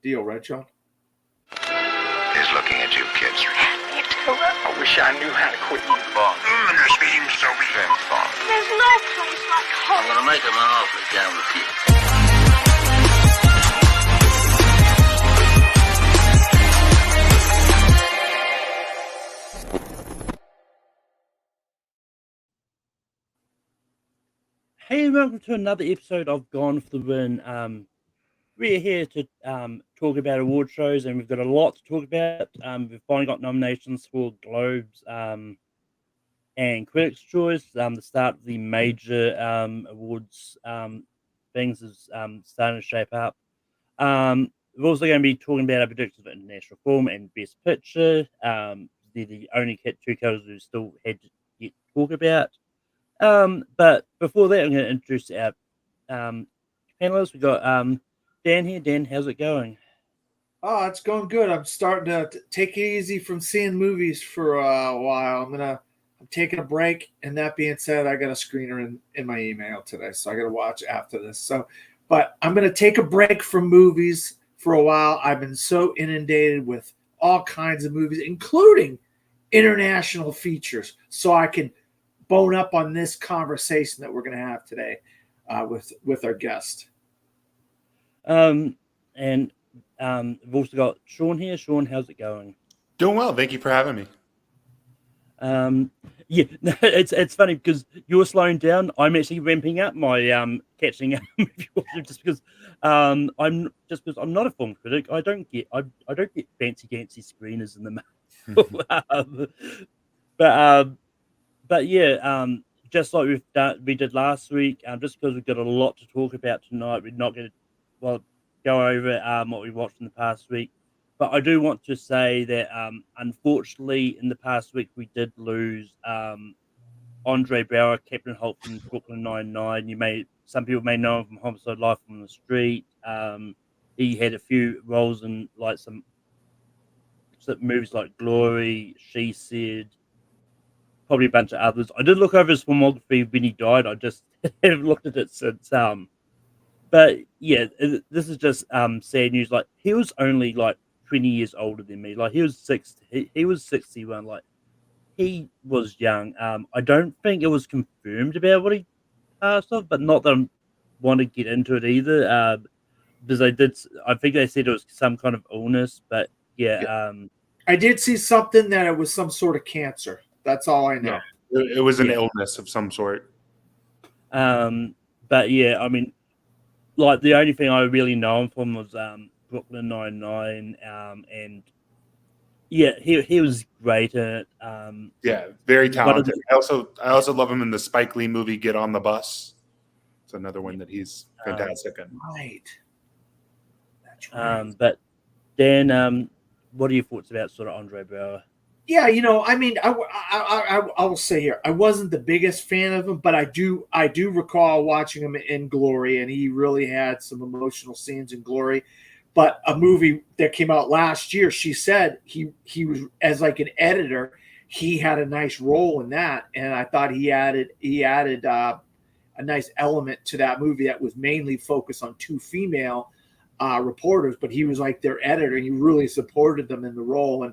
deal, right, John? Is looking at you, kids. I wish I knew how to quit eating bugs. This seems so fun. There's no place like home. I'm gonna make him an offer down with you. Hey, welcome to another episode of Gone for the Win. We're here to talk about award shows, and we've got a lot to talk about. We've finally got nominations for Globes and Critics' Choice. The start of the major awards things is starting to shape up. We're also going to be talking about our predictions of international film and Best Picture. They're the only two categories we still had to yet talk about. But before that, I'm going to introduce our panelists. We've got Dan here. Dan, how's it going? Oh, it's going good. I'm starting to take it easy from seeing movies for a while. I'm taking a break, and that being said, I got a screener in my email today, so I got to watch after this. But I'm going to take a break from movies for a while. I've been so inundated with all kinds of movies, including international features, so I can bone up on this conversation that we're going to have today with our guest. And we've also got Sean here. Sean, how's it going? Doing well. Thank you for having me. Yeah, it's funny because you're slowing down. I'm actually ramping up my catching up just because I'm not a film critic. I don't get fancy screeners in the mail. But yeah, just like we did last week, just because we've got a lot to talk about tonight, we're not going to go over what we watched in the past week. But I do want to say that unfortunately, in the past week, we did lose Andre Braugher, Captain Holt from Brooklyn Nine-Nine. Some people may know him from Homicide: Life on the Street. He had a few roles in like some movies like Glory, She Said, probably a bunch of others. I did look over his filmography when he died. I just haven't looked at it since. But yeah, this is just sad news. Like, he was only like 20 years older than me. Like, he was 60. He was 61. Like, he was young. I don't think it was confirmed about what he passed off, but not that I want to get into it either. Because I think they said it was some kind of illness. But yeah. I did see something that it was some sort of cancer. That's all I know. Yeah, it was an illness of some sort. But yeah, I mean, like, the only thing I really know him from was Brooklyn Nine-Nine, and yeah, he was great at it. Yeah, very talented. I also love him in the Spike Lee movie Get on the Bus. It's another one that he's fantastic in. Right. That's right. But Dan, what are your thoughts about sort of Andre Braugher? Yeah, I mean, I will say here, I wasn't the biggest fan of him, but I do recall watching him in Glory, and he really had some emotional scenes in Glory. But a movie that came out last year, She Said, he was, as like an editor, he had a nice role in that, and I thought he added a nice element to that movie that was mainly focused on two female reporters, but he was like their editor, and he really supported them in the role. And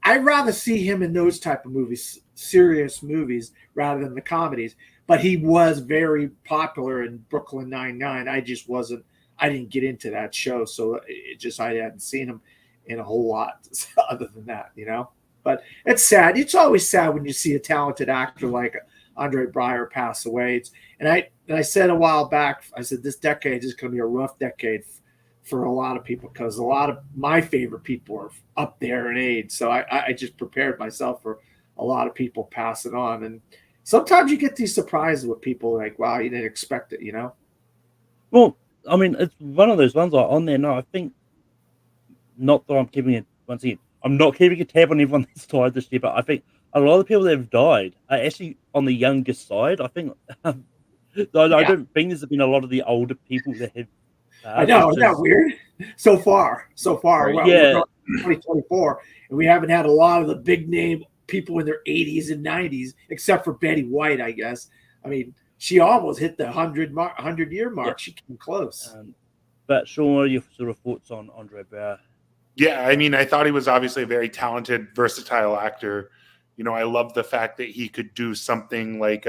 I'd rather see him in those type of movies, serious movies, rather than the comedies. But he was very popular in Brooklyn Nine-Nine. I didn't get into that show, so I hadn't seen him in a whole lot other than that, But it's sad. It's always sad when you see a talented actor like Andre Braugher pass away. And I said a while back, I said this decade is going to be a rough decade for a lot of people, because a lot of my favorite people are up there in age. So I just prepared myself for a lot of people passing on. And sometimes you get these surprises with people like, wow, you didn't expect it, Well, I mean, it's one of those ones like on there now. I think, not that I'm keeping it, once again, I'm not keeping a tab on everyone that's died this year, but I think a lot of the people that have died are actually on the youngest side. I think, I don't think there's been a lot of the older people that have. I know, isn't that weird? So far. Right, well, yeah. 2024, and we haven't had a lot of the big name people in their 80s and 90s, except for Betty White, I guess. I mean, she almost hit the 100-year mark. Yeah. She came close. But Sean, what are your sort of thoughts on Andre Braugher? Yeah, I mean, I thought he was obviously a very talented, versatile actor. You know, I love the fact that he could do something like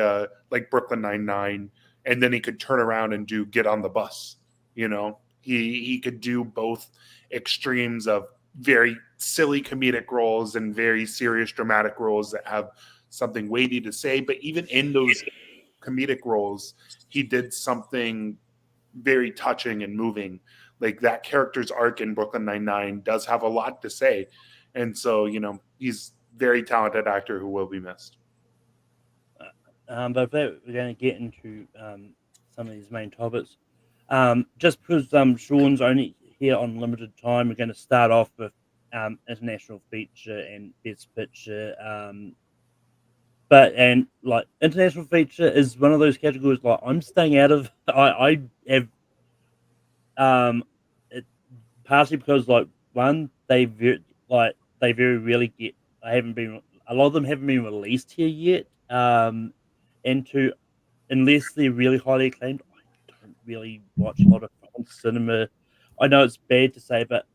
Brooklyn Nine-Nine, and then he could turn around and do Get on the Bus. You know, he could do both extremes of very silly comedic roles and very serious dramatic roles that have something weighty to say. But even in those comedic roles, he did something very touching and moving. Like that character's arc in Brooklyn Nine-Nine does have a lot to say. And so, you know, he's a very talented actor who will be missed. But if we're going to get into some of these main topics, just because Sean's only here on limited time, we're going to start off with international feature and best picture. But like international feature is one of those categories like I'm staying out of. I have it partially because like one they very rarely get. I haven't been. A lot of them haven't been released here yet. And two, unless they're really highly acclaimed, I don't really watch a lot of cinema. I know it's bad to say, but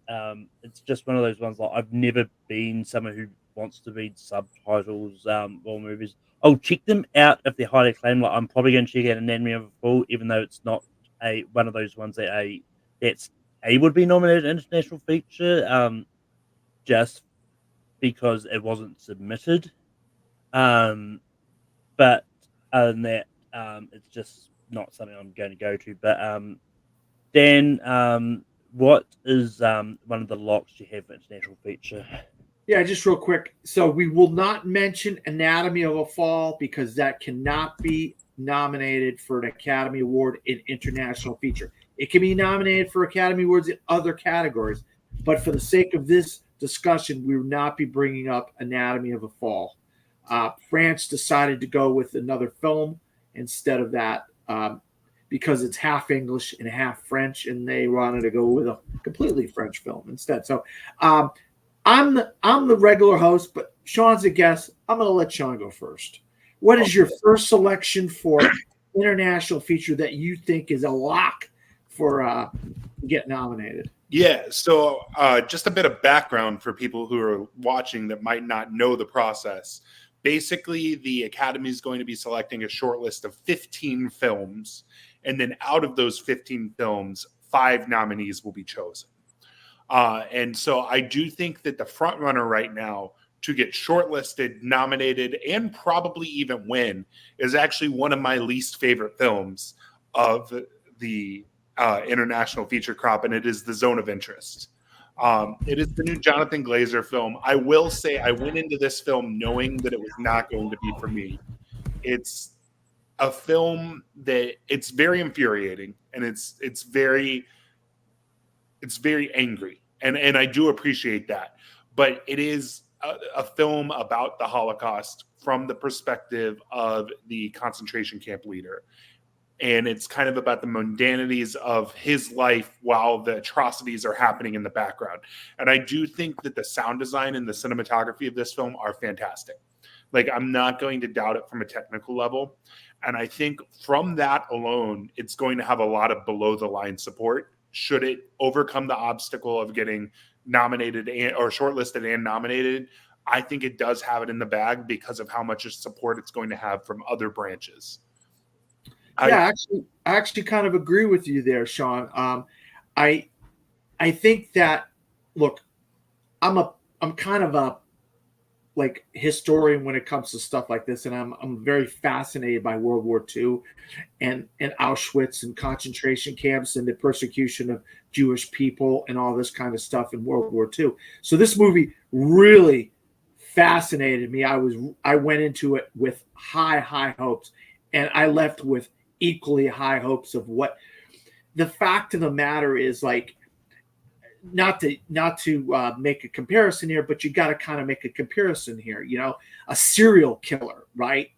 it's just one of those ones. Like I've never been someone who wants to read subtitles while movies. I'll check them out if they're highly acclaimed. Like I'm probably going to check out Anatomy of a Fall, even though it's not one of those ones that's would be nominated international feature. Just because it wasn't submitted. But other than that, it's just not something I'm going to go to. But Dan, what is one of the locks you have for international feature? Yeah, just real quick. So we will not mention Anatomy of a Fall because that cannot be nominated for an Academy Award in international feature. It can be nominated for Academy Awards in other categories, but for the sake of this discussion, we will not be bringing up Anatomy of a Fall. France decided to go with another film instead of that because it's half English and half French, and they wanted to go with a completely French film instead. So I'm the regular host, but Sean's a guest. I'm going to let Sean go first. What is your first selection for international feature that you think is a lock for get nominated? Yeah, so just a bit of background for people who are watching that might not know the process. Basically, the Academy is going to be selecting a short list of 15 films, and then out of those 15 films, 5 nominees will be chosen. And so I do think that the front runner right now to get shortlisted, nominated, and probably even win is actually one of my least favorite films of the international feature crop, and it is The Zone of Interest. It is the new Jonathan Glazer film. I will say I went into this film knowing that it was not going to be for me. It's a film that it's very infuriating, and it's very angry, and I do appreciate that. But it is a film about the Holocaust from the perspective of the concentration camp leader. And it's kind of about the mundanities of his life while the atrocities are happening in the background. And I do think that the sound design and the cinematography of this film are fantastic. Like, I'm not going to doubt it from a technical level. And I think from that alone, it's going to have a lot of below the line support should it overcome the obstacle of getting nominated or shortlisted and nominated. I think it does have it in the bag because of how much support it's going to have from other branches. I actually kind of agree with you there, Sean. I think that, look, I'm kind of a like historian when it comes to stuff like this, and I'm very fascinated by World War II and Auschwitz and concentration camps and the persecution of Jewish people and all this kind of stuff in World War II. So this movie really fascinated me. I went into it with high hopes, and I left with equally high hopes of what the fact of the matter is. Like, not to make a comparison here, but you got to kind of make a comparison here. You know, a serial killer, right?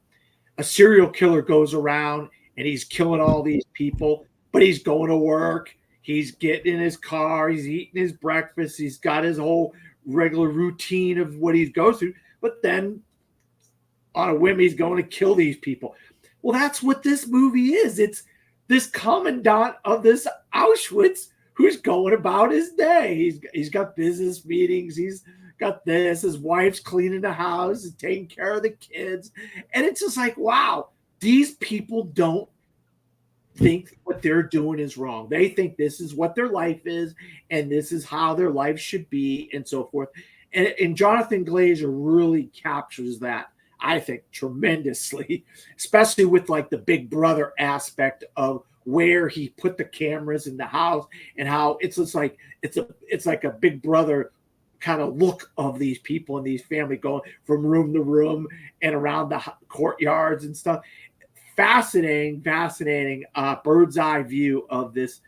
A serial killer goes around and he's killing all these people, but he's going to work. He's getting in his car. He's eating his breakfast. He's got his whole regular routine of what he goes through. But then on a whim, he's going to kill these people. Well, that's what this movie is. It's this commandant of this Auschwitz who's going about his day. He's got business meetings. He's got this. His wife's cleaning the house and taking care of the kids. And it's just like, wow, these people don't think what they're doing is wrong. They think this is what their life is, and this is how their life should be, and so forth. And Jonathan Glazer really captures that, I think, tremendously, especially with like the Big Brother aspect of where he put the cameras in the house and how it's just like it's like a Big Brother kind of look of these people and these family going from room to room and around the courtyards and stuff. Fascinating bird's eye view of this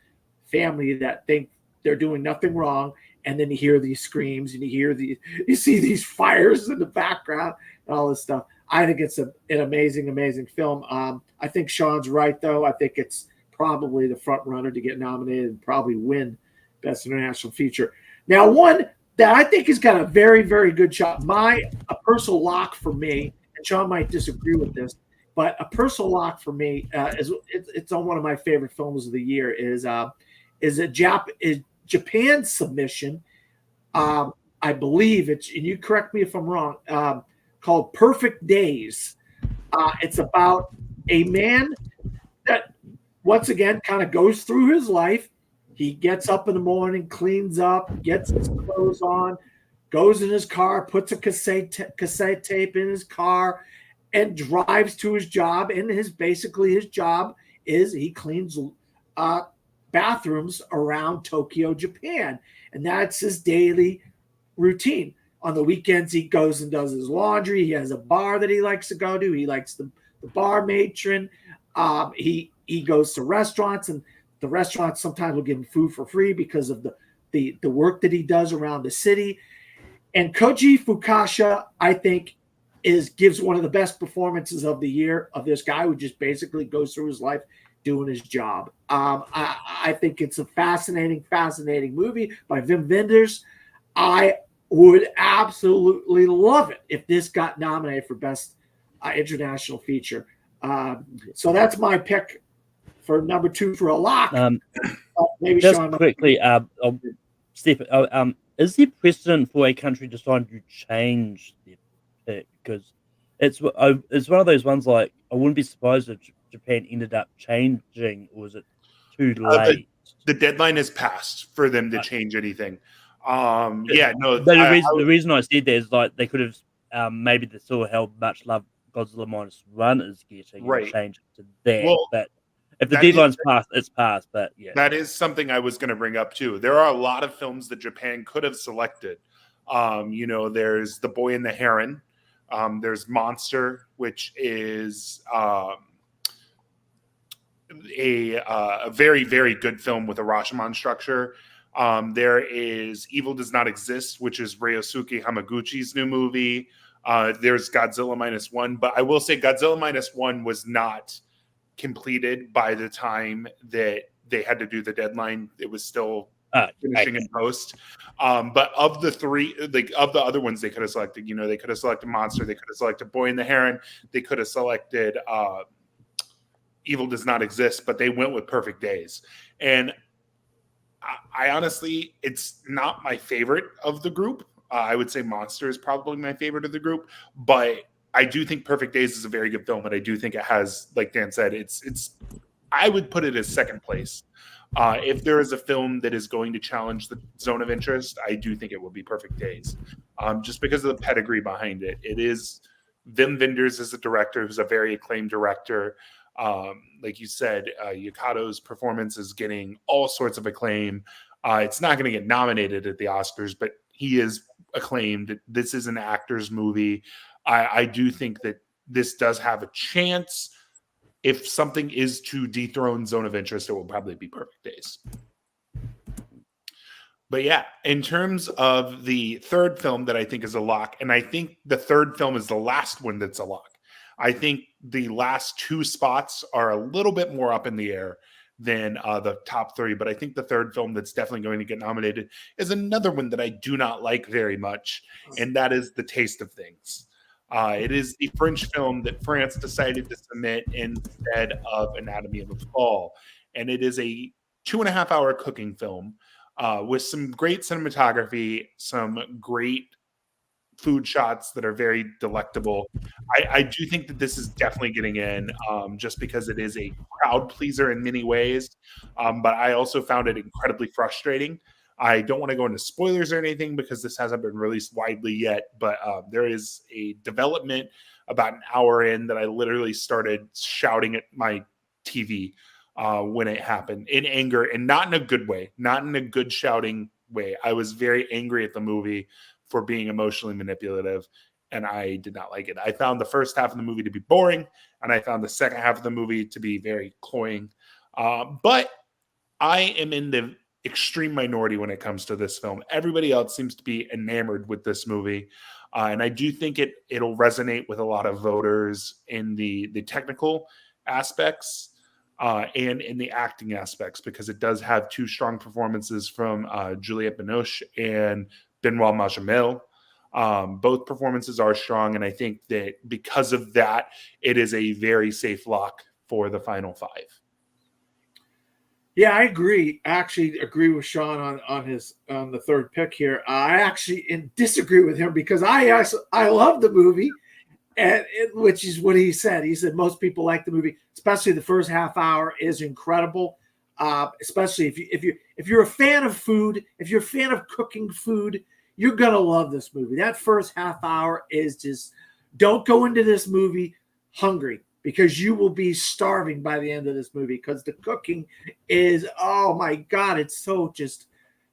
family that think they're doing nothing wrong, and then you hear these screams and you see these fires in the background and all this stuff. I think it's an amazing film. I think Sean's right though. I think it's probably the front runner to get nominated and probably win Best International Feature. Now, one that I think has got a very good shot. A personal lock for me, and Sean might disagree with this, but a personal lock for me it's on one of my favorite films of the year is Japan's submission. I believe it's, and you correct me if I'm wrong, called Perfect Days. It's about a man that once again kind of goes through his life. He gets up in the morning, cleans up, gets his clothes on, goes in his car, puts a cassette tape in his car, and drives to his job. And his job is he cleans bathrooms around Tokyo, Japan. And that's his daily routine. On the weekends, he goes and does his laundry. He has a bar that he likes to go to. He likes the bar matron. He goes to restaurants, and the restaurants sometimes will give him food for free because of the work that he does around the city. And Koji Fukasha, I think, gives one of the best performances of the year of this guy who just basically goes through his life doing his job. I think it's a fascinating movie by Wim Wenders. I would absolutely love it if this got nominated for Best International Feature. So that's my pick for number 2 for a lock. Maybe just Sean quickly, Stephen, is there precedent for a country deciding to change their pick? Because it's one of those ones like I wouldn't be surprised if Japan ended up changing, or was it too late? The deadline has passed for them to change anything. The reason I said that is like they could have maybe they still held much love Godzilla -1 is getting right. And change it to that. Well, but if the deadline's passed, it's passed. But yeah, that is something I was going to bring up too. There are a lot of films that Japan could have selected. There's The Boy and the Heron. There's Monster, which is a very, very good film with a Rashomon structure. There is Evil Does Not Exist, which is Ryosuke Hamaguchi's new movie. There's Godzilla -1, but I will say Godzilla -1 was not completed by the time that they had to do the deadline. It was still finishing in post. But of the three, of the other ones they could have selected, they could have selected Monster, they could have selected Boy and the Heron, they could have selected Evil Does Not Exist, but they went with Perfect Days. And I honestly, it's not my favorite of the group. I would say Monster is probably my favorite of the group, but I do think Perfect Days is a very good film, and I do think it has, like Dan said, it's. I would put it as second place. If there is a film that is going to challenge the zone of interest, I do think it will be Perfect Days, just because of the pedigree behind it. It is Wim Wenders as a director, who's a very acclaimed director. Like you said, Yukado's performance is getting all sorts of acclaim. It's not going to get nominated at the Oscars, but he is acclaimed. This is an actor's movie. I do think that this does have a chance. If something is to dethrone Zone of Interest, it will probably be Perfect Days. But yeah, in terms of the third film that I think is a lock, and I think the third film is the last one that's a lock. I think the last 2 spots are a little bit more up in the air than the top 3, but I think the third film that's definitely going to get nominated is another one that I do not like very much, and that is The Taste of Things. It is the French film that France decided to submit instead of Anatomy of a Fall, and it is a 2.5 hour cooking film with some great cinematography, some great food shots that are very delectable. I do think that this is definitely getting in just because it is a crowd pleaser in many ways. But I also found it incredibly frustrating. I don't want to go into spoilers or anything because this hasn't been released widely yet, but there is a development about an hour in that I literally started shouting at my TV when it happened in anger, and not in a good way, not in a good shouting way. I was very angry at the movie for being emotionally manipulative, and I did not like it. I found the first half of the movie to be boring, and I found the second half of the movie to be very cloying. But I am in the extreme minority when it comes to this film. Everybody else seems to be enamored with this movie. And I do think it'll resonate with a lot of voters in the technical aspects and in the acting aspects, because it does have two strong performances from Juliette Binoche and Benoit Magimel. Both performances are strong, and I think that because of that, it is a very safe lock for the final five. Yeah, I agree. I actually agree with Sean on the third pick here. I actually disagree with him because I love the movie, and which is what he said. He said most people like the movie, especially the first half hour is incredible. Especially if you're a fan of food, if you're a fan of cooking food, you're gonna love this movie. That first half hour is just, don't go into this movie hungry, because you will be starving by the end of this movie, because the cooking is, oh my God, it's so just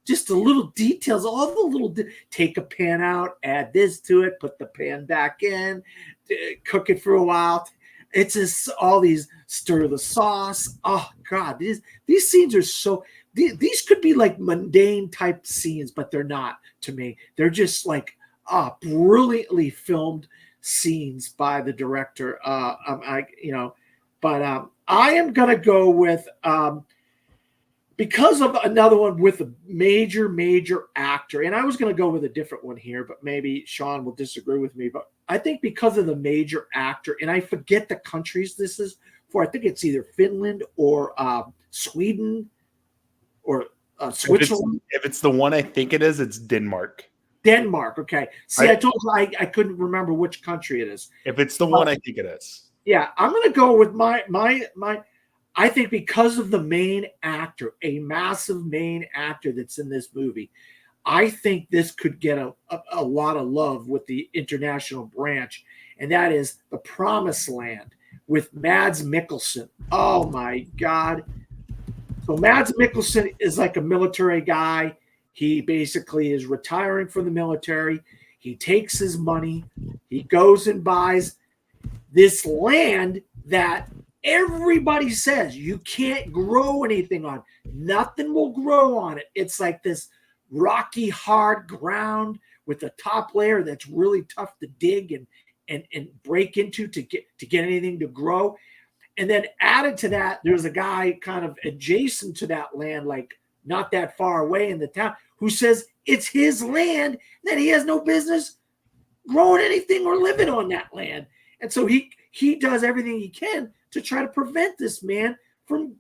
the little details, all the little, take a pan out, add this to it, put the pan back in, cook it for a while. It's just all these, stir the sauce. Oh God, these scenes are so, these could be like mundane type scenes, but they're not to me. They're just like brilliantly filmed scenes by the director. I am gonna go with because of another one with a major actor, and I was gonna go with a different one here, but maybe Sean will disagree with me. But I think because of the major actor, and I forget the countries this is for. I think it's either Finland or Sweden or Switzerland. If it's the one I think it is, it's Denmark. Denmark. Okay. See, I told you I couldn't remember which country it is. If it's the one I think it is. Yeah, I'm going to go with my. I think because of the main actor, a massive main actor that's in this movie, I think this could get a lot of love with the international branch, and that is The Promised Land with Mads Mikkelsen. Oh my God. So Mads Mikkelsen is like a military guy. He basically is retiring from the military. He takes his money. He goes and buys this land that everybody says you can't grow anything on. Nothing will grow on it. It's like this rocky, hard ground with a top layer that's really tough to dig and break into to get anything to grow. And then added to that, there's a guy kind of adjacent to that land, like not that far away in the town, who says it's his land, that he has no business growing anything or living on that land. And so he does everything he can to try to prevent this man from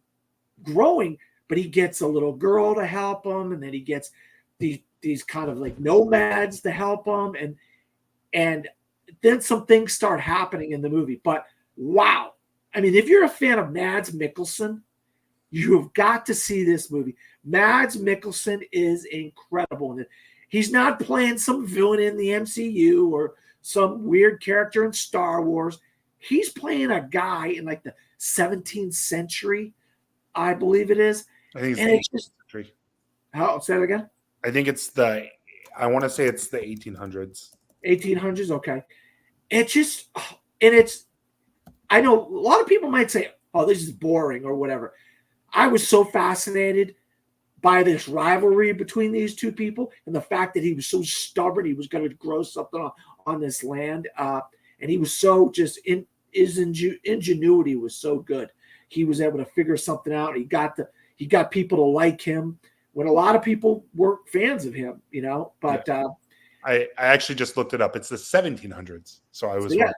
growing. But he gets a little girl to help him, and then he gets these kind of like nomads to help him, and then some things start happening in the movie. But wow. I mean, if you're a fan of Mads Mikkelsen, you have got to see this movie. Mads Mikkelsen is incredible. He's not playing some villain in the MCU or some weird character in Star Wars. He's playing a guy in like the 17th century, I believe it is. I think it's the 18th century. How? Say that again? I think I want to say it's the 1800s. 1800s? Okay. I know a lot of people might say, oh, this is boring or whatever. I was so fascinated by this rivalry between these two people, and the fact that he was so stubborn, he was going to grow something on this land. And he was so just his ingenuity was so good. He was able to figure something out. He got people to like him when a lot of people weren't fans of him, but yeah. I actually just looked it up. It's the 1700s. So I was wrong.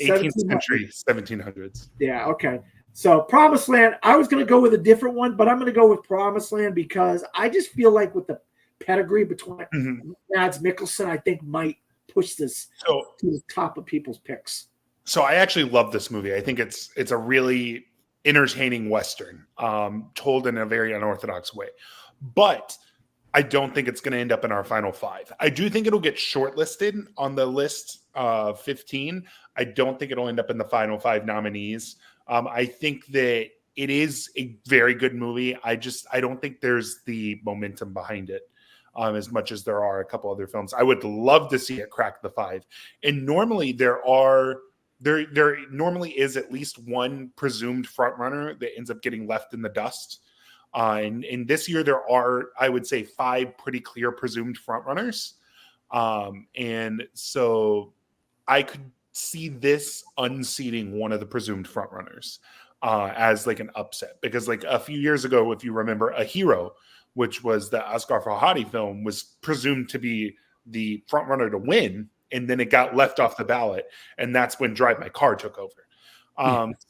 18th century, 1700s. Yeah, okay. So Promised Land, I was going to go with a different one, but I'm going to go with Promised Land because I just feel like with the pedigree between Mads Mikkelsen, I think might push this to the top of people's picks. So I actually love this movie. I think it's a really entertaining Western, told in a very unorthodox way. But I don't think it's going to end up in our final 5. I do think it'll get shortlisted on the list of 15. I don't think it'll end up in the final 5 nominees. I think that it is a very good movie. I don't think there's the momentum behind it as much as there are a couple other films. I would love to see it crack the 5. And normally there normally is at least one presumed frontrunner that ends up getting left in the dust. And this year there are, I would say, 5 pretty clear presumed frontrunners. And so I could see this unseating one of the presumed frontrunners as like an upset. Because like a few years ago, if you remember, A Hero, which was the Asghar Farhadi film, was presumed to be the frontrunner to win. And then it got left off the ballot. And that's when Drive My Car took over.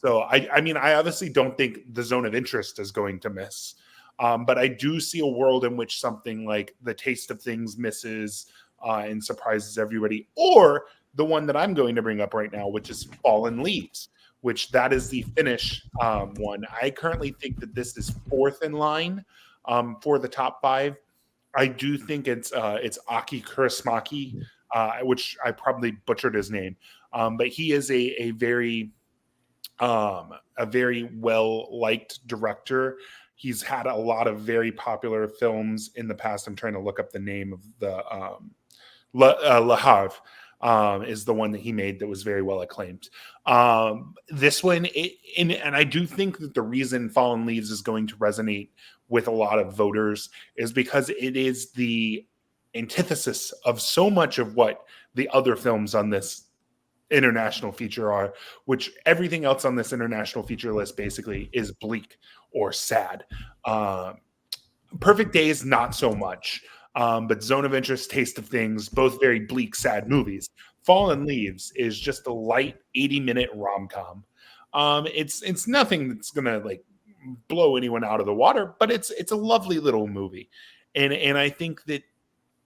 So I mean, I obviously don't think The Zone of Interest is going to miss, but I do see a world in which something like The Taste of Things misses and surprises everybody, or the one that I'm going to bring up right now, which is Fallen Leaves, which that is the Finnish one. I currently think that this is 4th in line for the top 5. I do think it's Aki Kaurismäki, which I probably butchered his name, but he is a very well-liked director. He's had a lot of very popular films in the past. I'm trying to look up the name of the Le Havre is the one that he made that was very well acclaimed. This one, and I do think that the reason Fallen Leaves is going to resonate with a lot of voters is because it is the antithesis of so much of what the other films on this international feature are, which everything else on this international feature list basically is bleak or sad. Perfect Days, not so much, but Zone of Interest, Taste of Things, both very bleak, sad movies. Fallen Leaves is just a light 80-minute rom-com. It's nothing that's gonna like blow anyone out of the water, but it's a lovely little movie, and I think that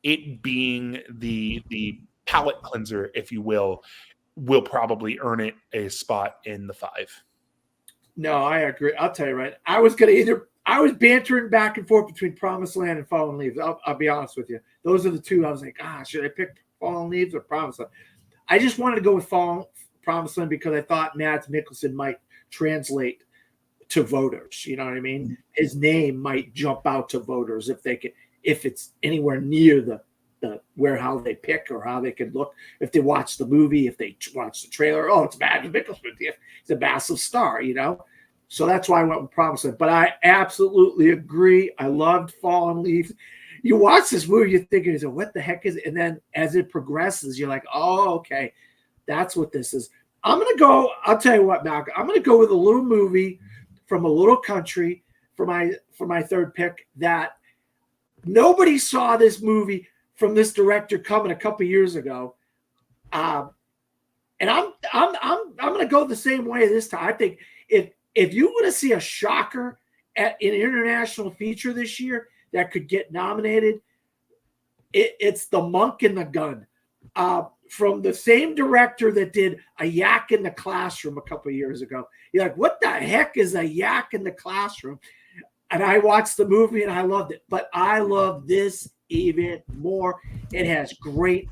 it being the palate cleanser, if you will probably earn it a spot in the 5. No, I agree. I'll tell you right. I was bantering back and forth between Promised Land and Fallen Leaves. I'll be honest with you. Those are the two. I was like, should I pick Fallen Leaves or Promised Land? I just wanted to go with Promised Land because I thought Mads Mikkelsen might translate to voters. You know what I mean? His name might jump out to voters if it's anywhere near the where how they pick or how they could look if they watch the movie, if they watch the trailer. Oh, it's Mads Mikkelsen. He's a massive star, you know. So that's why I went with Promised Land. But I absolutely agree. I loved Fallen Leaves. You watch this movie, you're thinking, what the heck is it? And then as it progresses, you're like, oh, okay, that's what this is. I'm gonna go. I'll tell you what, Malcolm. I'm gonna go with a little movie from a little country for my third pick that nobody saw this movie from this director coming a couple years ago, and I'm going to go the same way this time. I think if you want to see a shocker at an international feature this year that could get nominated, it's The Monk and the Gun, from the same director that did A Yak in the Classroom a couple years ago. You're like, what the heck is A Yak in the Classroom? And I watched the movie and I loved it, but I love this even more. It has great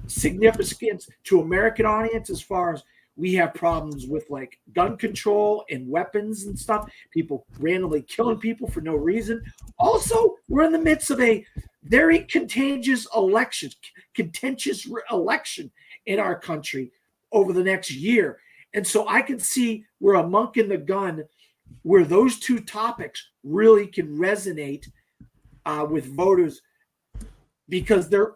significance to American audience as far as we have problems with like gun control and weapons and stuff, people randomly killing people for no reason. Also, we're in the midst of a very contentious election in our country over the next year. And so I can see where A Monk and the Gun, where those two topics really can resonate with voters, because they're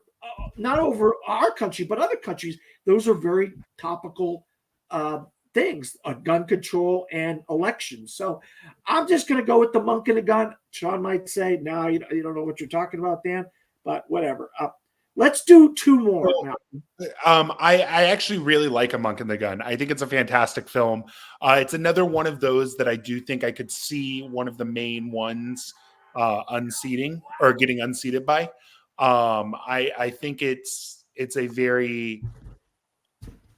not over our country, but other countries. Those are very topical things, gun control and elections. So I'm just going to go with The Monk and the Gun. Sean might say, no, you don't know what you're talking about, Dan, but whatever. Let's do two more. I actually really like A Monk and the Gun. I think it's a fantastic film. It's another one of those that I do think I could see one of the main ones unseating or getting unseated by. I think it's a very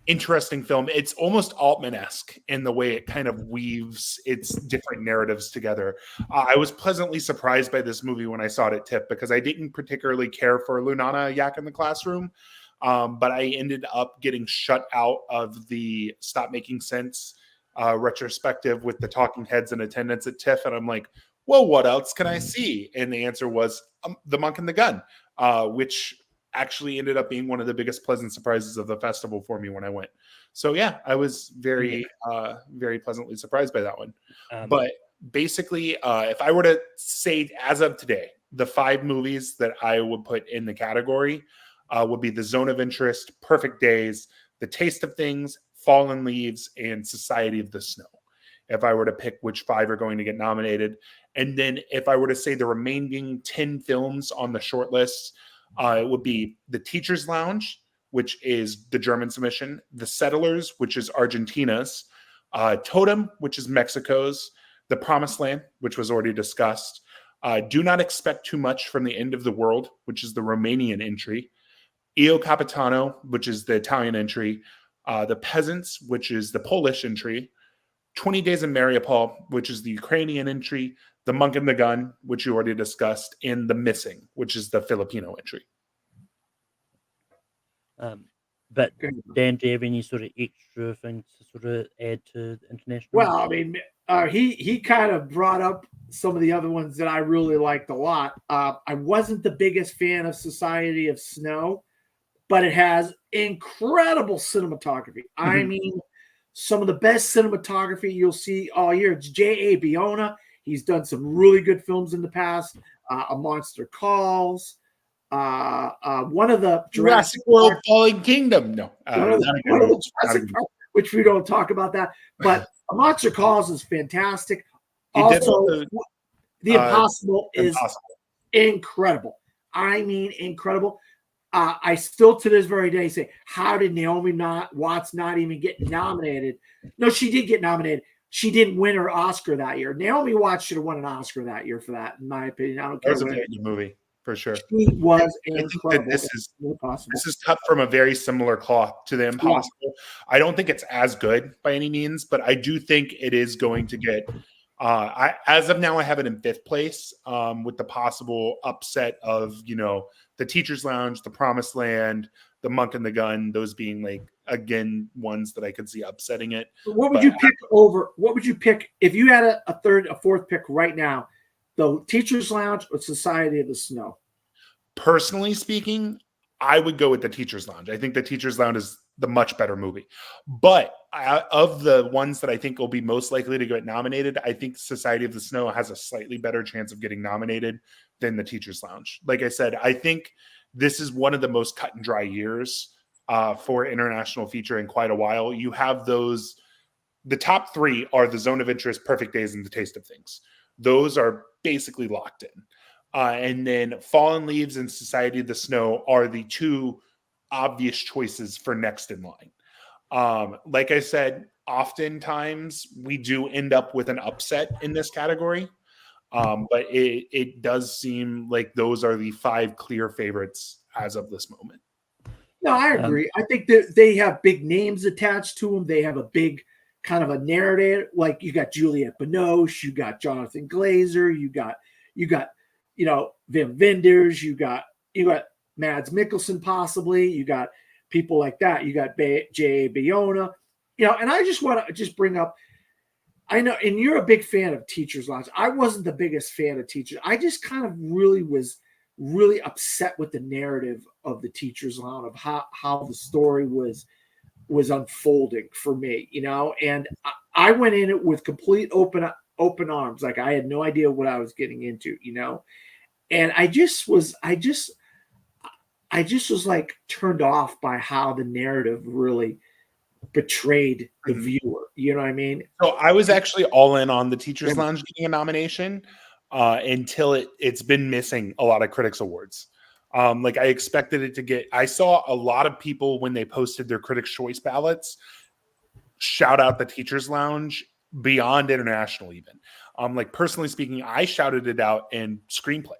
interesting film. It's almost Altman-esque in the way it kind of weaves its different narratives together. I was pleasantly surprised by this movie when I saw it at TIFF because I didn't particularly care for Lunana Yak in the Classroom, but I ended up getting shut out of the Stop Making Sense retrospective with the talking heads in attendance at TIFF, and I'm like, well, what else can I see? And the answer was The Monk and the Gun, which actually ended up being one of the biggest pleasant surprises of the festival for me when I went. So yeah, I was very pleasantly surprised by that one. But basically, if I were to say as of today, the 5 movies that I would put in the category would be The Zone of Interest, Perfect Days, The Taste of Things, Fallen Leaves, and Society of the Snow. If I were to pick which 5 are going to get nominated. And then if I were to say the remaining 10 films on the short list, it would be The Teacher's Lounge, which is the German submission, The Settlers, which is Argentina's, Totem, which is Mexico's, The Promised Land, which was already discussed, Do Not Expect Too Much from the End of the World, which is the Romanian entry, Io Capitano, which is the Italian entry, The Peasants, which is the Polish entry, 20 Days in Mariupol, which is the Ukrainian entry, The Monk and the Gun, which you already discussed, and The Missing, which is the Filipino entry. But Dan, do you have any sort of extra things to sort of add to international? Well, I mean, he kind of brought up some of the other ones that I really liked a lot. I wasn't the biggest fan of Society of Snow, but it has incredible cinematography. I mean, some of the best cinematography you'll see all year. It's J.A. Bayona. He's done some really good films in the past. A Monster Calls. One of the Jurassic World Fallen Kingdom. No. Which we don't talk about that. But A Monster Calls is fantastic. Also, The Impossible is incredible. I mean, incredible. I still to this very day say, how did Naomi Watts not even get nominated? No, she did get nominated. She didn't win her Oscar that year. Naomi Watts should have won an Oscar that year for that, in my opinion. I don't care. That was a very good movie, for sure. She was incredible. This is cut from a very similar cloth to The Impossible. Yeah. I don't think it's as good by any means, but I do think it is going to get as of now, I have it in 5th place with the possible upset of, The Teacher's Lounge, The Promised Land, The Monk and the Gun, those being like, again, ones that I could see upsetting it. What would you pick over? What would you pick if you had a 4th pick right now? The Teacher's Lounge or Society of the Snow? Personally speaking, I would go with The Teacher's Lounge. I think The Teacher's Lounge is the much better movie. But of the ones that I think will be most likely to get nominated, I think Society of the Snow has a slightly better chance of getting nominated than The Teacher's Lounge. Like I said, I think this is one of the most cut and dry years for international feature in quite a while. You have the top 3 are The Zone of Interest, Perfect Days, and The Taste of Things. Those are basically locked in. And then Fallen Leaves and Society of the Snow are the 2 obvious choices for next in line. Like I said, oftentimes we do end up with an upset in this category. But it does seem like those are the 5 clear favorites as of this moment. No, I agree. I think that they have big names attached to them. They have a big kind of a narrative. Like you got Juliette Binoche, you got Jonathan Glazer, you got Wim Wenders, you got Mads Mikkelsen possibly, you got people like that. You got J.A. Bayona, and I just want to just bring up. I know, and you're a big fan of Teacher's Lounge. I wasn't the biggest fan of Teachers. I just kind of was really upset with the narrative of the Teacher's Lounge, of how the story was unfolding for me, and I went in it with complete open arms. Like I had no idea what I was getting into, and I just was like turned off by how the narrative really betrayed the viewer. You know what I mean? So I was actually all in on The Teacher's Lounge getting a nomination until it's been missing a lot of critics awards. Like I expected it to get. I saw a lot of people when they posted their Critics' Choice ballots shout out the Teachers Lounge beyond international even. Like personally speaking, I shouted it out in screenplay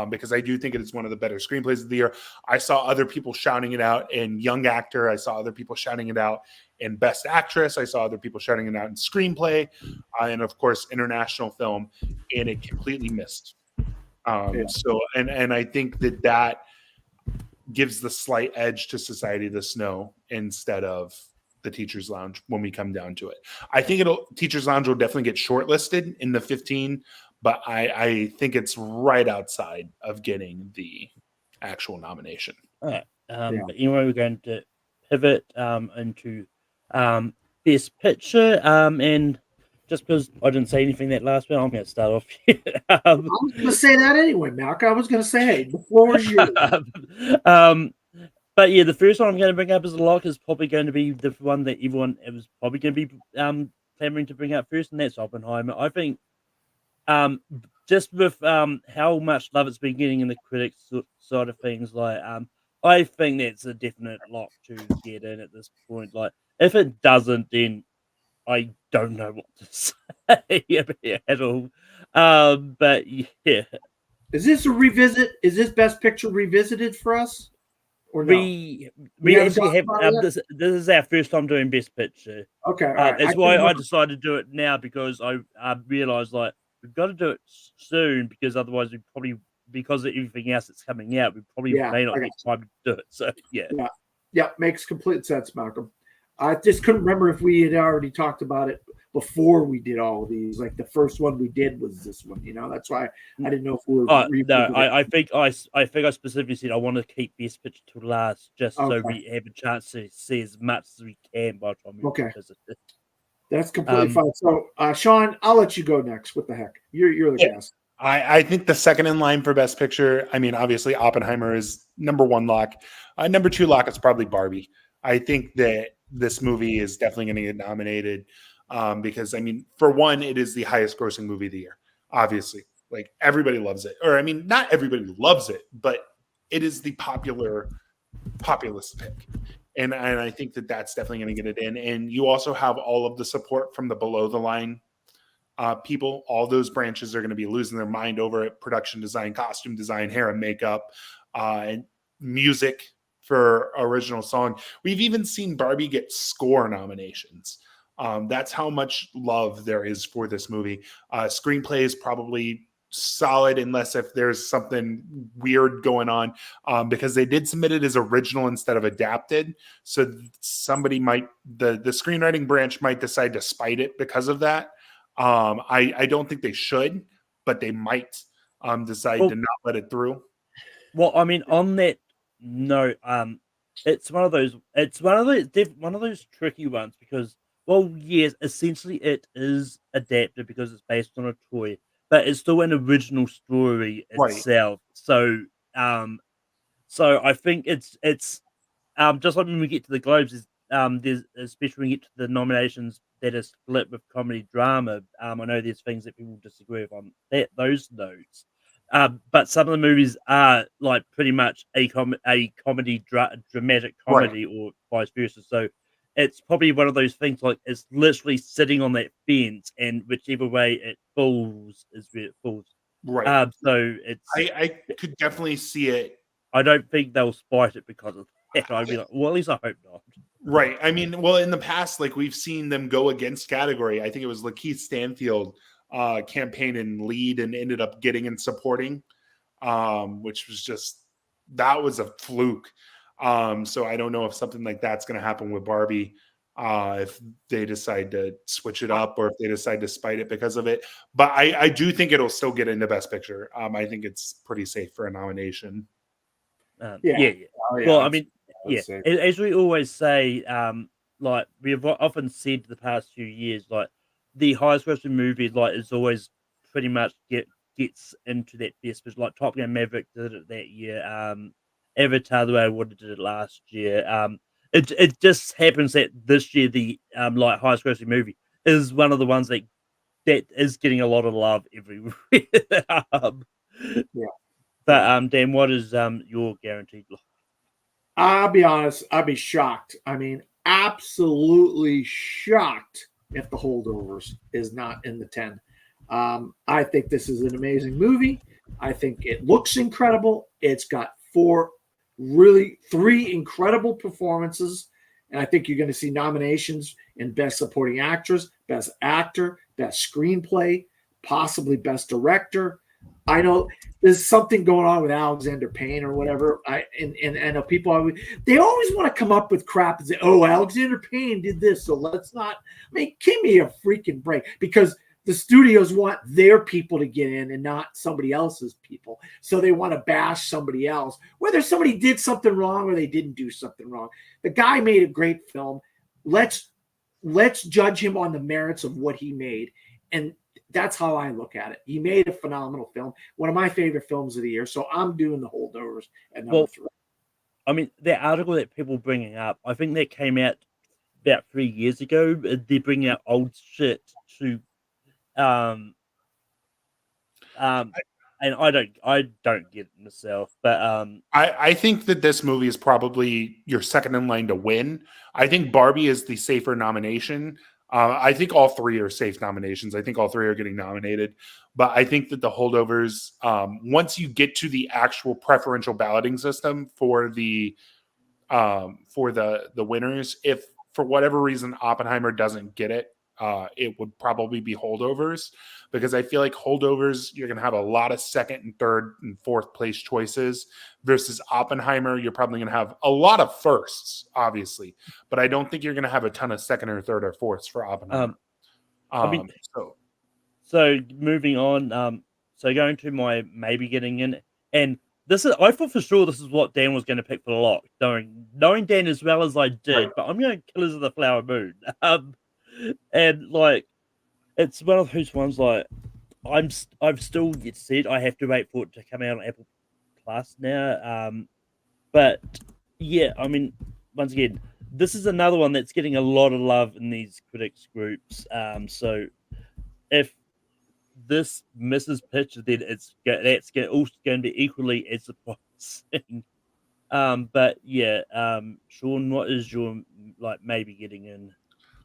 because I do think it is one of the better screenplays of the year. I saw other people shouting it out in Young Actor. I saw other people shouting it out in Best Actress. I saw other people shouting it out in Screenplay, and of course international film, and it completely missed. So, and I think that gives the slight edge to Society of the Snow instead of the Teachers Lounge when we come down to it. I think Teachers Lounge will definitely get shortlisted in the 15, but I think it's right outside of getting the actual nomination. All right. But anyway, we're going to pivot into Best Picture. And just because I didn't say anything that last one, I'm going to start off here. I was going to say that anyway, Malcolm. I was going to say, hey, the floor is yours. But yeah, the first one I'm going to bring up as a lock is probably going to be the one that everyone was probably going to be clamoring to bring up first, and that's Oppenheimer. I think just with how much love it's been getting in the critics side of things, like I think that's a definite lock to get in at this point. Like if it doesn't, then I don't know what to say at all. But yeah, Is this a revisit? Is this Best Picture revisited for us? Or no? we actually have this is our first time doing Best Picture. Okay, all right. That's why I decided to do it now, because I realized like we've got to do it soon, because otherwise we probably, because of everything else that's coming out, we probably may not get time to do it. So yeah, makes complete sense, Malcolm. I just couldn't remember if we had already talked about it before we did all of these. Like the first one we did was this one, that's why I didn't know if we were. No, I think I specifically said I want to keep Best Picture to last, just so we have a chance to see as much as we can by the time we visit it. That's completely fine. So, Sean, I'll let you go next. What the heck? You're the guest. I think the second in line for Best Picture, I mean, obviously Oppenheimer is number one lock. Number two lock is probably Barbie. I think that this movie is definitely going to get nominated because, I mean, for one, it is the highest grossing movie of the year, obviously. Like, everybody loves it. Or, I mean, not everybody loves it, but it is the populist pick. And I think that that's definitely going to get it in. And you also have all of the support from the below the line people. All those branches are going to be losing their mind over it. Production design, costume design, hair and makeup, and music for original song. We've even seen Barbie get score nominations. That's how much love there is for this movie. Screenplay is probably solid, unless if there's something weird going on, because they did submit it as original instead of adapted. So somebody might, the screenwriting branch might decide to spite it because of that. I don't think they should, but they might decide to not let it through. Well, I mean, on that note, it's one of those tricky ones, because, well, yes, essentially it is adapted because it's based on a toy, but it's still an original story itself. Right. So I think it's just like when we get to the Globes, there's, especially when we get to the nominations that are split with comedy drama. I know there's things that people disagree with on those notes. But some of the movies are like pretty much a comedy, dramatic comedy, right, or vice versa. So it's probably one of those things, like it's literally sitting on that fence, and whichever way it falls is where it falls. Right. So it's. I could definitely see it. I don't think they'll spite it because of that. I'd be like, well, at least I hope not. Right. I mean, well, in the past, like we've seen them go against category. I think it was Lakeith Stanfield campaign and lead and ended up getting and supporting, which was just, that was a fluke. So I don't know if something like that's going to happen with Barbie, if they decide to switch it up or if they decide to spite it because of it. But I do think it'll still get into Best Picture. I think it's pretty safe for a nomination. Yeah. Well, I mean, as we always say, like we've often said the past few years, like the highest grossing movie, like is always pretty much gets into that Best Picture. Like Top Gun Maverick did it that year. Avatar: The Way of Water did it last year. It just happens that this year the like highest grossing movie is one of the ones that is getting a lot of love everywhere. Yeah. But Dan, what is your guaranteed look? I'll be honest, I'd be shocked. I mean, absolutely shocked if The Holdovers is not in the 10. I think this is an amazing movie. I think it looks incredible. It's got three incredible performances. And I think you're going to see nominations in Best Supporting Actress, Best Actor, Best Screenplay, possibly Best Director. I know there's something going on with Alexander Payne or whatever. I know people they always want to come up with crap and say, "Oh, Alexander Payne did this, so let's not." I mean, give me a freaking break, because the studios want their people to get in and not somebody else's people. So they want to bash somebody else, whether somebody did something wrong or they didn't do something wrong. The guy made a great film. Let's judge him on the merits of what he made, and that's how I look at it. He made a phenomenal film, one of my favorite films of the year. So I'm doing The Holdovers at number 3. I mean, the article that people bringing up, I think that came out about 3 years ago. They're bringing out old shit to, and I don't get it myself, but I think that this movie is probably your second in line to win. I think Barbie is the safer nomination. I think all three are safe nominations. I think all three are getting nominated. But I think that The Holdovers, once you get to the actual preferential balloting system for the winners, if for whatever reason Oppenheimer doesn't get it, it would probably be Holdovers, because I feel like Holdovers, you're going to have a lot of second and third and fourth place choices, versus Oppenheimer, you're probably going to have a lot of firsts, obviously, but I don't think you're going to have a ton of second or third or fourths for Oppenheimer. So moving on, so going to my maybe getting in, and this is, I thought for sure this is what Dan was going to pick for the lock, knowing Dan as well as I did, right. But I'm going Killers of the Flower Moon. And like, it's one of those ones like I've still said I have to wait for it to come out on Apple Plus now. But yeah, I mean, once again, this is another one that's getting a lot of love in these critics groups. So if this misses pitch, then that's also going to be equally as surprising. But yeah, Sean, what is your maybe getting in?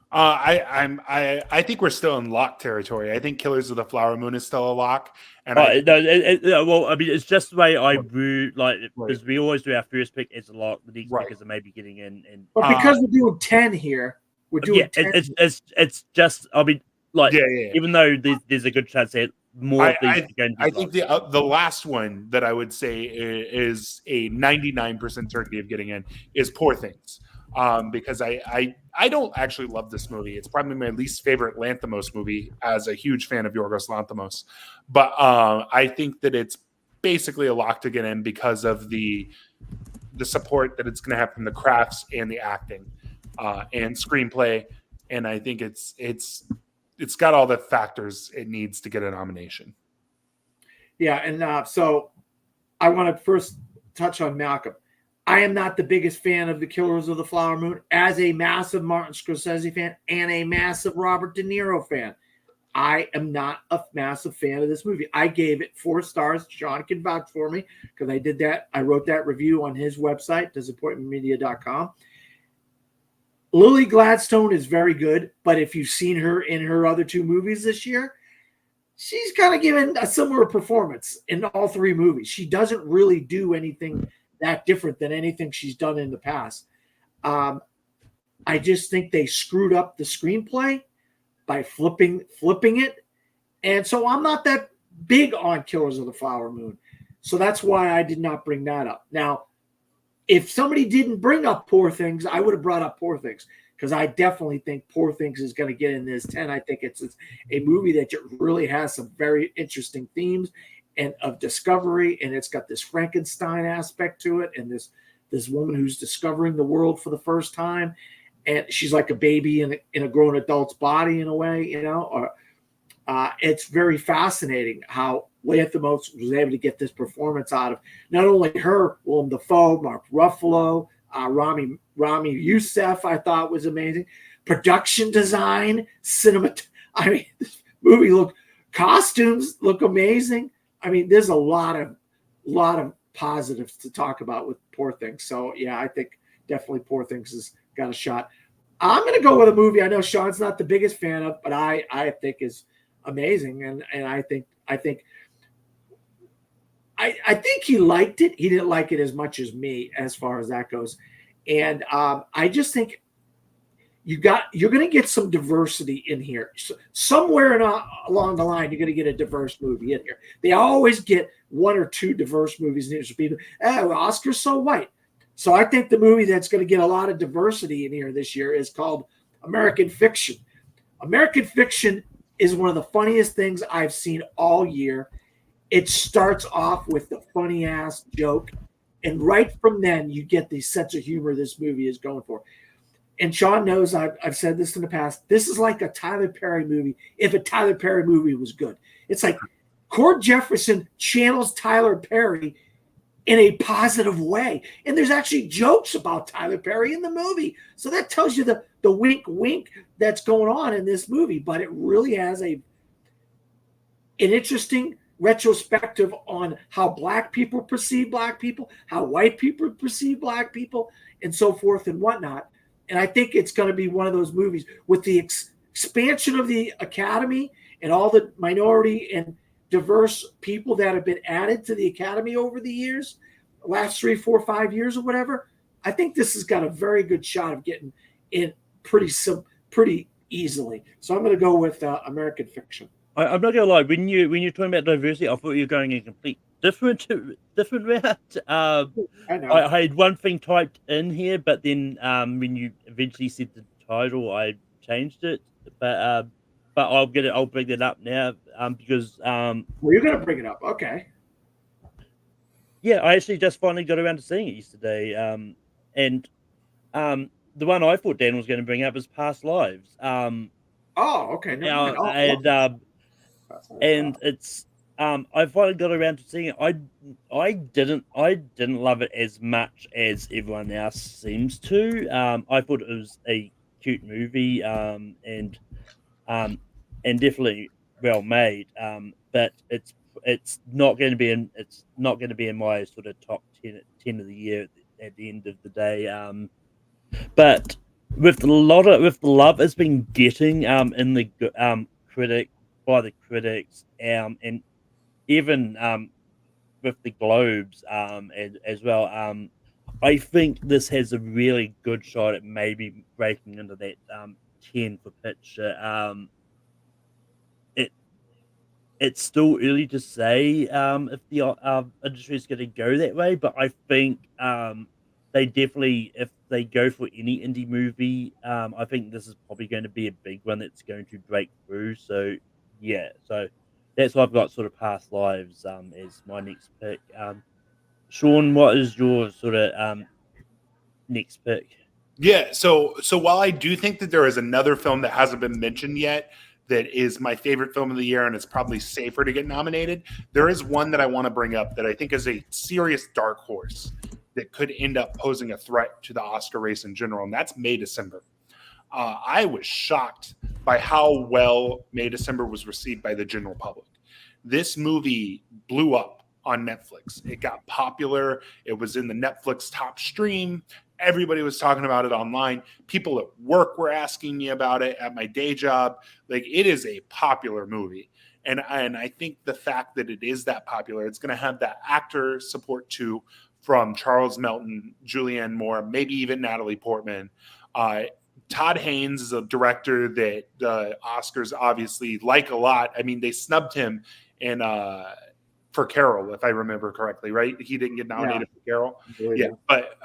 I think we're still in lock territory. I think Killers of the Flower Moon is still a lock. And well, I mean, it's just the way I view, because we always do our first pick as a lock, the next pick is a maybe getting in. And but because we're doing 10 here, we're doing 10. It's just, I mean, even though there's a good chance that more of these are going to be I think the last one that I would say is a 99% certainty of getting in is Poor Things. Because I don't actually love this movie. It's probably my least favorite Lanthimos movie, as a huge fan of Yorgos Lanthimos. But I think that it's basically a lock to get in because of the support that it's going to have from the crafts and the acting and screenplay. And I think it's got all the factors it needs to get a nomination. Yeah, and so I want to first touch on Malcolm. I am not the biggest fan of the Killers of the Flower Moon, as a massive Martin Scorsese fan and a massive Robert De Niro fan. I am not a massive fan of this movie. I gave it 4 stars. John can vouch for me, because I did that. I wrote that review on his website, disappointmentmedia.com. Lily Gladstone is very good, but if you've seen her in her other 2 movies this year, she's kind of given a similar performance in all 3 movies. She doesn't really do anything that different than anything she's done in the past. I just think they screwed up the screenplay by flipping it. And so I'm not that big on Killers of the Flower Moon. So that's why I did not bring that up. Now, if somebody didn't bring up Poor Things, I would have brought up Poor Things, because I definitely think Poor Things is going to get in this 10. I think it's a movie that really has some very interesting themes and of discovery, and it's got this Frankenstein aspect to it, and this woman who's discovering the world for the first time, and she's like a baby in a grown adult's body in a way, you know. Or it's very fascinating how Lanthimos was able to get this performance out of not only her, Willem Dafoe, Mark Ruffalo, Rami Youssef. I thought was amazing. Production design, cinema. I mean, this movie costumes look amazing. I mean, there's a lot lot of positives to talk about with Poor Things. So yeah, I think definitely Poor Things has got a shot. I'm going to go with a movie I know Sean's not the biggest fan of, but I think is amazing, and I think he liked it. He didn't like it as much as me, as far as that goes, and I just think you're going to get some diversity in here. So somewhere along the line, you're going to get a diverse movie in here. They always get one or two diverse movies in here. So people, Oscar's so white. So I think the movie that's going to get a lot of diversity in here this year is called American Fiction. American Fiction is one of the funniest things I've seen all year. It starts off with the funny ass joke, and right from then you get the sense of humor this movie is going for. And Sean knows I've said this in the past. This is like a Tyler Perry movie if a Tyler Perry movie was good. It's like Cord Jefferson channels Tyler Perry in a positive way. And there's actually jokes about Tyler Perry in the movie. So that tells you the wink wink that's going on in this movie. But it really has an interesting retrospective on how black people perceive black people, how white people perceive black people, and so forth and whatnot. And I think it's going to be one of those movies with the expansion of the Academy and all the minority and diverse people that have been added to the Academy over the years, last 3, 4, 5 years or whatever. I think this has got a very good shot of getting in pretty easily. So I'm going to go with American Fiction. I'm not gonna lie. When you're talking about diversity, I thought you were going a complete different route. I know. I had one thing typed in here, but then when you eventually said the title, I changed it. But I'll get it. I'll bring it up now because well, you're gonna bring it up, okay? Yeah, I actually just finally got around to seeing it yesterday. And the one I thought Dan was going to bring up is Past Lives. Oh, okay. Now, and it's I finally got around to seeing it. I didn't love it as much as everyone else seems to. I thought it was a cute movie, and definitely well made. But it's not going to be in my sort of top 10 of the year at the end of the day. But with the love it's been getting in the by the critics, and even with the Globes as well. I think this has a really good shot at maybe breaking into that 10 for picture. It's still early to say if the industry is going to go that way, but I think they definitely, if they go for any indie movie, I think this is probably going to be a big one that's going to break through. So yeah, so that's why I've got sort of Past Lives as my next pick. Sean, what is your sort of next pick? Yeah, so while I do think that there is another film that hasn't been mentioned yet that is my favorite film of the year and it's probably safer to get nominated, there is one that I want to bring up that I think is a serious dark horse that could end up posing a threat to the Oscar race in general, and that's May December. I was shocked by how well May December was received by the general public. This movie blew up on Netflix. It got popular. It was in the Netflix top stream. Everybody was talking about it online. People at work were asking me about it at my day job. Like, it is a popular movie. And I think the fact that it is that popular, it's going to have that actor support too from Charles Melton, Julianne Moore, maybe even Natalie Portman. Todd Haynes is a director that the Oscars obviously like a lot. I mean, they snubbed him in for Carol, if I remember correctly, right? He didn't get nominated for Carol. Yeah, but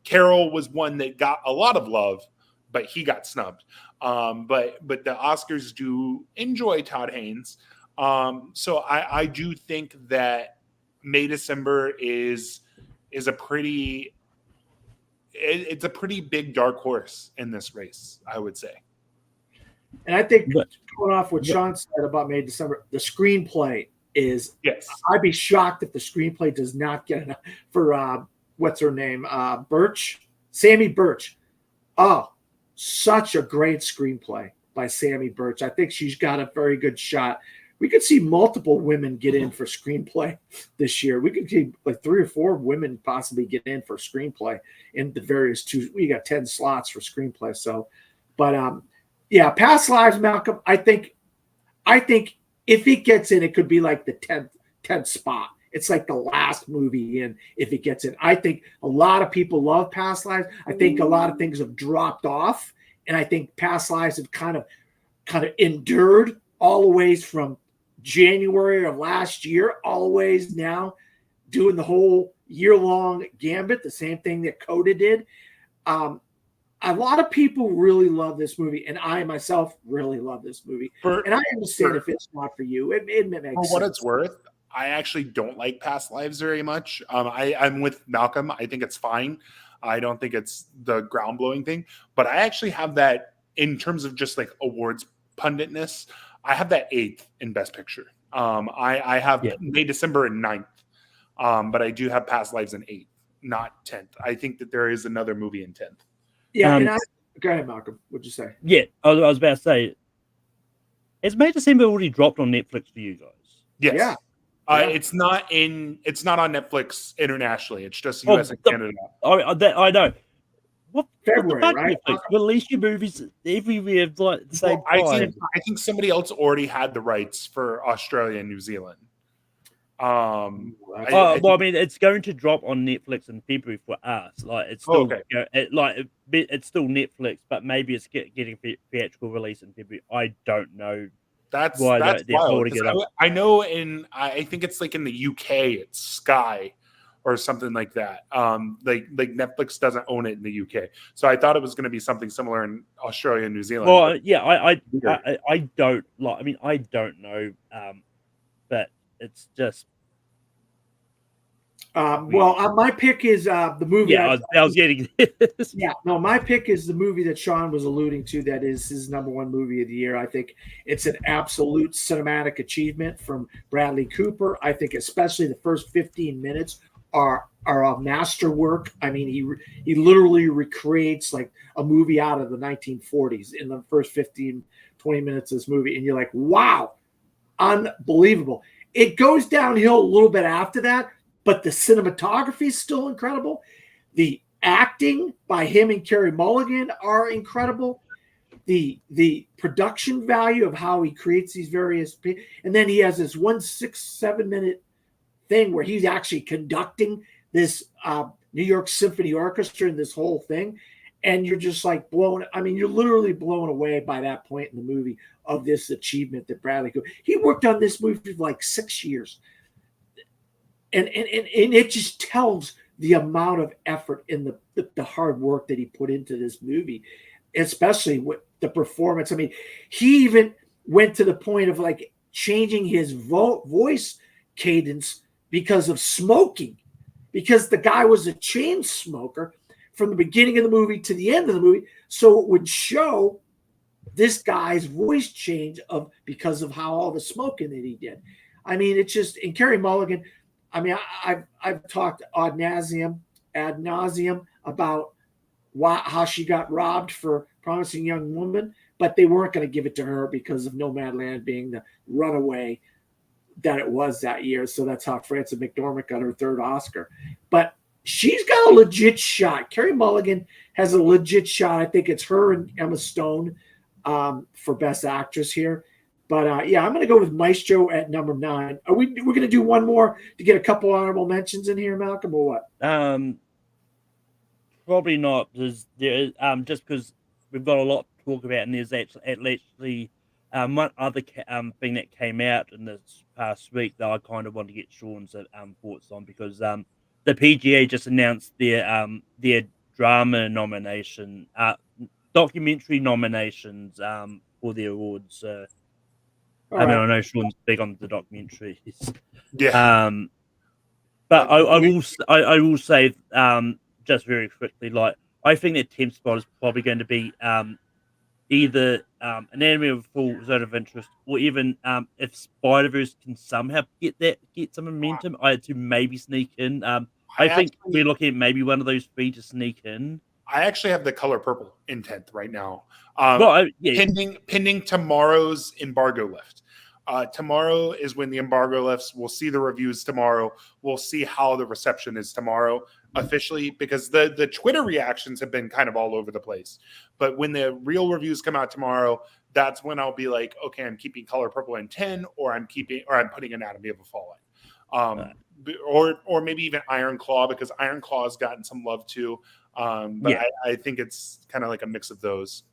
Carol was one that got a lot of love, but he got snubbed. But the Oscars do enjoy Todd Haynes. So I do think that May December is a pretty it's a pretty big dark horse in this race, I would say. And I think going off what Sean said about May December, the screenplay is, yes. I'd be shocked if the screenplay does not get enough for what's her name? Sammy Birch. Oh, such a great screenplay by Sammy Birch. I think she's got a very good shot we could see multiple women get in for screenplay this year. We could see like 3 or 4 women possibly get in for screenplay in the various two. We got 10 slots for screenplay. So, but yeah, Past Lives, Malcolm. I think if it gets in, it could be like the 10th spot. It's like the last movie in if it gets in. I think a lot of people love Past Lives. I think a lot of things have dropped off, and I think Past Lives have kind of endured all the ways from January of last year, all the ways now doing the whole year-long gambit, the same thing that Coda did. A lot of people really love this movie, and I myself really love this movie. And I understand if it's not for you. It makes sense. For what it's worth, I actually don't like Past Lives very much. I'm with Malcolm. I think it's fine. I don't think it's the ground-blowing thing. But I actually have that in terms of just like awards punditness. I have that 8th in Best Picture. I have May, December, and 9th. But I do have Past Lives in 8th, not 10th. I think that there is another movie in 10th. Yeah, go ahead, Malcolm. What'd you say? Yeah, I was about to say, has May December already dropped on Netflix for you guys? Yes. Yeah. It's not on Netflix internationally. It's just US and Canada. I know. What February, what the fuck, right? Netflix? Release your movies everywhere like at the same time. I think somebody else already had the rights for Australia and New Zealand. I mean, it's going to drop on Netflix in February for us. Like, it's still it's still Netflix, but maybe it's getting theatrical release in February. I don't know. That's they're wild. holding it up. I know I think it's like in the UK, it's Sky or something like that. Like Netflix doesn't own it in the UK, so I thought it was going to be something similar in Australia and New Zealand. Well, yeah, I don't like. I mean, I don't know, but it's just. My pick is the movie. Yeah, I was getting this. Yeah, no, my pick is the movie that Sean was alluding to. That is his number 1 movie of the year. I think it's an absolute cinematic achievement from Bradley Cooper. I think especially the first 15 minutes are a masterwork. I mean, he literally recreates like a movie out of the 1940s in the first 15, 20 minutes of this movie, and you're like, wow, unbelievable. It goes downhill a little bit after that. But the cinematography is still incredible. The acting by him and Carey Mulligan are incredible. The production value of how he creates these various, and then he has this 1 6-7 minute thing where he's actually conducting this New York Symphony Orchestra and this whole thing, and you're just like blown. I mean, you're literally blown away by that point in the movie of this achievement that Bradley Cooper. He worked on this movie for like 6 years. And it just tells the amount of effort and the hard work that he put into this movie, especially with the performance. I mean, he even went to the point of like changing his voice cadence because of smoking, because the guy was a chain smoker from the beginning of the movie to the end of the movie. So it would show this guy's voice change because of how all the smoking that he did. I mean, it's just, and Carey Mulligan, I mean, I've talked ad nauseum about how she got robbed for Promising Young Woman, but they weren't going to give it to her because of Nomadland being the runaway that it was that year. So that's how Frances McDormand got her 3rd Oscar. But she's got a legit shot. Carey Mulligan has a legit shot. I think it's her and Emma Stone for Best Actress here. But I'm going to go with Maestro at number 9. We're going to do one more to get a couple honorable mentions in here, Malcolm, or what? Probably not, because there just because we've got a lot to talk about, and there's actually one other thing that came out in this past week that I kind of want to get Sean's thoughts on, because the PGA just announced their drama nomination, documentary nominations for the awards. I mean, I know Sean's big on the documentaries. Yeah. But I will say just very quickly, like, I think that 10th spot is probably going to be either an Enemy of Full Zone of Interest, or even if Spider-Verse can somehow get some momentum, to maybe sneak in. I think we're looking at maybe one of those 3 to sneak in. I actually have The Color Purple in 10th right now. Well, pending tomorrow's embargo lift. Tomorrow is when the embargo lifts. We'll see the reviews tomorrow. We'll see how the reception is tomorrow officially, because the Twitter reactions have been kind of all over the place. But when the real reviews come out tomorrow, that's when I'll be like, okay, I'm keeping Color Purple in 10, or I'm putting Anatomy of a Fall in. Or maybe even Iron Claw, because Iron Claw has gotten some love too. But I think it's kind of like a mix of those.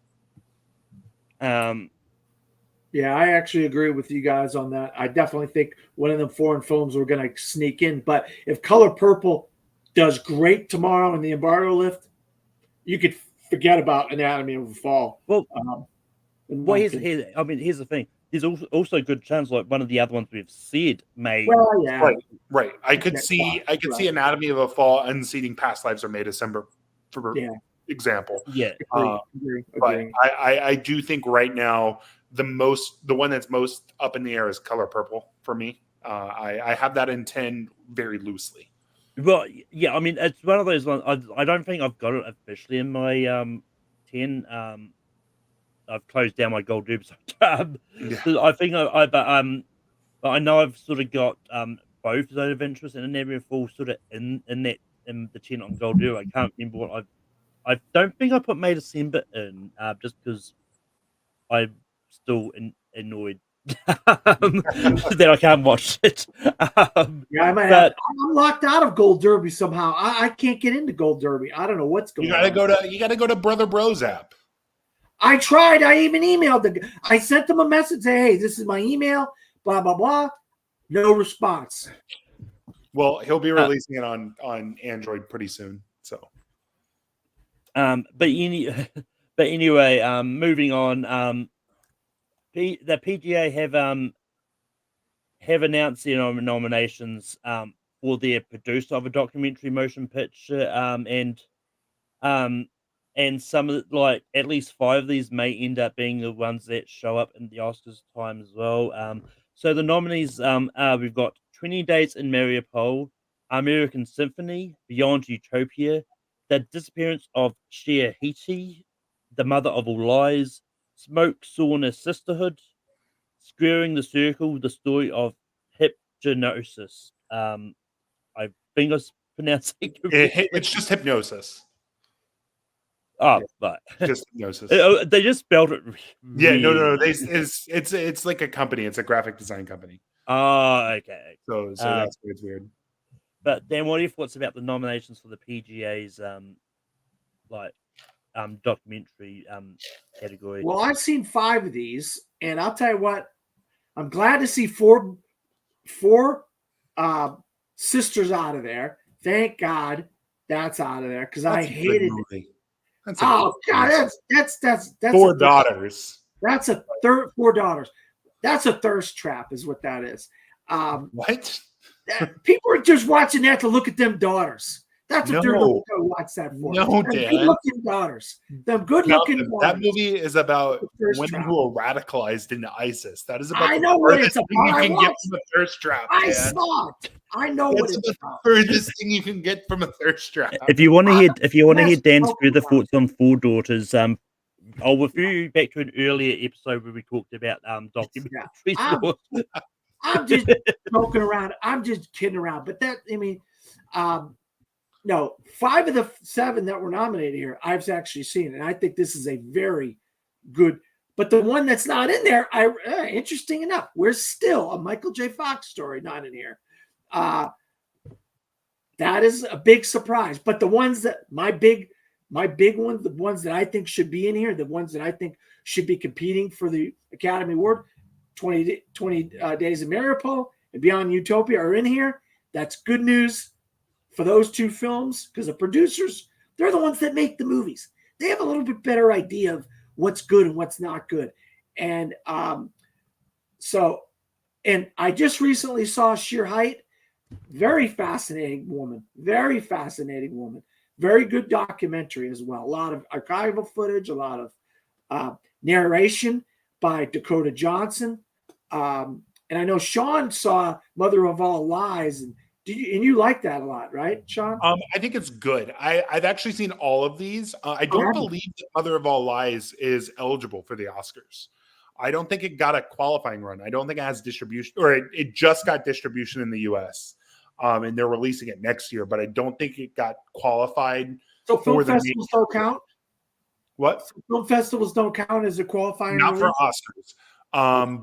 Yeah, I actually agree with you guys on that. I definitely think one of them foreign films were going to sneak in. But if Color Purple does great tomorrow in the embargo lift, you could forget about Anatomy of a Fall. Well, here's the thing. There's also a good chance like one of the other ones we've said may. Well, yeah, right. I could see Anatomy of a Fall unseating Past Lives or May December, for example. Yeah, agree. But I do think right now the one that's most up in the air is Color Purple for me. I have that in 10 very loosely. Well, yeah, I mean, it's one of those ones. I don't think I've got it officially in my 10. I've closed down my gold dupes. So I think but I know I've sort of got both of those of interest, and then fall sort of in the 10 on gold dupe. I can't remember what I don't think I put May December in, just because I'm still annoyed that I can't watch it. I'm locked out of Gold Derby somehow. I can't get into Gold Derby. I don't know what's going on. You gotta go to Brother Bros app. I tried. I even emailed I sent them a message. Say, hey, this is my email. Blah blah blah. No response. Well, he'll be releasing it on Android pretty soon. So, but anyway, moving on. The PGA have announced their nominations for their producer of a documentary motion picture, and some of like at least 5 of these may end up being the ones that show up in the Oscars time as well. So the nominees we've got 20 Days in Mariupol, American Symphony, Beyond Utopia, The Disappearance of Cher Hiti, The Mother of All Lies, Smoke Sauna Sisterhood, Squaring the Circle, the story of hypnosis. I think I was pronouncing it. It's just Hypnosis. Oh, but just Hypnosis. They just spelled it. Yeah, no. It's like a company. It's a graphic design company. Oh, okay. So that's why it's weird. But then, what are your thoughts about the nominations for the PGA's documentary category? Well, I've seen 5 of these, and I'll tell you what, I'm glad to see four sisters out of there. Thank God that's out of there, because I hated it. God, that's 4 daughters. That's a 4 daughters. That's a thirst trap, is what that is. What? People are just watching that to look at them daughters. That's what they're looking to watch that for. No, Dan. Good-looking daughters. Them good-looking daughters. That movie is about women who are radicalized into ISIS. That is about I know what it's about. You can get from a thirst trap. I saw it. I know what it's about. The furthest thing you can get from a thirst trap. If you want to hear Dan's further thoughts on 4 Daughters, I'll refer you back to an earlier episode where we talked about documentaries. I'm just joking around. I'm just kidding around. But no, 5 of the 7 that were nominated here, I've actually seen, and I think this is a very good. But the one that's not in there, interesting enough, we're still a Michael J. Fox story not in here. That is a big surprise. But the ones that my big ones, the ones that I think should be in here, the ones that I think should be competing for the Academy Award, 20 Days of Mariupol and Beyond Utopia are in here. That's good news for those 2 films, because the producers, they're the ones that make the movies. They have a little bit better idea of what's good and what's not good. And and I just recently saw Sheer Height. Very fascinating woman. Very good documentary as well. A lot of archival footage, a lot of narration by Dakota Johnson. And I know Sean saw Mother of All Lies, and you like that a lot, right, Sean? I think it's good. I've actually seen all of these. I don't believe that Mother of All Lies is eligible for the Oscars. I don't think it got a qualifying run. I don't think it has distribution, or it just got distribution in the US. And they're releasing it next year, but I don't think it got qualified. So film for the festivals don't count? What? Film festivals don't count as a qualifying Not for release? Oscars.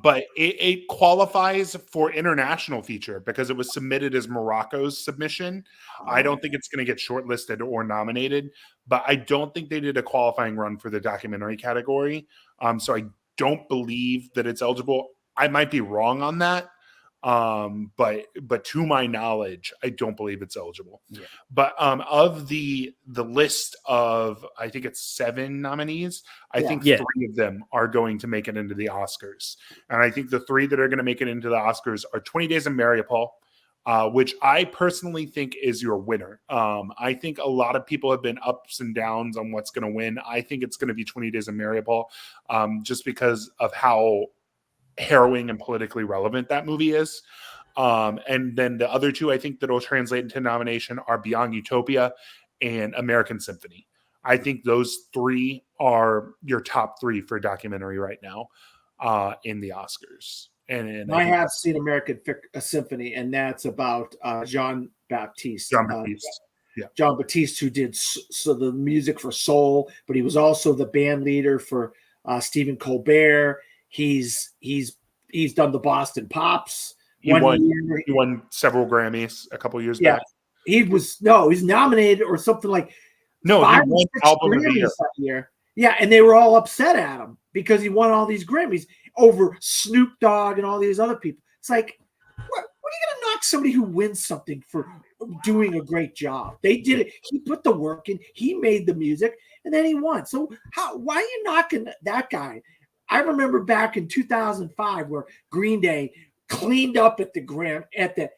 But it qualifies for international feature because it was submitted as Morocco's submission. I don't think it's going to get shortlisted or nominated, but I don't think they did a qualifying run for the documentary category. So I don't believe that it's eligible. I might be wrong on that. But to my knowledge, I don't believe it's eligible. Yeah. But of the list of, I think it's 7 nominees, I think 3 of them are going to make it into the Oscars. And I think the 3 that are going to make it into the Oscars are 20 Days of Mariupol, which I personally think is your winner. I think a lot of people have been ups and downs on what's going to win. I think it's going to be 20 Days of Mariupol, just because of how harrowing and politically relevant that movie is. And then the other 2 I think that will translate into nomination are Beyond Utopia and American Symphony. I think those 3 are your top 3 for documentary right now in the Oscars. And I have seen American Symphony, and that's about Jean Baptiste. Yeah. John Baptiste, who did so the music for Soul, but he was also the band leader for Stephen Colbert. He's done the Boston Pops. He won several Grammys a couple years back. He's nominated or something like he won Album of the Year that year. Yeah, and they were all upset at him because he won all these Grammys over Snoop Dogg and all these other people. It's like, what are you going to knock somebody who wins something for doing a great job? They did it. He put the work in. He made the music, and then he won. So why are you knocking that guy? I remember back in 2005 where Green Day cleaned up at the Grammys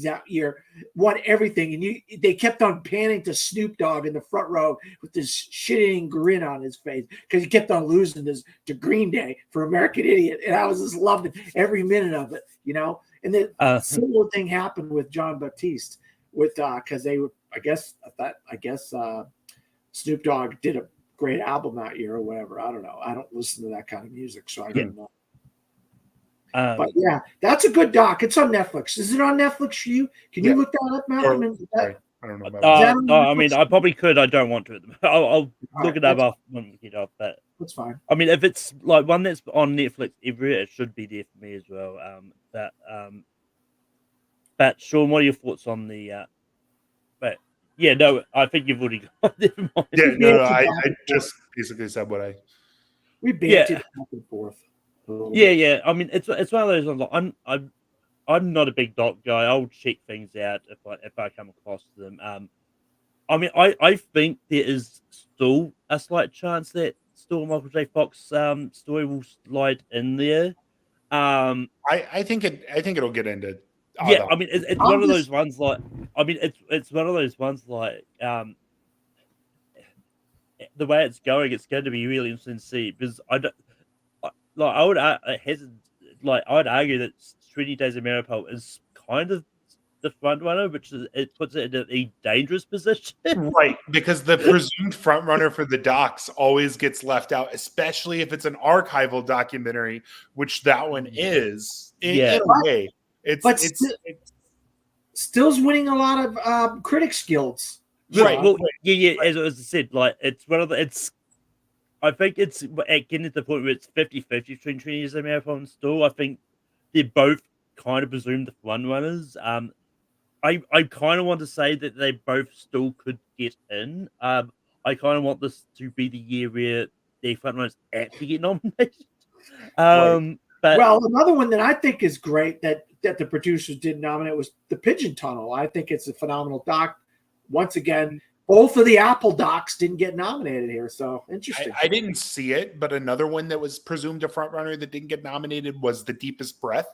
that year, won everything, and they kept on panning to Snoop Dogg in the front row with this shitting grin on his face because he kept on losing to Green Day for American Idiot, and I was just loving every minute of it, And the similar thing happened with John Baptiste with because they were, I guess Snoop Dogg did a great album that year or whatever. I don't know. I don't listen to that kind of music, so I don't know. But yeah, that's a good doc. It's on Netflix. Is it on Netflix for you? Can you look that up, Malcolm? I don't know about I mean, I probably could. I don't want to. I'll look it up after when we get off. But that's fine. I mean, if it's like one that's on Netflix everywhere, it should be there for me as well. But Sean, what are your thoughts on the? But yeah, no, I think you've already got. Never mind. Yeah, no, I just basically said what we banted back and forth. Yeah. I mean, it's one of those ones. Like, I'm not a big doc guy. I'll check things out if I come across them. I mean, I think there is still a slight chance that still Michael J. Fox story will slide in there. I think it'll get into. Yeah, I mean, it's one of those ones like. I mean, it's one of those ones like the way it's going. It's going to be really interesting to see because I would argue that 20 Days of Mariupol is kind of the front runner, which it puts it in a dangerous position. Right, because the presumed front runner for the docs always gets left out, especially if it's an archival documentary, which that one is. In a way. Still's winning a lot of critics guilds. Right. Well, yeah. As I said, like it's one of the. I think it's getting to the point where it's 50-50 between 20 Days of Mariupol and Still. I think they're both kind of presumed the front runners. I kind of want to say that they both still could get in. I kind of want this to be the year where their front runners actually get nominated. Right. But another one that I think is great that the producers did nominate was The Pigeon Tunnel. I think it's a phenomenal doc. Once again, both of the Apple docs didn't get nominated here, so interesting. I didn't see it, but another one that was presumed a front runner that didn't get nominated was The Deepest Breath.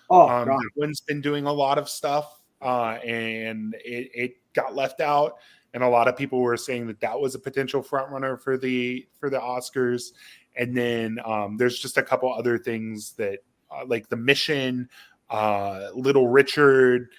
That one's been doing a lot of stuff, and it got left out. And a lot of people were saying that was a potential front runner for the Oscars. And then there's just a couple other things that like The Mission, Little Richard.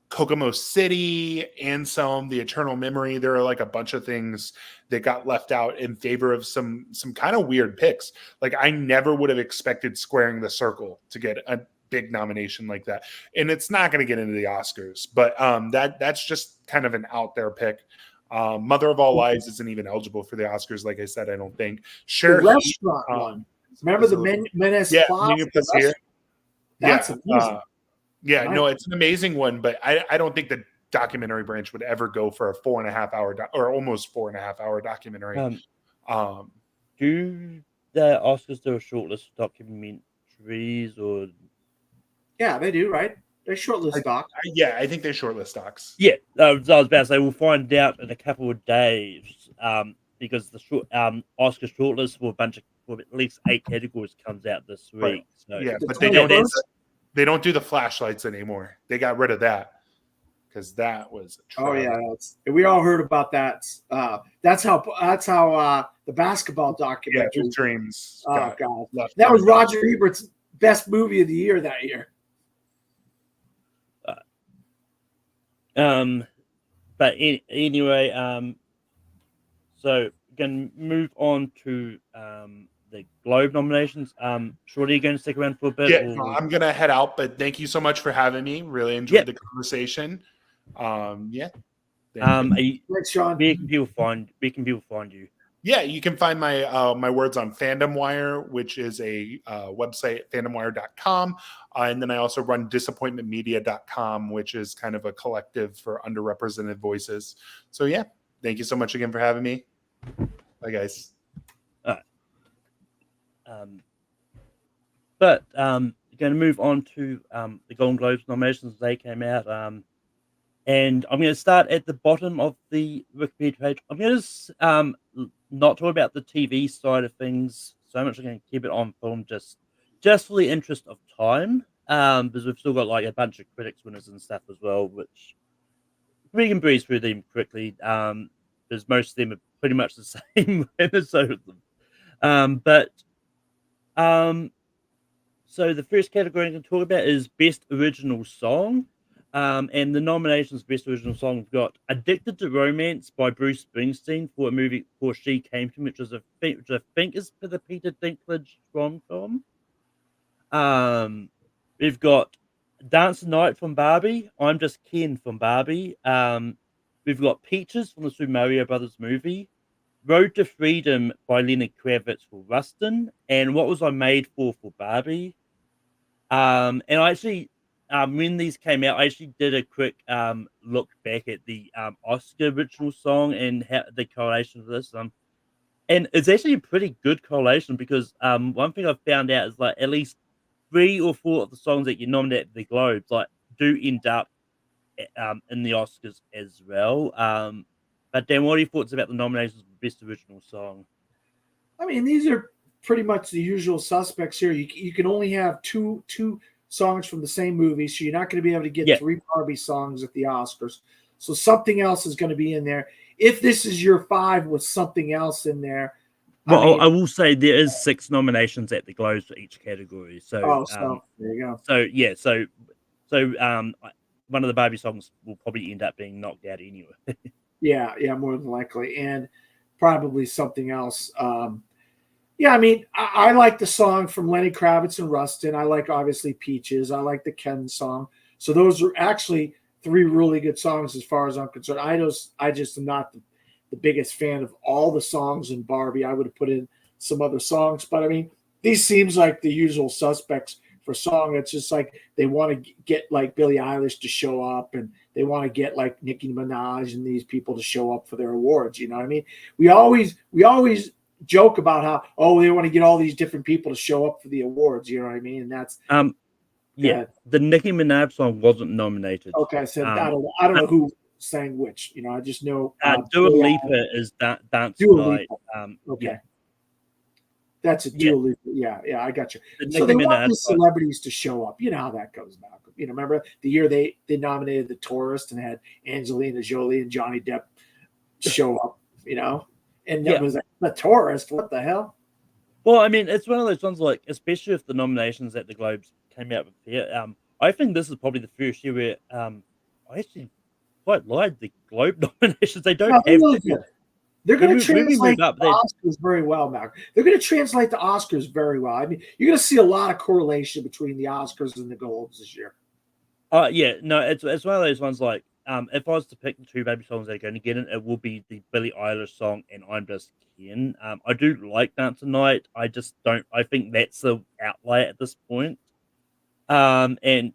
Kokomo City, Anselm, The Eternal Memory. There are like a bunch of things that got left out in favor of some kind of weird picks. Like I never would have expected Squaring the Circle to get a big nomination like that, and it's not going to get into the Oscars. But that's just kind of an out there pick. Mother of All Lies isn't even eligible for the Oscars. Like I said, I don't think. The Sure, restaurant one. Remember the Menace Plaza? Menu Plus here. That's Yeah, amazing. yeah, Nice. no, it's an amazing one, but I don't think the documentary branch would ever go for a 4.5 hour or almost 4.5 hour documentary. Do the Oscars do a shortlist of documentaries or? Yeah, they do, right? They shortlist doc. Yeah, I think they shortlist docs. Yeah, I was about to say we'll find out in a couple of days. Because the Oscar shortlist for at least 8 categories comes out this week. Right. So Yeah, but they don't do the flashlights anymore. They got rid of that because that was a Oh yeah, we all heard about that. That's how the basketball documentary. Yeah, Dreams. Oh god, that was Roger Ebert's best movie of the year that year. But anyway, so going to move on to the Globe nominations. Shorty, you going to stick around for a bit? Yeah, I'm going to head out, but thank you so much for having me. Really enjoyed the conversation. Yeah. Thanks, Sean. Where can people find you? Yeah, you can find my my words on Fandom Wire, which is a website, fandomwire.com. And then I also run disappointmentmedia.com, which is kind of a collective for underrepresented voices. So yeah, thank you so much again for having me. Bye, guys. But going to move on to the Golden Globes nominations. They came out. And I'm going to start at the bottom of the Wikipedia page. I'm going to not talk about the TV side of things so much. I'm going to keep it on film just for the interest of time, because we've still got like a bunch of critics winners and stuff as well, which we can breeze through them quickly, because most of them are pretty much the same winners. So the first category I'm going to talk about is Best Original Song. And the nominations for Best Original Song we've got Addicted to Romance by Bruce Springsteen for a movie called She Came to Me, which I think is for the Peter Dinklage rom-com. We've got Dance the Night from Barbie, I'm Just Ken from Barbie. We've got Peaches from the Super Mario Brothers movie, Road to Freedom by Lenny Kravitz for Rustin, and What Was I Made For Barbie. And I actually, when these came out, I actually did a quick look back at the Oscar original song and how the correlation of this. And it's actually a pretty good correlation because one thing I've found out is like at least 3 or 4 of the songs that you nominate at the Globes like do end up in the Oscars as well. But Dan, what are your thoughts about the nominations for Best Original Song? I mean, these are pretty much the usual suspects here. You can only have two songs from the same movie, so you're not going to be able to get 3 Barbie songs at the Oscars. So something else is going to be in there. If this is your 5 with something else in there. Well, I will say there is 6 nominations at the Globes for each category. So, there you go. So yeah, so one of the Barbie songs will probably end up being knocked out anyway. Yeah, more than likely, and probably something else. Yeah, I mean, I like the song from Lenny Kravitz and Rustin. I like, obviously, Peaches. I like the Ken song. So those are actually 3 really good songs as far as I'm concerned. I just am not the biggest fan of all the songs in Barbie. I would have put in some other songs. But, I mean, these seems like the usual suspects for song. It's just like they want to get, like, Billie Eilish to show up, and they want to get, like, Nicki Minaj and these people to show up for their awards. You know what I mean? We always joke about how they want to get all these different people to show up for the awards, you know what I mean? And that's the Nicki Minaj song wasn't nominated. Okay, so I don't know who sang which, you know. I just know Dua Lipa is that Dance Night. Okay. That's a Dua Lipa. Yeah, I got you. So Nicki they want Minaj the celebrities to show up. You know how that goes, Malcolm. You know, remember the year they nominated The Tourist and had Angelina Jolie and Johnny Depp show up, you know? And it was like, The Tourist, what the hell? Well, I mean, it's one of those ones like, especially if the nominations at the Globes came out with here. I think this is probably the first year where I actually quite like the Globe nominations. They don't No, they're have really good. They're when going to we move translate up. the Oscars very well, Mark. They're going to translate the Oscars very well. I mean, you're going to see a lot of correlation between the Oscars and the Globes this year. Yeah, no, it's one of those ones like if I was to pick the two baby songs that are going to get in, it will be the Billie Eilish song and I'm Just Ken. I do like Dance Tonight. I just don't. I think that's the outlier at this point. And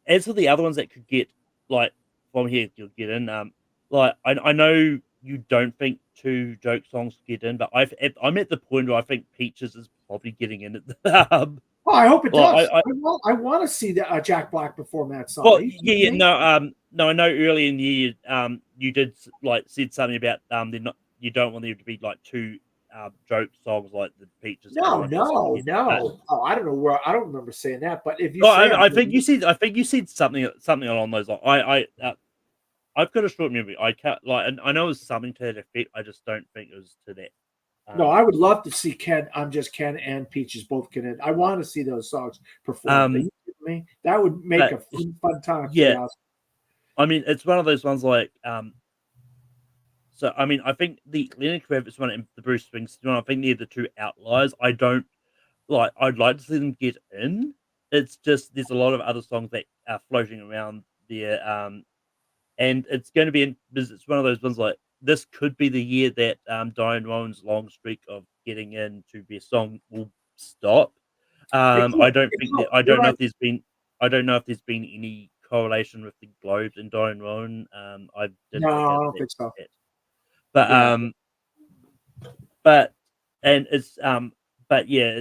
as for the other ones that could get like from here, you'll get in. Like I know you don't think two joke songs get in, but I'm at the point where I think Peaches is probably getting in. Oh, I hope it Well, does. I want to see the, Jack Black perform that song. well, Are you yeah, kidding me? no. I know early in the year, you did like said something about they're not. You don't want there to be like two joke songs like the Peaches. And No, I'm Just no, Kidding. no. Oh, I don't know where. I don't remember saying that. But if you Oh, say, I think you said. I think you said something along those lines. I've got a short memory. I can't like. And I know it was something to that effect. I just don't think it was to that. no, I would love to see Ken. I'm Just Ken and Peaches both get in. I want to see those songs performed. Are you kidding me? That would make But, a fun time for yeah. the Oscars. I mean, it's one of those ones like. So I mean, I think the Lenny Kravitz one and the Bruce Springsteen one. I think they're the two outliers. I don't. Like I'd like to see them get in. It's just there's a lot of other songs that are floating around there, and it's going to be it's one of those ones like this could be the year that Diane Rowan's long streak of getting into best song will stop. I don't think that I You're don't know right. if there's been any correlation with the Globes and Diane Rowan. I did No, look I at don't think so. that, but Yeah. but and it's but yeah,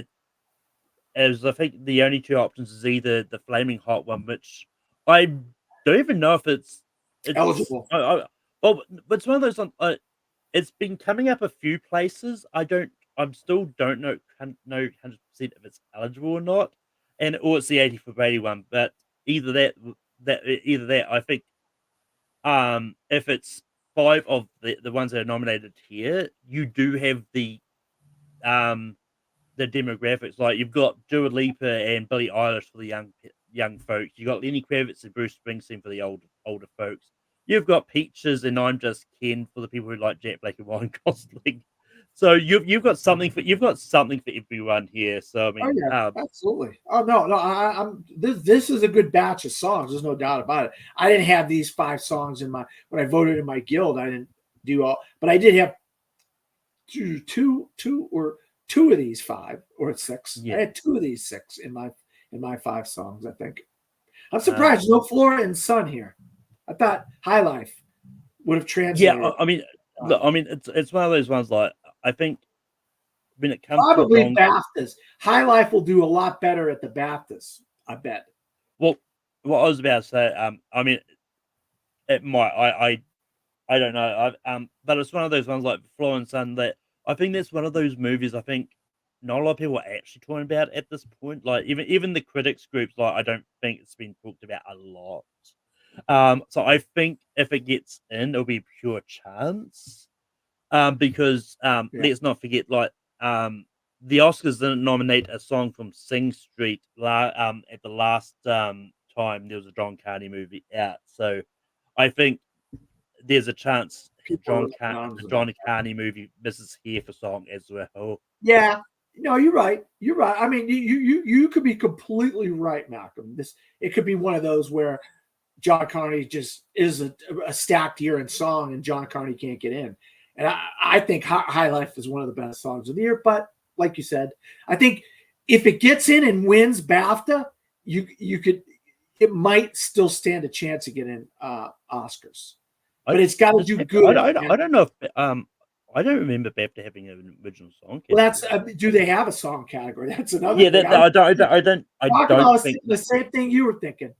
as I think the only two options is either the flaming hot one, which I don't even know if it's Eligible. well, but it's one of those. It's been coming up a few places. I'm still don't know 100% if it's eligible or not, or it's the 80 for Brady one. But either either that. I think if it's five of the ones that are nominated here, you do have um the demographics. Like you've got Dua Lipa and Billie Eilish for the young folks. You got Lenny Kravitz and Bruce Springsteen for the older folks. You've got Peaches and I'm Just Ken for the people who like Jack Black and Ryan Gosling. So you've got something for everyone here. So I Oh mean, yeah, absolutely. Oh no, no. I'm this is a good batch of songs. There's no doubt about it. I didn't have these 5 songs in my when I voted in my guild. I didn't do all, but I did have two of these 5 or 6. yeah. I had 2 of these 6 in my 5 songs. I think. I'm surprised no Flora and Sun here. I thought High Life would have translated. Yeah, I mean, look, I mean, it's one of those ones. Like I think when it comes Probably to BAFTAs. High Life will do a lot better at the BAFTAs. I bet. well, what I was about to say, I mean, it might. I don't know. But it's one of those ones like Flo and Son that I think that's one of those movies. I think not a lot of people are actually talking about at this point. Like even the critics groups, like I don't think it's been talked about a lot. So I think if it gets in, it'll be pure chance. Because let's not forget, like the Oscars didn't nominate a song from Sing Street at the last time there was a John Carney movie out. So I think there's a chance the John Carney movie misses here for song as well. Yeah. No, you're right. You're right. I mean, you could be completely right, Malcolm. It could be one of those where John Carney just is a stacked year in song, and John Carney can't get in. And I think High Life is one of the best songs of the year. But like you said, I think if it gets in and wins BAFTA, it might still stand a chance to get in Oscars. But it's got to do good. I don't know if I don't remember BAFTA having an original song. Well, that's do they have a song category? That's another. Yeah, I don't think the same thing you were thinking.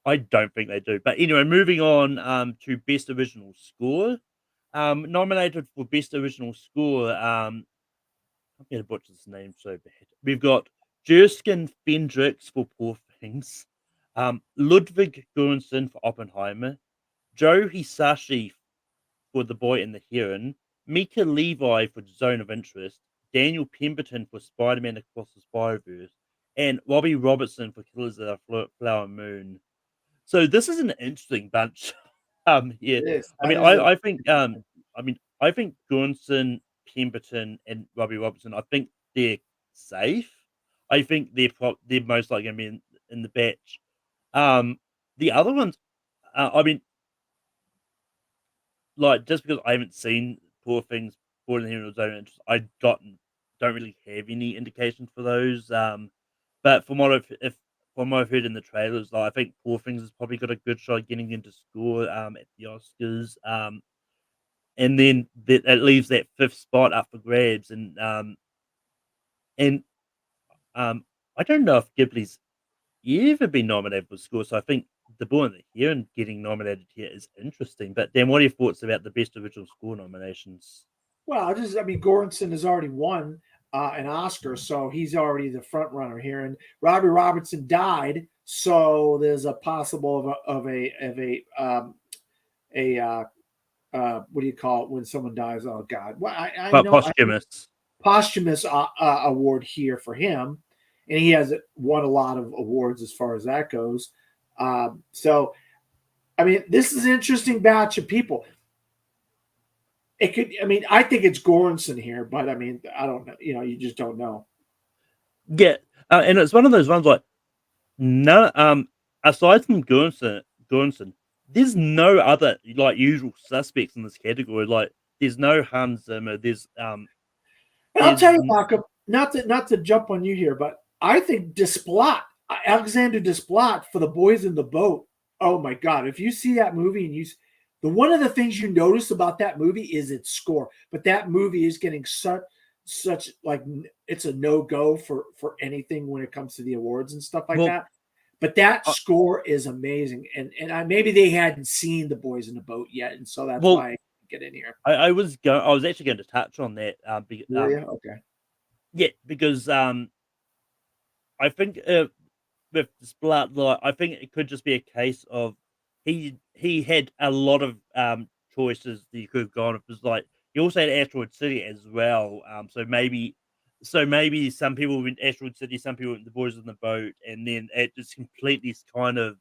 I don't think they do. But anyway, moving on to Best Original Score. Nominated for Best Original Score. I'm going to butcher this name so bad. We've got Jerskin Fendrix for Poor Things, Ludwig Göransson for Oppenheimer, Joe Hisashi for The Boy and the Heron, Mika Levi for Zone of Interest, Daniel Pemberton for Spider-Man Across the Spider-Verse, and Robbie Robertson for Killers of the Flower Moon. So this is an interesting bunch. Here. It is. I mean, I think Gunson, Pemberton, and Robbie Robertson. I think they're safe. I think they're most likely going to be in the batch. The other ones, I mean, like just because I haven't seen Poor Things, Born in the Hero's Own Interest, don't really have any indications for those. But from what I've heard in the trailers, like, I think Poor Things has probably got a good shot at getting into score at the Oscars. And then that leaves that fifth spot up for grabs. And I don't know if Ghibli's ever been nominated for score, so I think The Boy and the Heron getting nominated here is interesting. But Dan, what are your thoughts about the best original score nominations? Well, I mean, Goranson has already won an Oscar, so he's already the front runner here. And Robbie Robertson died, so there's a possible of a what do you call it when someone dies? Oh God, well, I But know posthumous. posthumous award here for him, and he has won a lot of awards as far as that goes. So, I mean, this is an interesting batch of people. It could. I mean, I think it's Goranson here, but I mean, I don't know. You know, you just don't know. Yeah, and it's one of those ones like no. Aside from Gurnson, there's no other like usual suspects in this category. Like, there's no Hans Zimmer. And I'll tell you, There's Marco, not to jump on you here, but I think Desplat, Alexander Desplat for the Boys in the Boat. Oh my God! If you see that movie and the one of the things you notice about that movie is its score. But that movie is getting such like it's a no go for anything when it comes to the awards and stuff like well, that. But that uh, score is amazing, and maybe they hadn't seen the Boys in the Boat yet, and so that's well, why I get in here. I was actually going to touch on that. Were you okay? Yeah, because I think with Splat, like, I think it could just be a case of he had a lot of choices that you could have gone. It was like he also had Asteroid City as well. So maybe some people went Asteroid City, some people went The Boys in the Boat, and then it just completely kind of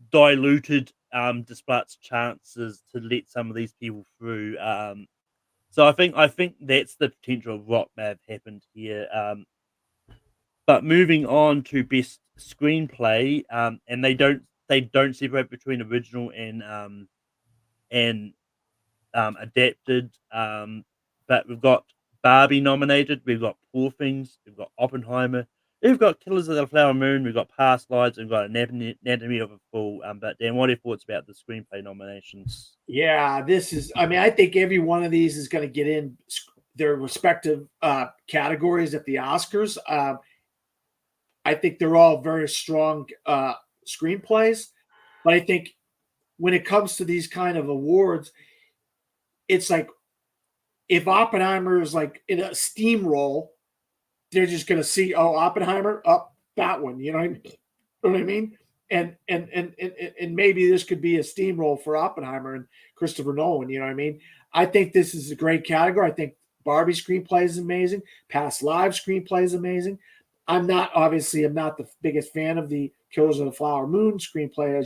diluted Desplat's chances to let some of these people through. So I think that's the potential of what may have happened here. But moving on to best screenplay, and they don't separate between original and adapted. But we've got Barbie nominated, we've got Poor Things, we've got Oppenheimer, we've got Killers of the Flower Moon, we've got Past Lives, and we've got Anatomy of a Fool. But Dan, what are your thoughts about the screenplay nominations? Yeah, this is. I mean, I think every one of these is going to get in their respective categories at the Oscars. I think they're all very strong screenplays, but I think when it comes to these kind of awards, it's like if Oppenheimer is like in a steamroll, they're just going to see, oh, Oppenheimer, up that one. You know what I mean? You know what I mean? And maybe this could be a steamroll for Oppenheimer and Christopher Nolan. You know what I mean? I think this is a great category. I think Barbie screenplay is amazing. Past Live screenplay is amazing. I'm not the biggest fan of the Killers of the Flower Moon screenplay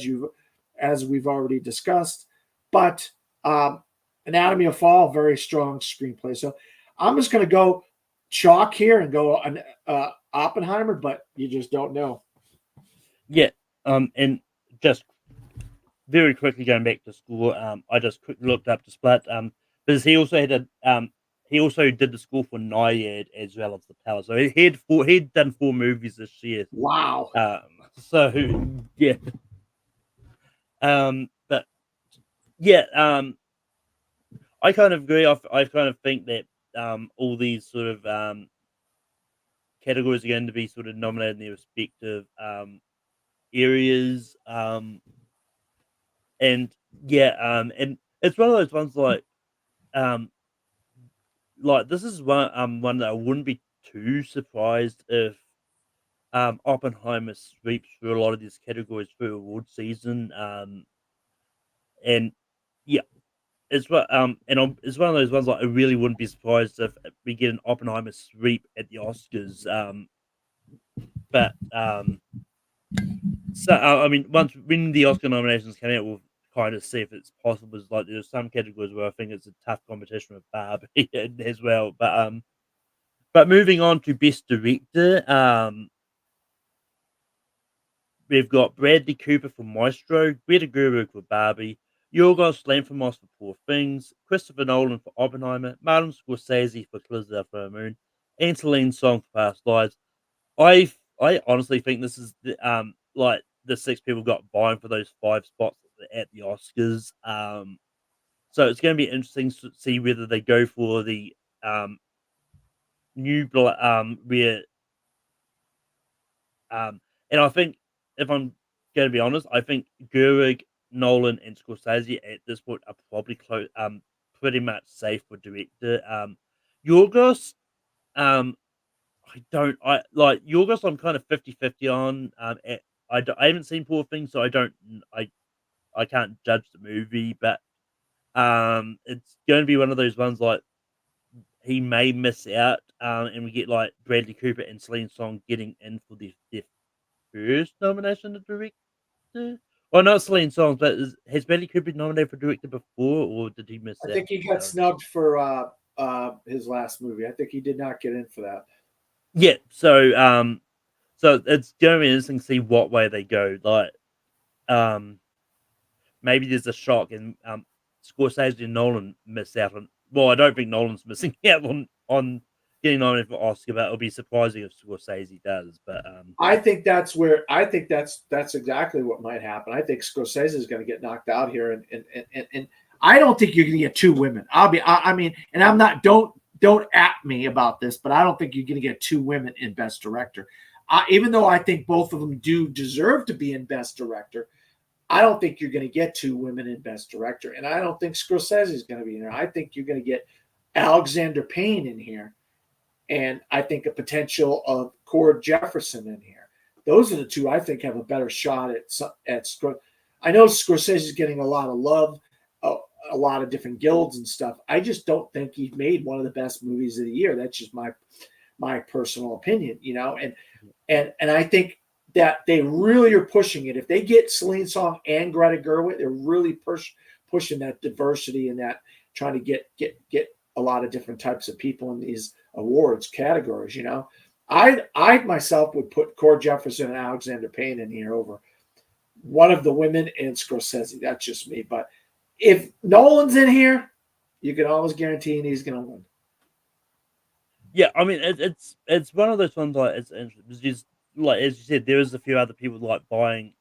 as we've already discussed, but Anatomy of Fall, very strong screenplay. So I'm just going to go chalk here and go on Oppenheimer, but you just don't know. Yeah, and just very quickly going back to score, I just quickly looked up to Splat, because he also did the score for Naiad as well as The Palace. So he'd done 4 movies this year. Wow. So yeah, but yeah, I kind of agree. I kind of think that all these sort of categories are going to be sort of nominated in their respective areas. And yeah, and it's one of those ones um, like this is one that I wouldn't be too surprised if Oppenheimer sweeps through a lot of these categories through award season. And yeah, it's one of those ones like I really wouldn't be surprised if we get an Oppenheimer sweep at the Oscars. But So I mean, once when the Oscar nominations come out, we'll kind of see if it's possible. It's like there's some categories where I think it's a tough competition with Barbie as well. But moving on to Best Director, we've got Bradley Cooper for Maestro, Greta Gerwig for Barbie, Yorgos Lanthimos for Poor Things, Christopher Nolan for Oppenheimer, Martin Scorsese for Killers of the Flower Moon, and Celine Song for Past Lives. I honestly think this is like the six people got vying for those 5 spots at the Oscars. So it's going to be interesting to see whether they go for the um where and I think if I'm going to be honest, I think Gerwig, Nolan, and Scorsese at this point are probably pretty much safe for director. Yorgos, um, I like Yorgos. I'm kind of 50-50 on. I haven't seen Poor Things, so I can't judge the movie, but it's going to be one of those ones like he may miss out, and we get like Bradley Cooper and Celine Song getting in for their first nomination to director. Well, not Celine Song, but has Bradley Cooper been nominated for director before, or did he miss I out? think he got snubbed for his last movie. I think he did not get in for that. Yeah, so it's going to be interesting to see what way they go. Like, maybe there's a shock, and Scorsese and Nolan miss out on. Well, I don't think Nolan's missing out on getting nominated for Oscar, but it'll be surprising if Scorsese does. But I think that's where I think that's exactly what might happen. I think Scorsese is going to get knocked out here, and I don't think you're going to get 2 women. I mean, and I'm not don't at me about this, but I don't think you're going to get 2 women in Best Director. Even though I think both of them do deserve to be in Best Director, I don't think you're going to get 2 women in Best Director, and I don't think Scorsese is going to be in there. I think you're going to get Alexander Payne in here, and I think a potential of Cord Jefferson in here. Those are the 2 I think have a better shot at I know Scorsese is getting a lot of love, a lot of different guilds and stuff. I just don't think he made one of the best movies of the year. That's just my personal opinion, and I think that they really are pushing it. If they get Celine Song and Greta Gerwig, they're really pushing that diversity and that trying to get a lot of different types of people in these awards categories. I myself would put Cord Jefferson and Alexander Payne in here over one of the women and Scorsese. That's just me. But if Nolan's in here, you can almost guarantee he's going to win. yeah, I mean it's one of those ones like it's just like as you said, there is a few other people like buying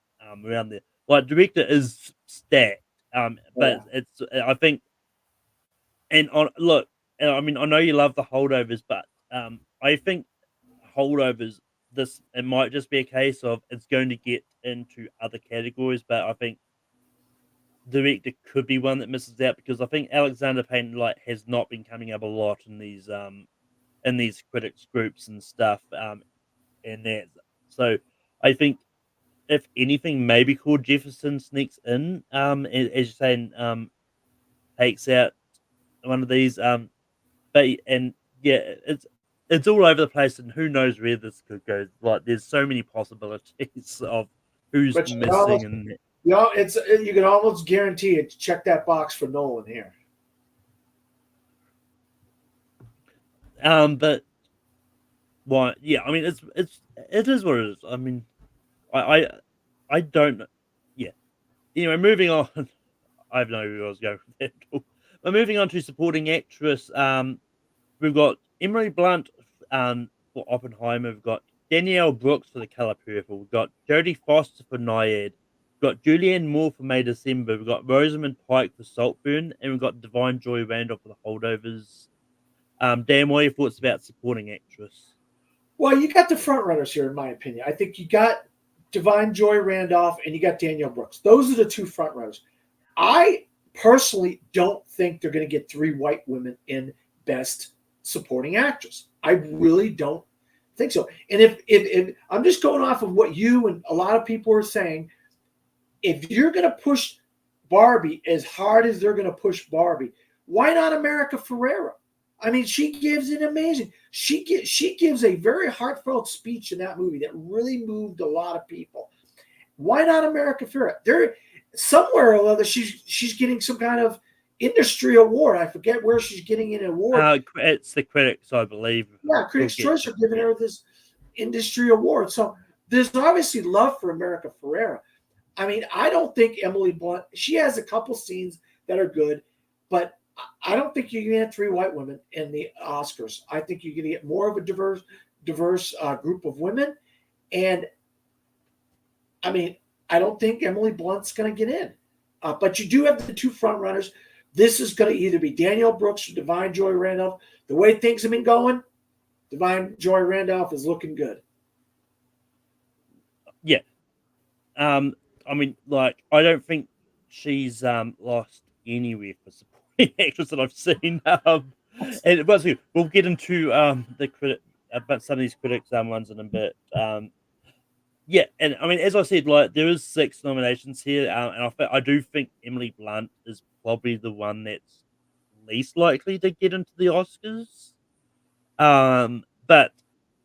around there. Like director is stacked, but it's I think and on look, I mean I know you love the holdovers, but I think holdovers this it might just be a case of it's going to get into other categories, but I think director could be one that misses out because I think Alexander Payne like has not been coming up a lot in these critics groups and stuff and that so I think if anything maybe Cord Jefferson sneaks in as you're saying takes out one of these but and yeah it's all over the place and who knows where this could go like there's so many possibilities of who's But missing and you can almost guarantee it. Check that box for Nolan here. but why yeah I mean it is what it is I mean I don't know yeah anyway moving on I have no idea where I was going with that but moving on to supporting actress we've got Emily Blunt for Oppenheimer. We've got Danielle Brooks for The Color Purple. We've got Jodie Foster for Naiad. We've got Julianne Moore for May December. We've got Rosamund Pike for Saltburn. And we've got Divine Joy Randolph for The Holdovers. Dan, what are your thoughts about supporting actress? Well, you got the front runners here, in my opinion. I think you got Divine Joy Randolph and you got Danielle Brooks. Those are the 2 front runners. I personally don't think they're going to get 3 white women in Best Supporting Actress. I really don't think so. And if I'm just going off of what you and a lot of people are saying, if you're going to push Barbie as hard as they're going to push Barbie, why not America Ferrera? I mean, she gives an amazing. She gives a very heartfelt speech in that movie that really moved a lot of people. Why not America Ferrera? There, somewhere or other, she's getting some kind of industry award. I forget where she's getting an award. It's the critics, I believe. Yeah, Critics' Choice are giving her this industry award. So there's obviously love for America Ferrera. I mean, I don't think Emily Blunt, she has a couple scenes that are good, but I don't think you're going to get 3 white women in the Oscars. I think you're going to get more of a diverse group of women. And I mean, I don't think Emily Blunt's going to get in. But you do have the 2 front runners. This is going to either be Danielle Brooks or Divine Joy Randolph. The way things have been going, Divine Joy Randolph is looking good. Yeah. I mean, like, I don't think she's lost anywhere for supporting actress that I've seen. And we'll get into the critic about some of these critics ones in a bit. Yeah, and I mean, as I said, like, there is 6 nominations here, and I do think Emily Blunt is probably the one that's least likely to get into the Oscars. But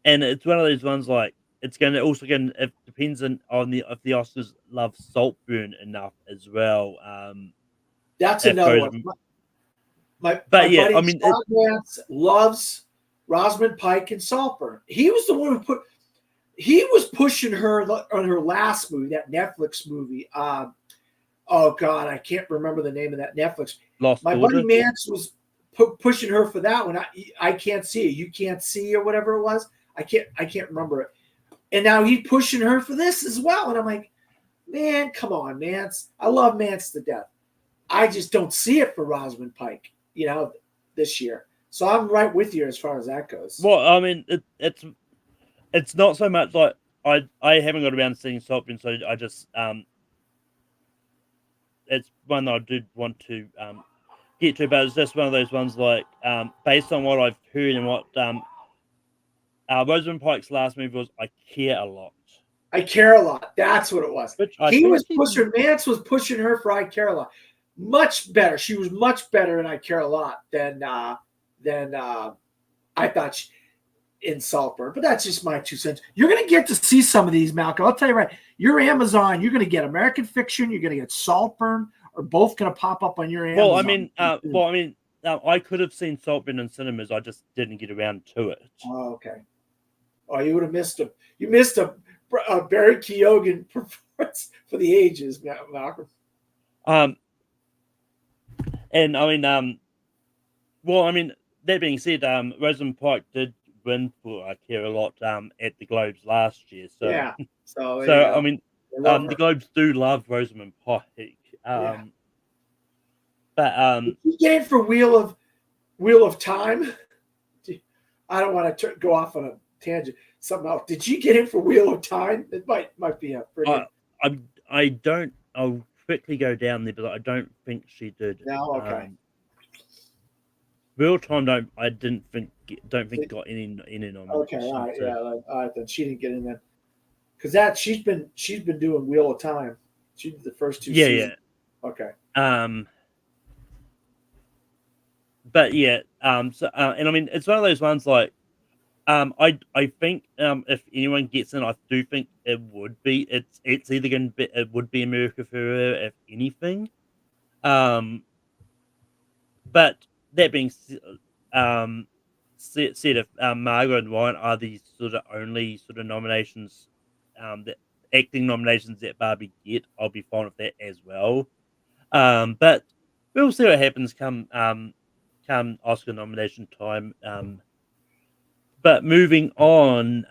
and it's one of those ones like it's going to also it depends on the if the Oscars love Saltburn enough as well. That's another one. My buddy I mean, Scott Nance loves Rosamund Pike and Saltburn. He was the one who he was pushing her on her last movie, that Netflix movie. Oh God, I can't remember the name of that Netflix. My buddy Mance was pushing her for that one. I can't see it. You can't see or whatever it was. I can't remember it. And now he's pushing her for this as well. And I'm like, man, come on, Mance. I love Mance to death. I just don't see it for Rosamund Pike, this year. So I'm right with you as far as that goes. Well, I mean, it's not so much like I haven't got around to seeing Saltburn, so I just it's one that I did want to get to, but it's just one of those ones like based on what I've heard and what Rosamund Pike's last movie was, I Care a Lot. I Care a Lot. That's what it was. Mance was pushing her for I Care a Lot. Much better. She was much better in I Care a Lot than I thought in Saltburn. But that's just my 2 cents. You're going to get to see some of these, Malcolm. I'll tell you right. Your Amazon, you're going to get American Fiction. You're going to get Saltburn. Are both going to pop up on your Amazon. I could have seen Saltburn in cinemas. I just didn't get around to it. Oh, okay. Oh, you would have missed You missed a Barry Keoghan performance for the ages, Malcolm. And I mean, that being said, Rosamund Pike did win for I Care a Lot at the Globes last year. So yeah. So I mean, the Globes do love Rosamund Pike. But did you get in for Wheel of Time? I don't want to go off on a tangent. Something else. Did you get in for Wheel of Time? It might be a freaking. I don't. I'll quickly go down there, but I don't think she did. No, okay. Real Time don't think got any nominations. Okay, all right, yeah, all right. Then she didn't get in then, because she's been doing Wheel of Time. She did the first 2 seasons. Yeah. Okay. But yeah. So and I mean, it's one of those ones like, I think if anyone gets in, I do think it would be it's either going to be it would be America Ferrera if anything. But that being said, if Margot and Ryan are the sort of only sort of nominations, the acting nominations that Barbie get, I'll be fine with that as well. But we'll see what happens come Oscar nomination time. But moving on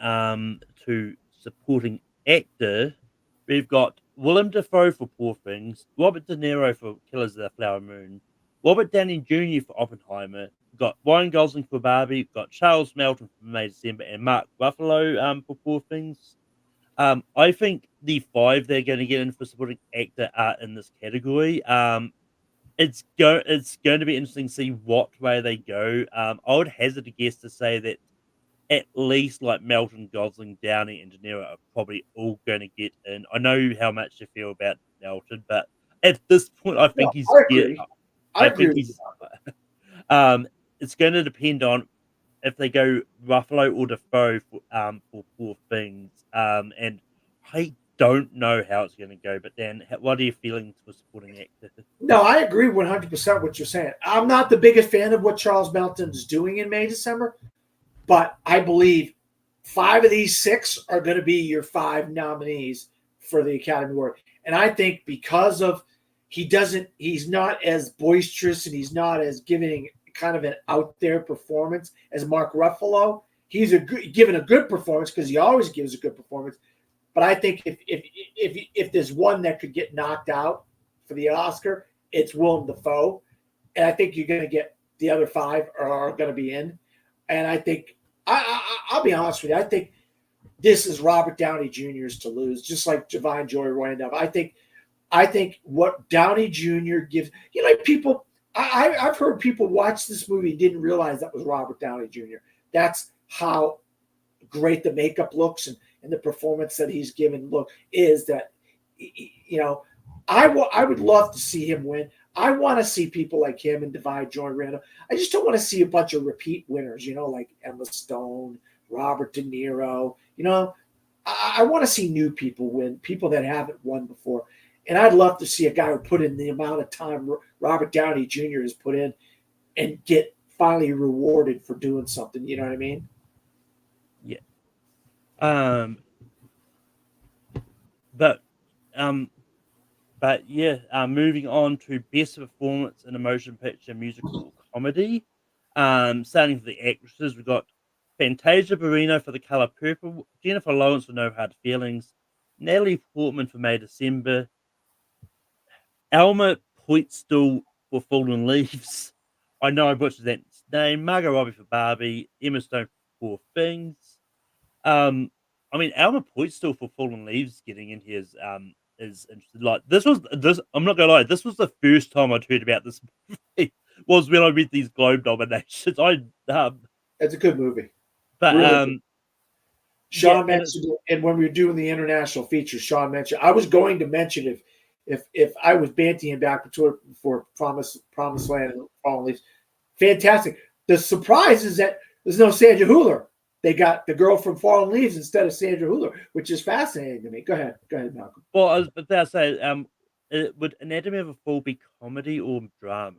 to supporting actor, we've got Willem Dafoe for Poor Things, Robert De Niro for Killers of the Flower Moon, Robert Downey Jr. for Oppenheimer, we've got Ryan Gosling for Barbie, we've got Charles Melton for May December, and Mark Ruffalo for Poor Things. I think the 5 they're going to get in for supporting actor are in this category. It's going to be interesting to see what way they go. I would hazard a guess to say that at least like Melton, Gosling, Downey, and De Niro are probably all going to get in. I know how much you feel about Melton, but at this point, I think he's. I think he's. It's going to depend on if they go Ruffalo or Dafoe for Poor Things. And I don't know how it's going to go. But Dan, what are your feelings for supporting actor? No, I agree 100% what you're saying. I'm not the biggest fan of what Charles Melton is doing in May, December, but I believe 5 of these 6 are going to be your 5 nominees for the Academy Award. And I think because of he's not as boisterous and he's not as giving kind of an out there performance as Mark Ruffalo. He's given a good performance because he always gives a good performance. But I think if there's one that could get knocked out for the Oscar, it's Willem Dafoe. And I think you're going to get the other 5 are going to be in. And I think I'll be honest with you. I think this is Robert Downey Jr.'s to lose, just like Divine Joy Randolph. I think what Downey Jr. gives, people. I've heard people watch this movie and didn't realize that was Robert Downey Jr. That's how great the makeup looks and the performance that he's given is that, I would love to see him win. I want to see people like him and Divine Joy Randolph. I just don't want to see a bunch of repeat winners, like Emma Stone, Robert De Niro. I want to see new people win, people that haven't won before. And I'd love to see a guy who put in the amount of time Robert Downey Jr. has put in and get finally rewarded for doing something. You know what I mean? Yeah. But moving on to best performance in a motion picture, musical, or comedy. Starting with the actresses, we've got Fantasia Barrino for The Color Purple, Jennifer Lawrence for No Hard Feelings, Natalie Portman for May December, Alma Poitstill for Fallen Leaves. I know I butchered that name. Margot Robbie for Barbie, Emma Stone for Poor Things. Alma Poitstill for Fallen Leaves getting in here is interesting. Like this. I'm not gonna lie. This was the first time I'd heard about this movie. Was when I read these Globe nominations. It's a good movie. But really Sean mentioned it, and when we were doing the international feature, Sean mentioned. I was going to mention if I was bantying back for Promised Land and Fallen Leaves. Fantastic. The surprise is that there's no Sandra Hüller. They got the girl from Fallen Leaves instead of Sandra Hüller, which is fascinating to me. Go ahead, Malcolm. Well, I was about to say, would Anatomy of a Fall be comedy or drama?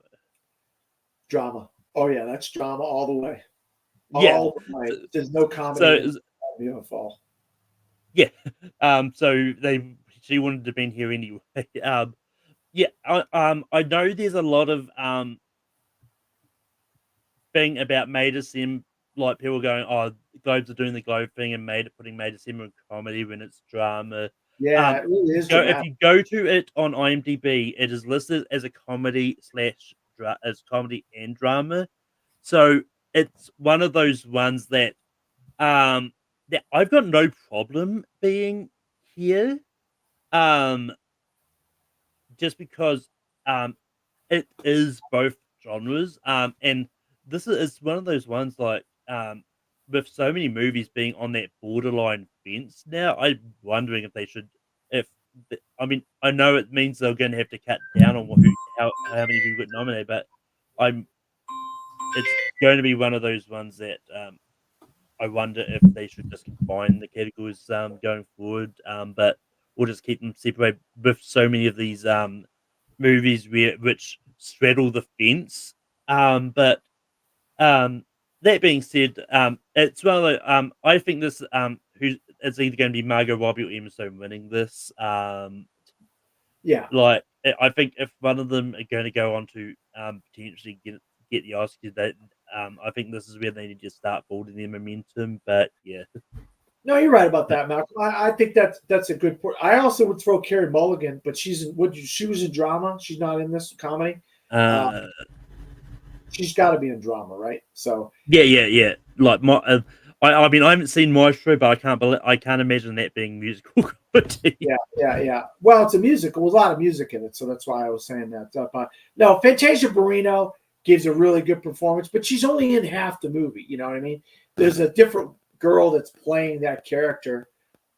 Drama. Oh yeah, that's drama all the way. Yeah. All the way. There's no comedy in Anatomy of a Fall. Yeah. So she wanted to be in here anyway. I know there's a lot of thing about May December, like people going, "Oh, Globes are doing the Globe thing and putting May December in comedy when it's drama." Yeah, it really is. If you go to it on IMDb, it is listed as a comedy as comedy and drama. So it's one of those ones that I've got no problem being here. Just because it is both genres. And this is one of those ones like with so many movies being on that borderline fence now, I'm wondering if they should I know it means they're going to have to cut down on how many people get nominated, but it's going to be one of those ones that I wonder if they should just combine the categories going forward. But we'll just keep them separate with so many of these movies which straddle the fence. But that being said, it's one of the, I think this it's either going to be Margot Robbie or Emma Stone winning this. Yeah, like I think if one of them are going to go on to potentially get the Oscar, that I think this is where they need to start building their momentum. But yeah, no, you're right about that, Malcolm. I think that's a good point. I also would throw Carey Mulligan, but she was in drama. She's not in this comedy. She's got to be in drama, right? So yeah. Like I mean, I haven't seen Maestro, but I can't imagine that being musical comedy. Yeah. Well, it's a musical. There's a lot of music in it, so that's why I was saying that. No, Fantasia Barrino gives a really good performance, but she's only in half the movie. You know what I mean? There's a different girl that's playing that character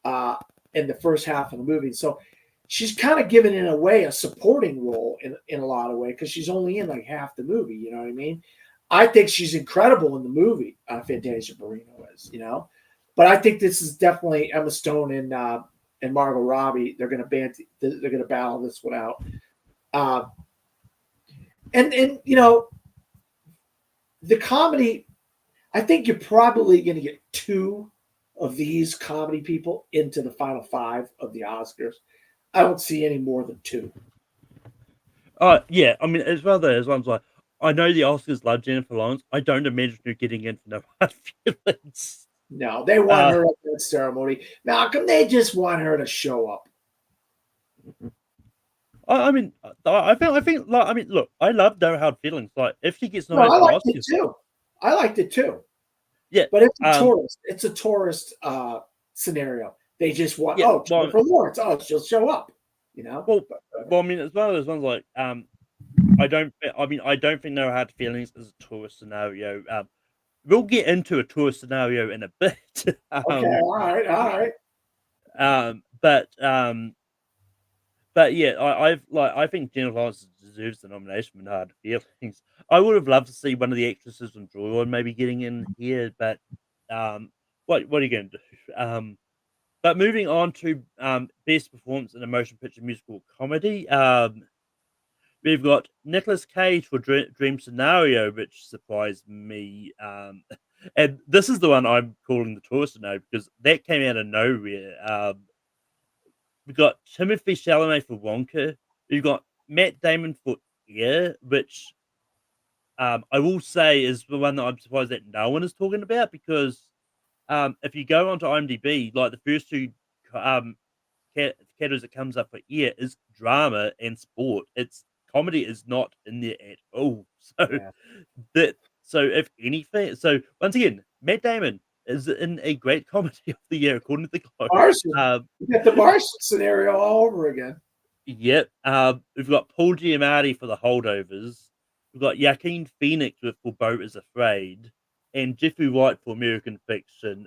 in the first half of the movie, so she's kind of given in a way a supporting role in a lot of ways because she's only in like half the movie. You know what I mean? I think she's incredible in the movie. Fantasia Barrino is, but I think this is definitely Emma Stone and and Margot Robbie, they're going to battle this one out. And the comedy, I think you're probably going to get 2 of these comedy people into the final 5 of the Oscars. I don't see any more than 2. Yeah, I mean, as well as one's like, I know the Oscars love Jennifer Lawrence. I don't imagine her getting in for No Hard Feelings. No, they want her at that ceremony. Malcolm, they just want her to show up. I mean, I think, like, I mean, look, I love No Hard Feelings. Like, if she gets No, nominated I for liked it Oscars, too. I liked it too. yeah, But it's a tourist. It's a tourist scenario. They just want, Jennifer Lawrence. Oh, she'll show up. Well, I mean, as well as one's like, I don't think No Hard Feelings is a tourist scenario. We'll get into a tourist scenario in a bit. Okay, all right. But yeah, I think Jennifer Lawrence deserves the nomination for No Hard Feelings. I would have loved to see one of the actresses from Drawn maybe getting in here, but what are you going to do? But moving on to best performance in a motion picture musical comedy, we've got Nicolas Cage for Dream Scenario, which surprised me. And this is the one I'm calling the tourist scenario because that came out of nowhere. We've got Timothée Chalamet for Wonka. We've got Matt Damon for Air, which I will say is the one that I'm surprised that no one is talking about because if you go onto IMDb, like the first 2 categories that comes up for Air is drama and sport. It's comedy is not in there at all. So if anything, so once again, Matt Damon is in a great comedy of the year according to the Globe. Martian. You get the Martian scenario all over again. Yep. We've got Paul Giamatti for The Holdovers. We've got Joaquin Phoenix for Beau is Afraid, and Jeffrey Wright for American Fiction.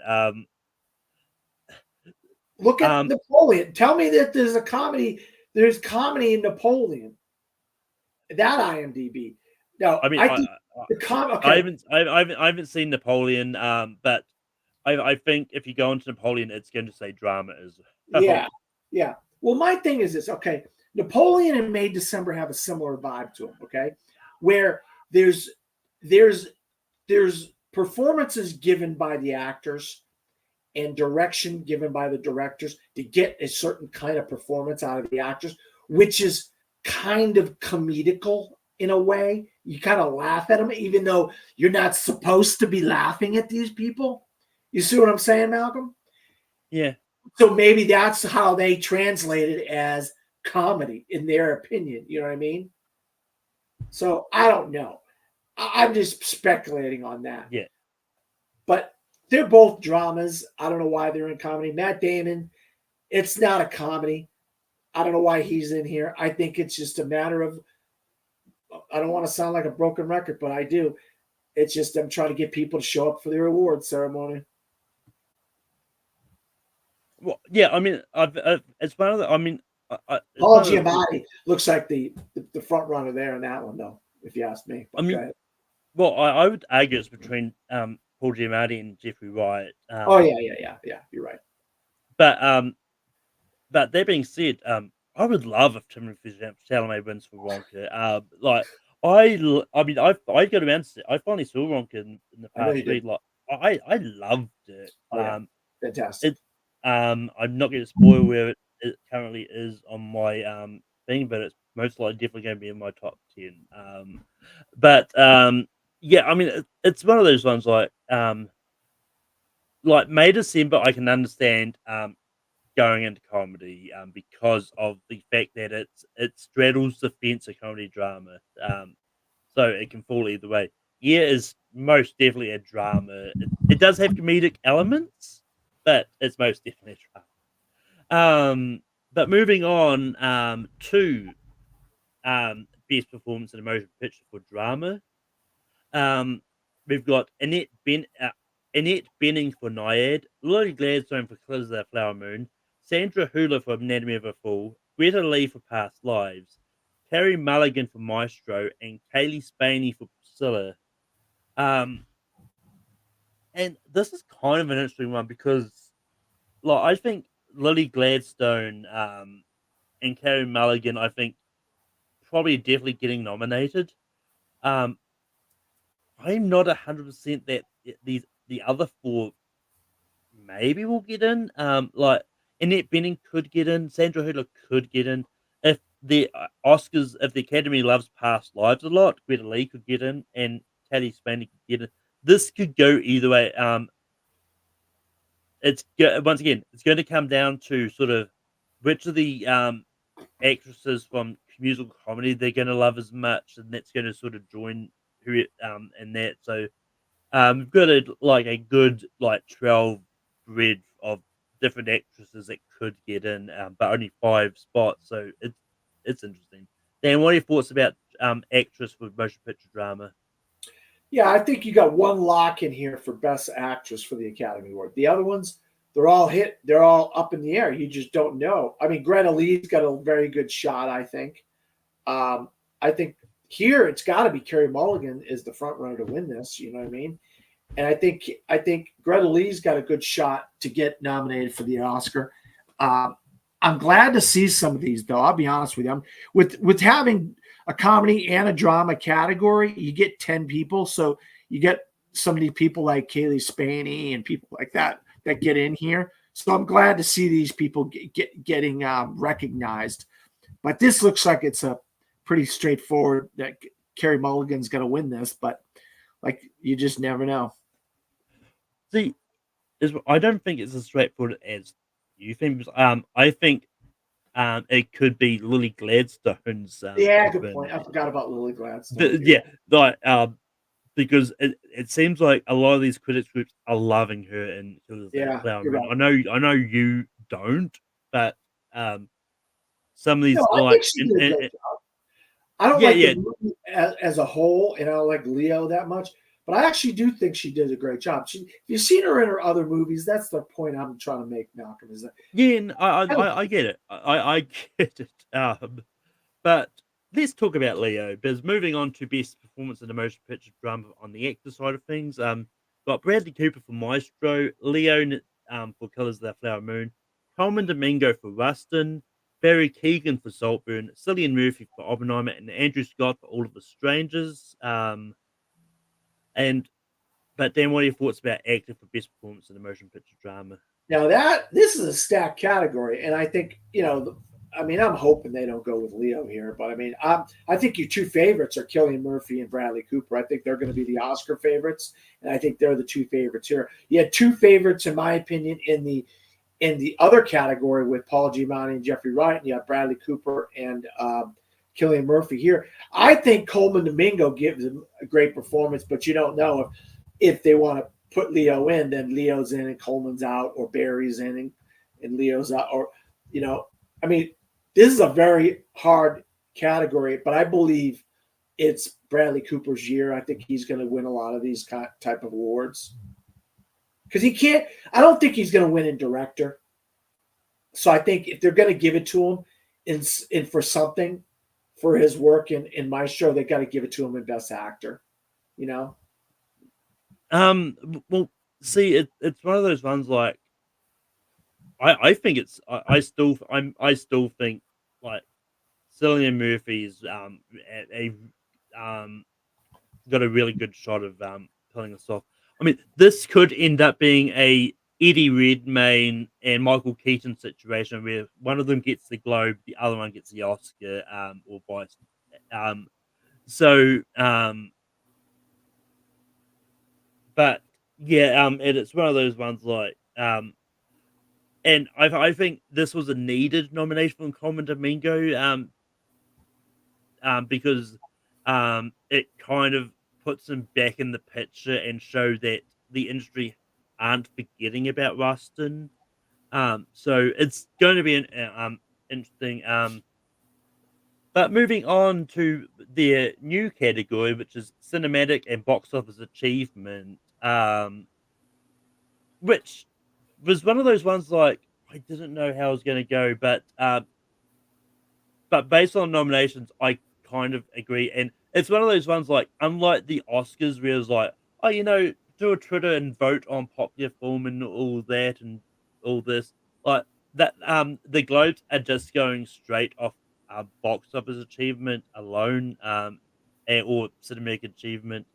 Look at Napoleon. Tell me that there's a comedy. There's comedy in Napoleon. That IMDb. No, I mean, I think I haven't seen Napoleon. But I think if you go into Napoleon, it's going to say drama as well. Yeah. Well, my thing is this. Okay, Napoleon and May December have a similar vibe to them. Okay, where there's performances given by the actors and direction given by the directors to get a certain kind of performance out of the actors, which is kind of comedical in a way. You kind of laugh at them, even though you're not supposed to be laughing at these people. You see what I'm saying, Malcolm? Yeah. So maybe that's how they translate it as comedy, in their opinion. You know what I mean? So I don't know. I'm just speculating on that. Yeah. But they're both dramas. I don't know why they're in comedy. Matt Damon, it's not a comedy. I don't know why he's in here. I think it's just a matter of, I don't want to sound like a broken record, but I do. It's just I'm trying to get people to show up for their award ceremony. Well, yeah, I mean, it's one of the. I mean, Paul Giamatti looks like the front runner there in that one, though. If you ask me. I mean, well, I would argue it's between Paul Giamatti and Jeffrey Wright. Yeah. You're right. But that being said, I would love if Timothée Chalamet wins for Wonka. I mean, I got around. I finally saw Wonka in the past week. Like, I loved it. Fantastic. I'm not going to spoil where it currently is on my thing, but it's most likely definitely going to be in my top 10. Yeah, I mean, it's one of those ones like May December. I can understand going into comedy because of the fact that it straddles the fence of comedy drama, so it can fall either way. Yeah, is most definitely a drama. It does have comedic elements, but it's most definitely a drama. But moving on to best performance in a motion picture for drama, we've got Annette Bening for Naiad, Lily Gladstone for Colors of the Flower Moon, Sandra Hüller for Anatomy of a Fall, Greta Lee for Past Lives, Carey Mulligan for Maestro, and Kaylee Spaney for Priscilla. And this is kind of an interesting one because, I think Lily Gladstone and Carey Mulligan, I think, probably definitely getting nominated. Um, I'm not 100% that the other four maybe will get in. Like Annette Bening could get in, Sandra Hüller could get in. If the Oscars, if the Academy loves past lives a lot, Greta Lee could get in, and Teddy Spaney could get in. This could go either way. Once again, it's going to come down to sort of which of the actresses from musical comedy they're going to love as much, and that's going to sort of join who in that. So we've got a good 12 bread of different actresses that could get in, but only 5 spots. So it's interesting. Dan, what are your thoughts about actress for motion picture drama? Yeah, I think you got one lock in here for Best Actress for the Academy Award. The other ones, they're all hit. They're all up in the air. You just don't know. I mean, Greta Lee's got a very good shot, I think. I think here it's got to be Carey Mulligan is the front runner to win this. You know what I mean? And I think Greta Lee's got a good shot to get nominated for the Oscar. I'm glad to see some of these, though. I'll be honest with you. With having a comedy and a drama category, you get 10 people, so you get so many people like Kaylee Spaney and people like that get in here. So I'm glad to see these people getting recognized. But this looks like it's a pretty straightforward that Carey Mulligan's going to win this, but like you just never know. See, I don't think it's as straightforward as you think. I think it could be Lily Gladstone's. Yeah, good point. I forgot about Lily Gladstone. Yeah, because it seems like a lot of these critics groups are loving her in Yeah, Flower you're Moon. right. I know you don't, but some of these No, I think she did a great job. I don't like yeah. the movie as a whole, and I don't like Leo that much. But I actually do think she did a great job. If you've seen her in her other movies, that's the point I'm trying to make, Malcolm. Is that Yeah, and I get it. I get it. But let's talk about Leo. Because moving on to best performance in a motion picture drama on the actor side of things, got Bradley Cooper for Maestro, Leo for Colors of the Flower Moon, Coleman Domingo for Rustin, Barry Keoghan for Saltburn, Cillian Murphy for Oppenheimer, and Andrew Scott for All of the Strangers. But Dan, what are your thoughts about actor for best performance in a motion picture drama? now this is a stacked category, and I think I'm hoping they don't go with Leo here, but I think your two favorites are Cillian Murphy and Bradley Cooper. I think they're going to be the Oscar favorites, and I think they're the two favorites here. You had two favorites, in my opinion, in the other category with Paul Giamatti and Jeffrey Wright, and you have Bradley Cooper and Cillian Murphy here. I think Coleman Domingo gives him a great performance, but you don't know if they want to put Leo in, then Leo's in and Coleman's out, or Barry's in and Leo's out, or this is a very hard category, but I believe it's Bradley Cooper's year. I think he's going to win a lot of these type of awards because he can't. I don't think he's going to win in director. So I think if they're going to give it to him in for something for his work in Maestro, they got to give it to him in Best Actor. Well, see, it's one of those ones like I think it's I still think like Cillian Murphy's got a really good shot of pulling us off. I mean, this could end up being a Eddie Redmayne and Michael Keaton situation where one of them gets the Globe, the other one gets the Oscar, or vice. But yeah, and it's one of those ones like and I think this was a needed nomination from Coleman Domingo, because it kind of puts him back in the picture and show that the industry aren't forgetting about Rustin. So it's going to be an interesting. But moving on to their new category, which is cinematic and box office achievement, which was one of those ones like I didn't know how it was going to go, but based on nominations, I kind of agree. And it's one of those ones like, unlike the Oscars, where it's like, do a Twitter and vote on popular film and all that and all this. Like that the Globes are just going straight off box office achievement alone, or cinematic achievement.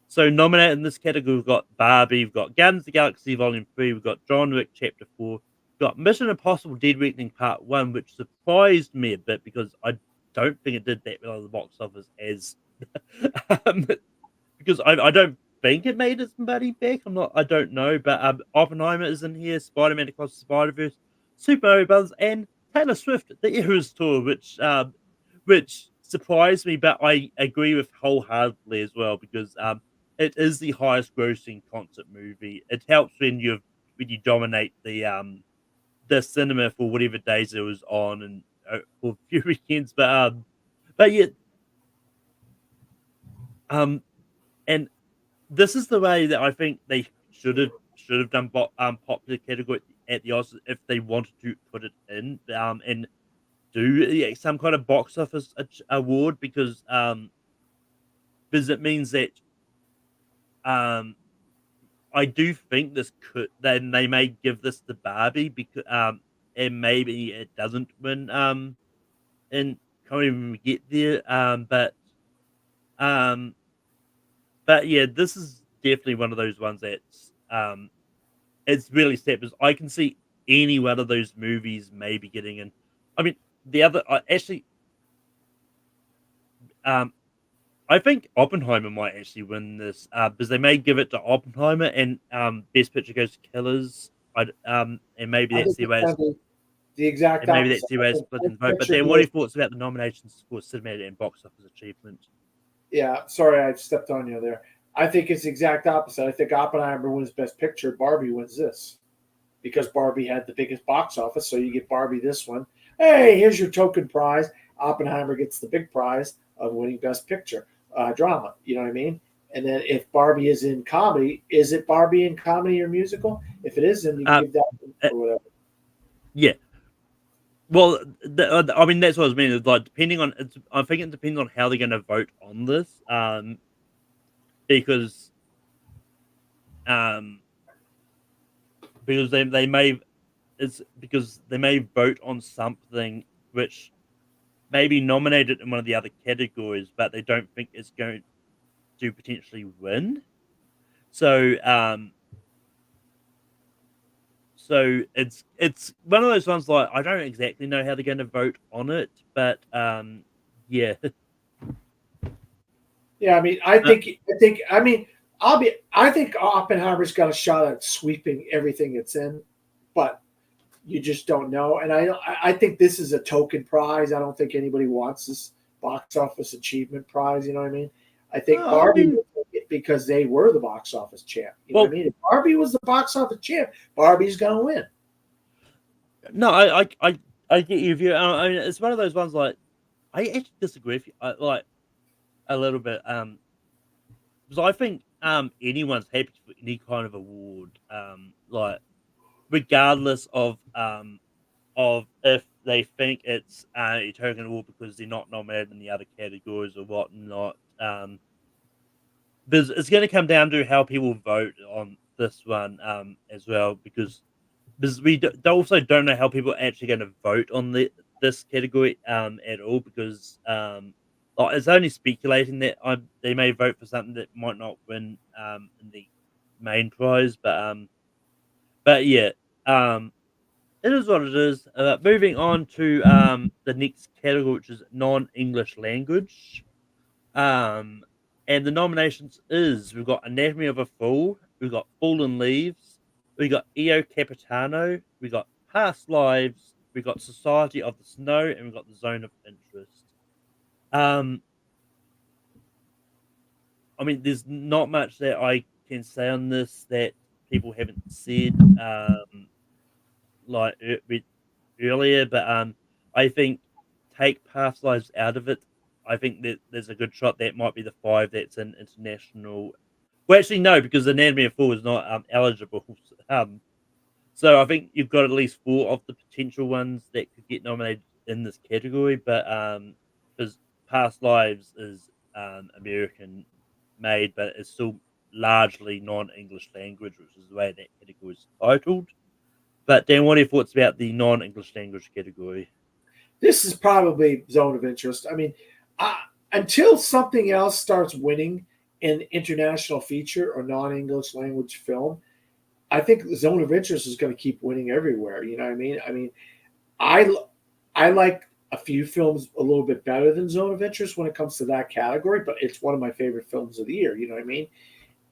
So nominated in this category, we've got Barbie, we've got Guardians of the Galaxy Volume 3, we've got John Wick Chapter 4, we've got Mission Impossible Dead Reckoning Part 1, which surprised me a bit because I don't think it did that well at the box office as um, because I don't think it made its money back. I don't know, but Oppenheimer is in here, Spider-Man Across the Spider-Verse, Super Mario Brothers, and Taylor Swift, the Eras Tour, which surprised me, but I agree with wholeheartedly as well because it is the highest grossing concert movie. It helps when you dominate the cinema for whatever days it was on and for a few weekends, but yeah, um, and this is the way that I think they should have done popular category at the Oscars if they wanted to put it in and do some kind of box office award because it means that um I do think this could then they may give this to Barbie because and maybe it doesn't win and can't even get there um but yeah, this is definitely one of those ones that's it's really sad because I can see any one of those movies maybe getting in. I mean, the other actually, um, I think Oppenheimer might actually win this because they may give it to Oppenheimer and Best Picture goes to Killers. And maybe I that's think the it's way going to be the exact and maybe that's opposite. the I way it's think split this in vote. But picture then, what are goes. your thoughts about the nominations for cinematic and box office achievement? Yeah, sorry, I stepped on you there. I think it's the exact opposite. I think Oppenheimer wins Best Picture. Barbie wins this because Barbie had the biggest box office. So you get Barbie this one. Hey, here's your token prize. Oppenheimer gets the big prize of winning Best Picture drama. You know what I mean? And then if Barbie is in comedy, is it Barbie in comedy or musical? If it is, then you Uh, give that uh, or whatever. yeah. Well, I mean that's what I was meaning. Is like depending on, I think it depends on how they're going to vote on this. Because um, because they may it's because they may vote on something which may be nominated in one of the other categories, but they don't think it's going to potentially win. So it's one of those ones like I don't exactly know how they're going to vote on it, but yeah. Yeah, I mean, I mean, I think Oppenheimer's got a shot at sweeping everything it's in, but you just don't know. And I think this is a token prize. I don't think anybody wants this box office achievement prize. You know what I mean? I think I Barbie mean, will take it because they were the box office champ. You know what I well, mean? If Barbie was the box office champ, Barbie's gonna win. no, I get your view. I mean, it's one of those ones like I actually disagree with you, like a little bit. Because I think anyone's happy for any kind of award, like regardless of if they think it's a token award because they're not nominated in the other categories or whatnot. Because it's going to come down to how people vote on this one as well. Because they also don't know how people are actually going to vote on this category at all. Because like, it's only speculating that they may vote for something that might not win in the main prize. But yeah, um, it is what it is. Moving on to the next category, which is non-English language. Um, and the nominations is we've got Anatomy of a Fool, we've got Fallen Leaves, we got Io Capitano, we got Past Lives, we got Society of the Snow, and we got the Zone of Interest. Um, I mean, there's not much that I can say on this that people haven't said. Like earlier, but I think take past lives out of it. I think that there's a good shot that might be the five that's in international. Well, actually, no, because Anatomy of a Fool is not eligible. Um, so I think you've got at least four of the potential ones that could get nominated in this category. But because Past Lives is American made, but it's still largely non-English language, which is the way that category is titled. But Dan, what are your thoughts about the non-English language category? This is probably zone of interest. I mean, until something else starts winning in international feature or non-English language film, I think the zone of interest is going to keep winning everywhere. You know what I mean? I mean, I like a few films a little bit better than zone of interest when it comes to that category, but it's one of my favorite films of the year. You know what I mean?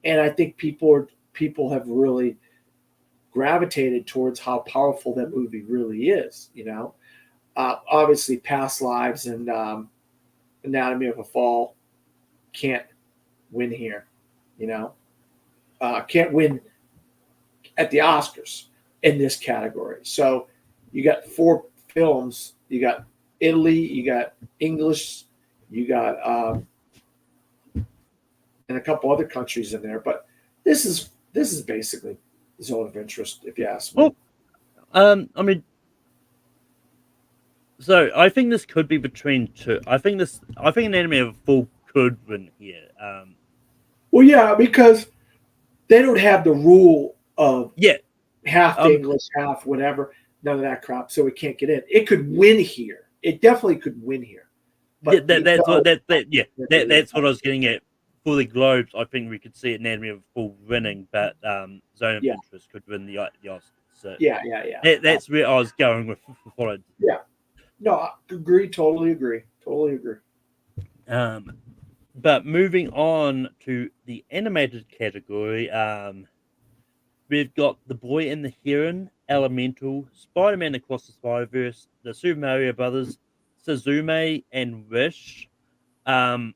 And I think people have really gravitated towards how powerful that movie really is. You know, obviously, Past Lives and Anatomy of a Fall can't win here. You know, can't win at the Oscars in this category. So you got 4 films. You got Italy, you got English, you got and a couple other countries in there. But this is basically zone of interest, if you ask me. Well, I mean, so I think this could be between two. I think Anatomy of a Fall could win here. Well, yeah, because they don't have the rule of Yeah, half English, half whatever, none of that crap, so it can't get in. It could win here. It definitely could win here. But that's what I was getting at. For the Globes, I think we could see Anatomy of a Fall winning, but Zone of Interest could win the Oscars. So yeah. That's where I was going with what Yeah. No, I agree. Totally agree. But moving on to the animated category, we've got The Boy and the Heron, Elemental, Spider-Man Across the Spider-Verse, The Super Mario Brothers, Suzume, and Wish. I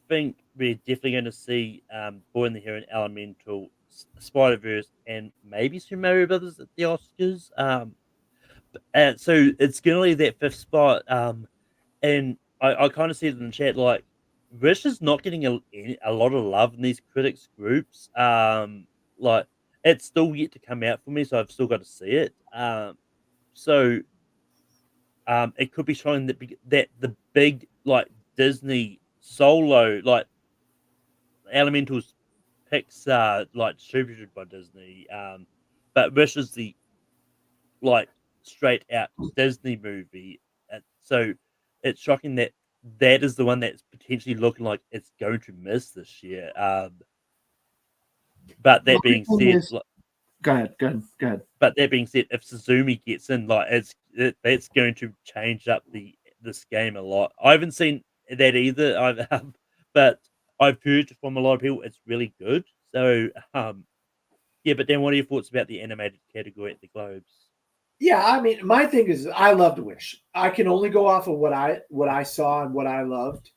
think we're definitely going to see Boy and the Heron, Elemental, Spider-Verse, and maybe Super Mario Brothers at the Oscars. And so it's going to leave that 5th spot. And I kind of see it in the chat, like, Wish is not getting a lot of love in these critics groups. Like, it's still yet to come out for me, so I've still got to see it. So it could be showing that the big, like, Disney solo, like, Elemental's Pixar, like, distributed by Disney. But Wish is the, like, straight out Disney movie. So it's shocking that is the one that's potentially looking like it's going to miss this year. But that being said, Go ahead. But that being said, if Suzumi gets in, like, that's going to change up this game a lot. I haven't seen that either. But I've heard from a lot of people it's really good. So yeah. But then, what are your thoughts about the animated category at the Globes? Yeah, I mean, my thing is, I loved Wish. I can only go off of what I saw and what I loved.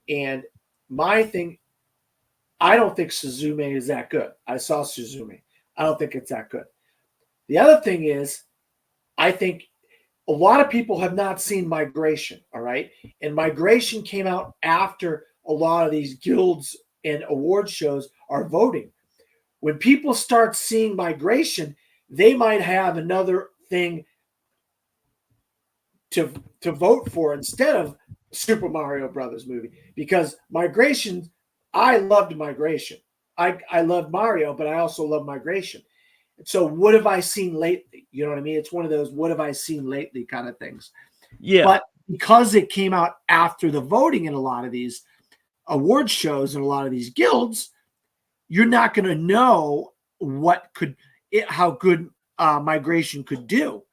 And my thing, I don't think Suzume is that good. I saw Suzume. I don't think it's that good. The other thing is, I think a lot of people have not seen Migration, all right? And Migration came out after a lot of these guilds and award shows are voting. When people start seeing Migration, they might have another thing to vote for instead of Super Mario Brothers movie, because Migration, I loved Migration. I loved Mario, but I also love Migration. So what have I seen lately? You know what I mean? It's one of those what have I seen lately kind of things. Yeah. But because it came out after the voting in a lot of these award shows and a lot of these guilds, you're not going to know how good Migration could do.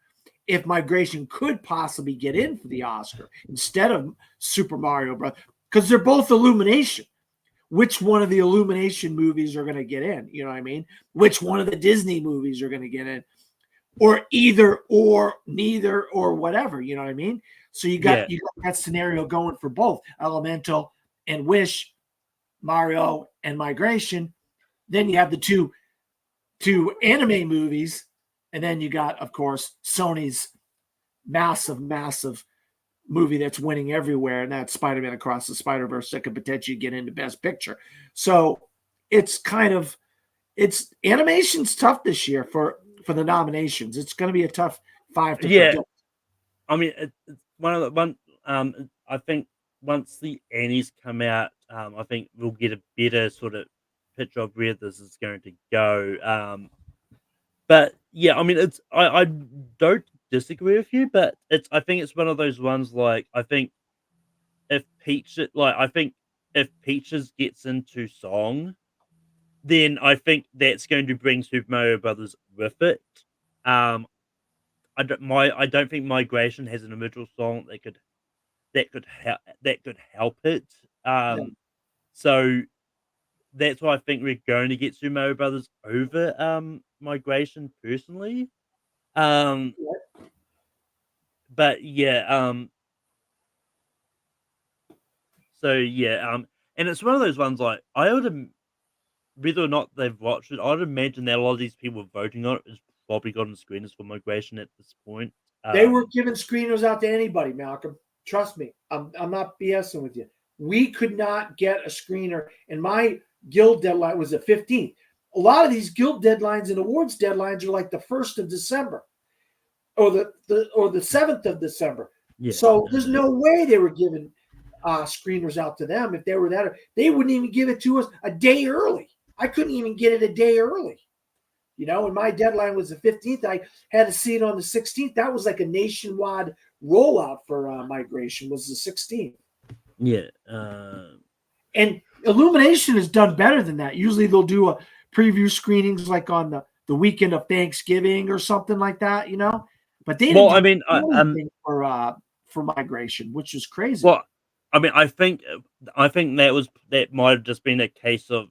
If Migration could possibly get in for the Oscar instead of Super Mario Bros. Because they're both Illumination. Which one of the Illumination movies are going to get in? You know what I mean? Which one of the Disney movies are going to get in? Or either or neither or whatever, you know what I mean? So you got that scenario going for both Elemental and Wish, Mario and Migration. Then you have the two anime movies, and then you got, of course, Sony's massive movie that's winning everywhere, and that's Spider-Man Across the Spider-Verse that could potentially get into Best Picture. So it's animation's tough this year for the nominations. It's going to be a tough 5 to predict. I mean, it's I think once the Annies come out, I think we'll get a better sort of picture of where this is going to go. But yeah, I mean, I don't disagree with you, but I think it's one of those ones like I think if Peaches gets into song, then I think that's going to bring Super Mario Brothers with it. Um, I don't think Migration has an original song that could help it. So that's why I think we're going to get Super Mario Brothers over Migration personally. Um, but yeah, so yeah, and it's one of those ones like whether or not they've watched it, I'd imagine that a lot of these people voting on it has probably gotten screeners for Migration at this point. They were giving screeners out to anybody, Malcolm. Trust me, I'm not BSing with you. We could not get a screener, and my guild deadline was the 15th. A lot of these guild deadlines and awards deadlines are like the 1st of December, or the 7th of December. Yeah. So there's no way they were giving screeners out to them. If they were that, they wouldn't even give it to us a day early. I couldn't even get it a day early. And my deadline was the 15th. I had to see it on the 16th. That was like a nationwide rollout for Migration, was the 16th. Yeah. And Illumination has done better than that. Usually they'll do a preview screenings like on the weekend of Thanksgiving or something like that, But they didn't anything for Migration, which is crazy. Well, I mean, I think that might have just been a case of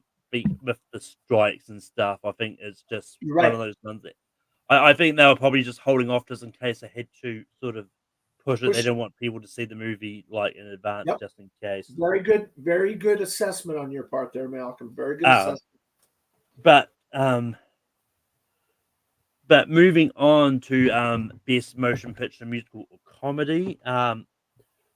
with the strikes and stuff. I think it's just one of those ones that I think they were probably just holding off just in case they had to sort of push it. They didn't want people to see the movie like in advance, just in case. Very good assessment on your part there, Malcolm. Very good assessment. But moving on to best motion picture, musical or comedy,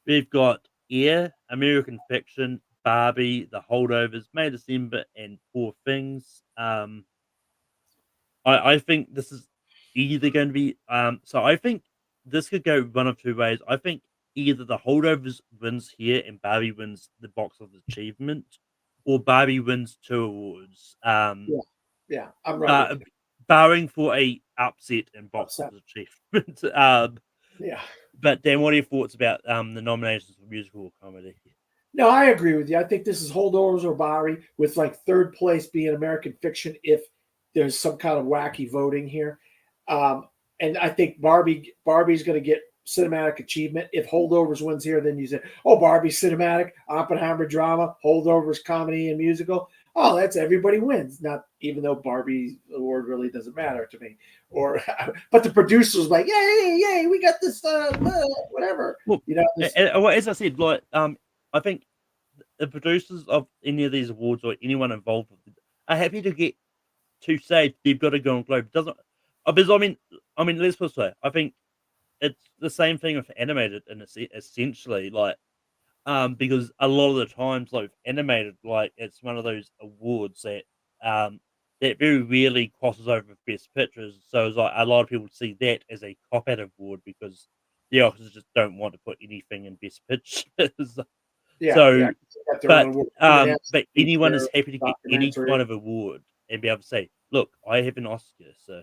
we've got Air, American Fiction, Barbie, The Holdovers, May December, and Poor Things. I think this is either going to be so I think this could go one of two ways. I think either The Holdovers wins here and Barbie wins the box office achievement, or Barbie wins 2 awards. Yeah, I'm right. Barring for a upset in box office achievement. Yeah. But Dan, what are your thoughts about the nominations for musical or comedy? No, I agree with you. I think this is Holdovers or Barbie, with like third place being American Fiction if there's some kind of wacky voting here. And I think Barbie's going to get cinematic achievement. If Holdovers wins here, then you say, oh, Barbie cinematic, Oppenheimer drama, Holdovers comedy and musical. Oh, that's everybody wins. Not even though Barbie's award really doesn't matter to me. But the producers like, yay, we got this whatever. Well, as I said, like I think the producers of any of these awards or anyone involved with it are happy to say they've got to go on Globe. It doesn't because I mean, let's put it this way. I think it's the same thing with animated, and essentially like. Because a lot of the times, like animated, like it's one of those awards that that very rarely crosses over with best pictures. So it's like a lot of people see that as a cop-out award because the Oscars just don't want to put anything in best pictures. But anyone is happy to get any kind of award and be able to say, "Look, I have an Oscar." So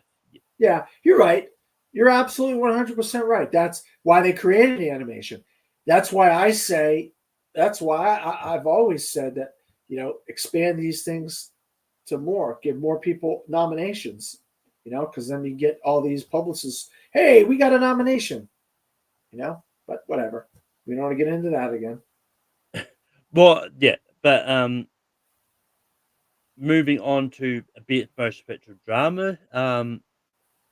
yeah, you're right. You're absolutely 100% right. That's why they created the animation. That's why I've always said that, expand these things to more, give more people nominations, because then you get all these publicists. Hey, we got a nomination, but whatever. We don't want to get into that again. Well, yeah, but moving on to a bit motion picture drama.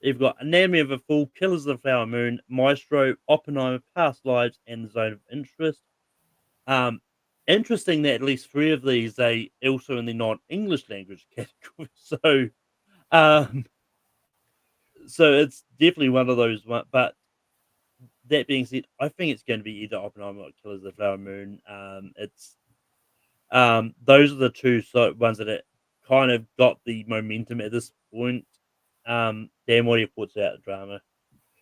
You've got Anatomy of a Fool, Killers of the Flower Moon, Maestro, Oppenheimer, Past Lives, and The Zone of Interest. Interesting that at least 3 of these are also in the non-English language category. So it's definitely one of those. But that being said, I think it's going to be either Oppenheimer or Killers of the Flower Moon. Those are the 2 ones that kind of got the momentum at this point. Dan, what are your thoughts about the drama?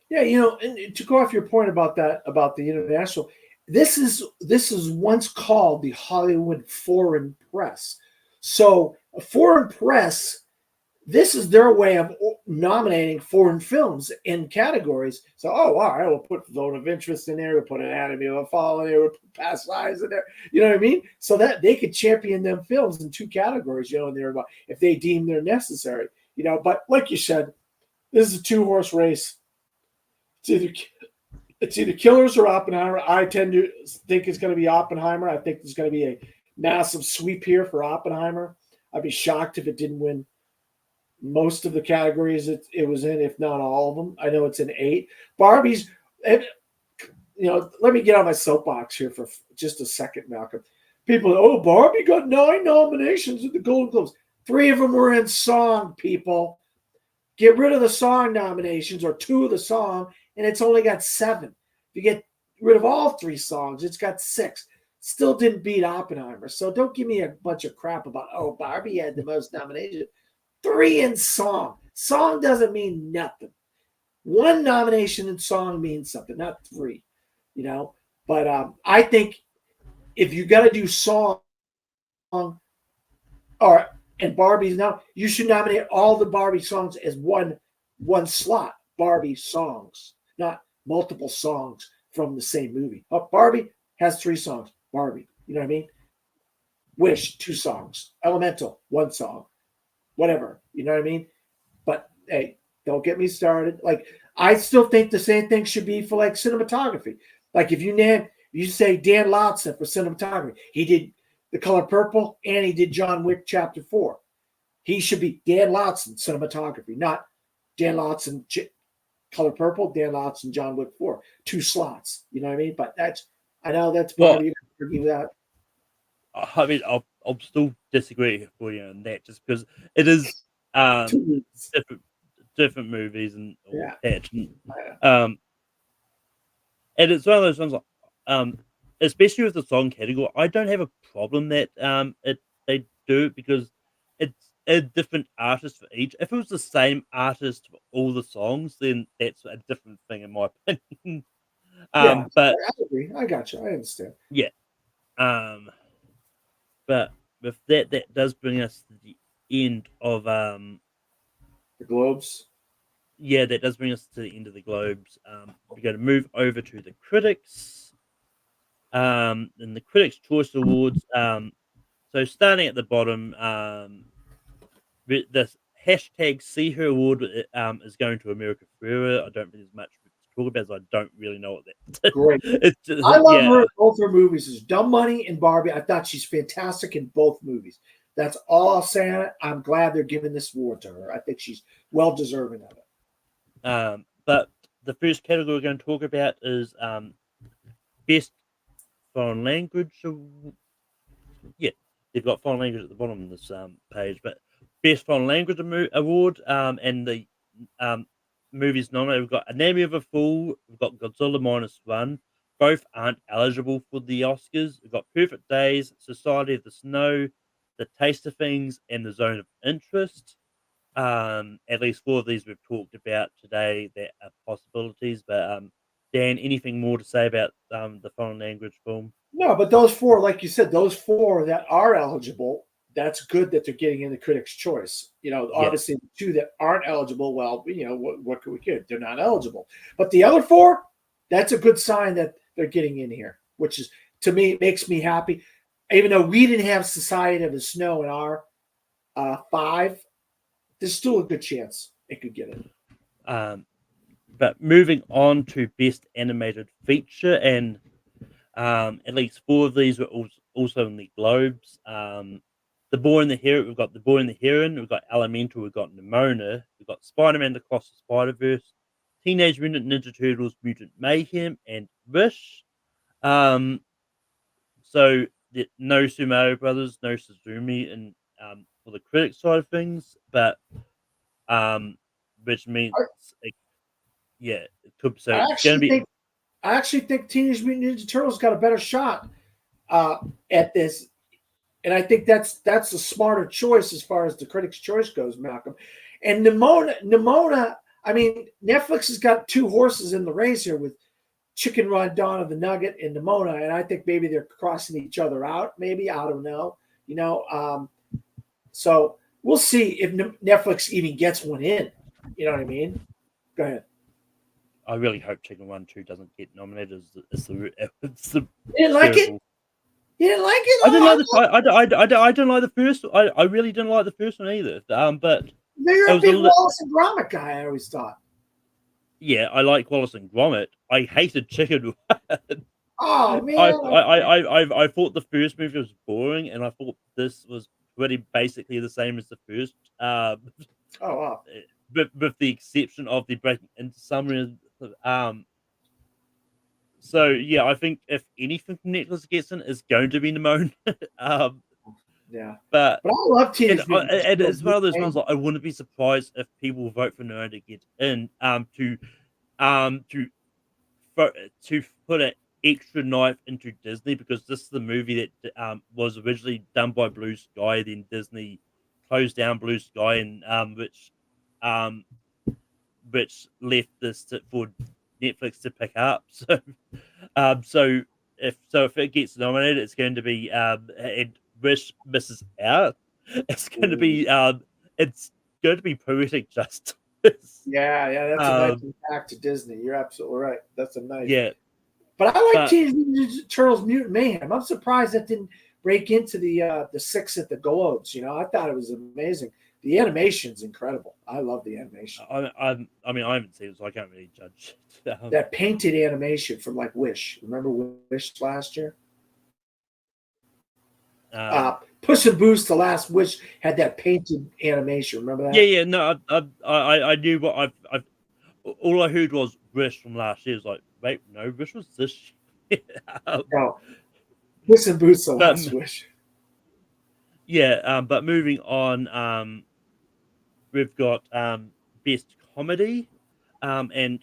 Yeah, and to go off your point about that, about the international, this is once called the Hollywood Foreign Press. So A foreign press, this is their way of nominating foreign films in categories. So, all right, we'll put Zone of Interest in there, we'll put Anatomy of a Fall in there, we'll put Past Lives in there. You know what I mean? So that they could champion them films in 2 categories, in there if they deem they're necessary. But like you said, this is a 2-horse race. It's either Killers or Oppenheimer. I tend to think it's going to be Oppenheimer. I think there's going to be a massive sweep here for Oppenheimer. I'd be shocked if it didn't win most of the categories it was in, if not all of them. I know it's in 8. Barbie's, let me get on my soapbox here for just a second, Malcolm. People, Barbie got 9 nominations at the Golden Globes. 3 of them were in song, people. Get rid of the song nominations or 2 of the song, and it's only got 7. If you get rid of all 3 songs, it's got 6. Still didn't beat Oppenheimer. So don't give me a bunch of crap about, Barbie had the most nominations. 3 in song. Song doesn't mean nothing. 1 nomination in song means something, not 3. But I think if you got to do song, and Barbie's now, you should nominate all the Barbie songs as one slot. Barbie songs, not multiple songs from the same movie. Barbie has 3 songs. Barbie, you know what I mean? Wish, 2 songs. Elemental, 1 song. Whatever, you know what I mean? But hey, don't get me started. Like, I still think the same thing should be for like cinematography. Like if you say Dan Lautzen for cinematography, he did The Color Purple and he did John Wick Chapter 4. He should be Dan Lautzen cinematography, not Dan Lautzen Color Purple, Dan Lautzen John Wick 4. 2 slots, you know what I mean? But I know that's probably you can argue that. I mean, I'll still disagree with you on that, just because it is different movies and and it's one of those ones. Especially with the song category, I don't have a problem that they do it because it's a different artist for each. If it was the same artist for all the songs, then that's a different thing in my opinion. But I agree. I got you. I understand. Yeah. But with that does bring us to the end of the Globes. Yeah, that does bring us to the end of the Globes. We're going to move over to the critics. And the Critics' Choice Awards. So starting at the bottom, this hashtag See Her Award is going to America Ferrera. I don't think there's much to talk about, so I don't really know what that. Great. I love her in both her movies. It's Dumb Money and Barbie. I thought she's fantastic in both movies. That's all I'll say on it. I'm glad they're giving this award to her. I think she's well deserving of it. But the first category we're going to talk about is Best Foreign Language. Yeah, they've got foreign language at the bottom of this page, but Best Foreign Language Award, and the movies nominated, we've got Anatomy of a Fool, we've got Godzilla -1. Both aren't eligible for the Oscars. We've got Perfect Days, Society of the Snow, The Taste of Things, and The Zone of Interest. At least 4 of these we've talked about today that are possibilities. But Dan, anything more to say about the foreign language film? No, but those 4, like you said, those 4 that are eligible, that's good that they're getting in the Critics' Choice. Obviously the 2 that aren't eligible, well, what could we get? They're not eligible. But the other 4, that's a good sign that they're getting in here, which is, to me, makes me happy. Even though we didn't have Society of the Snow in our 5, there's still a good chance it could get in. But moving on to Best Animated Feature, and at least 4 of these were also in the Globes. The Boy and the Hero, we've got The Boy and the Heron, we've got Elemental, we've got Nimona, we've got Spider-Man Across the Spider-Verse, Teenage Mutant Ninja Turtles, Mutant Mayhem, and Wish. So no Sumaru Brothers, no Suzumi, and for the critics side of things, but which means it could. So it's going to be. I actually think Teenage Mutant Ninja Turtles got a better shot at this, and I think that's a smarter choice as far as the Critics' Choice goes, Malcolm. And Nimona. I mean, Netflix has got 2 horses in the race here with Chicken Run, Dawn of the Nugget, and Nimona, and I think maybe they're crossing each other out. Maybe, I don't know. So we'll see if Netflix even gets one in. You know what I mean? Go ahead. I really hope Chicken Run 2 doesn't get nominated. It's the You didn't like it? terrible. You didn't like it? I didn't like the. I didn't like the first. I really didn't like the first one either. But You're it a was big Wallace and Gromit guy, I always thought. yeah, I like Wallace and Gromit. I hated Chicken Run. Oh man. I thought the first movie was boring, and I thought this was pretty basically the same as the first. Oh wow. With the exception of the breaking into summary. So yeah, I think if anything from Netflix gets in, it's going to be Nimone. Yeah. But I love Teenage Mutant and Ninja it's one of those Turtles. ones like I wouldn't be surprised if people vote for Nimone to get in. To put an extra knife into Disney, because this is the movie that was originally done by Blue Sky, then Disney closed down Blue Sky, and which left this for Netflix to pick up. So if it gets nominated, it's going to be and Wish misses out. It's going to be poetic justice. Yeah, that's a nice impact to Disney. You're absolutely right. That's a nice. Yeah. But I like Teenage Mutant Ninja Turtles Mutant Mayhem. I'm surprised that didn't break into the 6 at the Globes. You know, I thought it was amazing. The animation's incredible. I love the animation. I mean, I haven't seen it, so I can't really judge. That painted animation from like Wish. Remember Wish last year? Puss in Boots: The Last Wish had that painted animation. Remember that? Yeah. No, I knew what I've. All I heard was Wish from last year. It was like, wait, no, Wish was this year. No, Puss in Boots: The Last Wish. Yeah, but moving on, we've got best comedy, and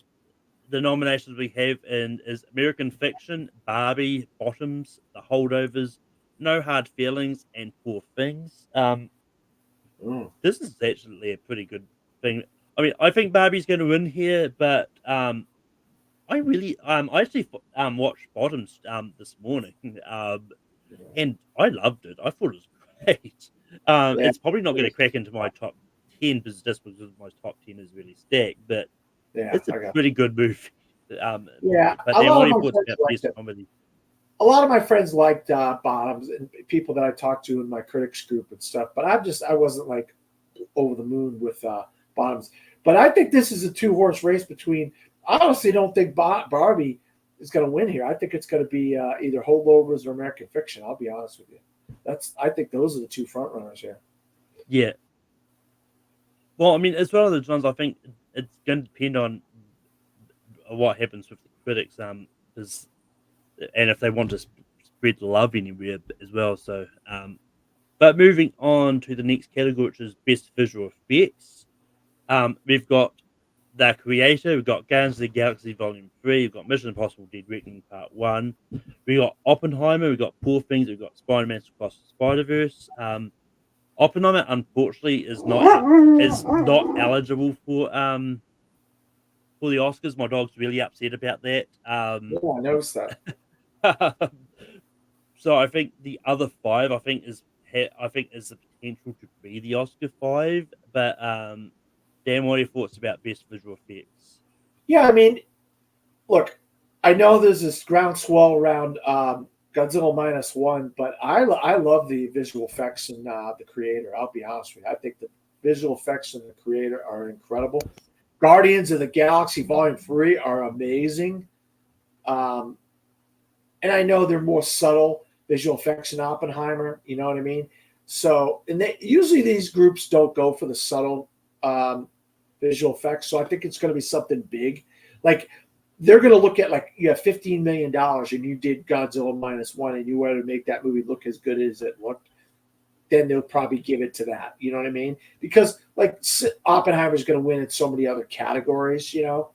the nominations we have is American Fiction, Barbie, Bottoms, The Holdovers, No Hard Feelings, and Poor Things. This is actually a pretty good thing. I mean, I think Barbie's going to win here, but I actually watched Bottoms this morning, and I loved it. I thought it was great. It's probably not going to crack into my top 10 just because my top 10 is really stacked, but it's a pretty good movie. But then what do you thought about best comedy? A lot of my friends liked Bottoms, and people that I talked to in my critics group and stuff. But I wasn't like over the moon with Bottoms. But I think this is a 2-horse race between. I honestly don't think Barbie is going to win here. I think it's going to be either Holdovers or American Fiction. I'll be honest with you. I think those are the 2 front runners here. Yeah. Well, I mean, it's one of those ones. I think it's going to depend on what happens with the critics. And if they want to spread love anywhere as well. So, but moving on to the next category, which is best visual effects. We've got The Creator, we've got Guardians of the Galaxy Volume 3, we've got Mission Impossible Dead Reckoning Part 1, we've got Oppenheimer, we've got Poor Things, we've got Spider-Man Across the Spider-Verse. Oppenheimer, unfortunately, is not eligible for the Oscars. My dog's really upset about that. I noticed that. So I think the other 5, I think is the potential to be the Oscar 5. But Dan, what are your thoughts about best visual effects? Yeah, I mean, look, I know there's this groundswell around Godzilla -1, but I love the visual effects in The Creator. I'll be honest with you. I think the visual effects in The Creator are incredible. Guardians of the Galaxy Volume 3 are amazing. And I know they're more subtle visual effects in Oppenheimer. You know what I mean? So, and usually these groups don't go for the subtle visual effects. So I think it's going to be something big. Like they're going to look at like you have $15 million and you did Godzilla -1 and you wanted to make that movie look as good as it looked. Then they'll probably give it to that. You know what I mean? Because like Oppenheimer's going to win in so many other categories, you know?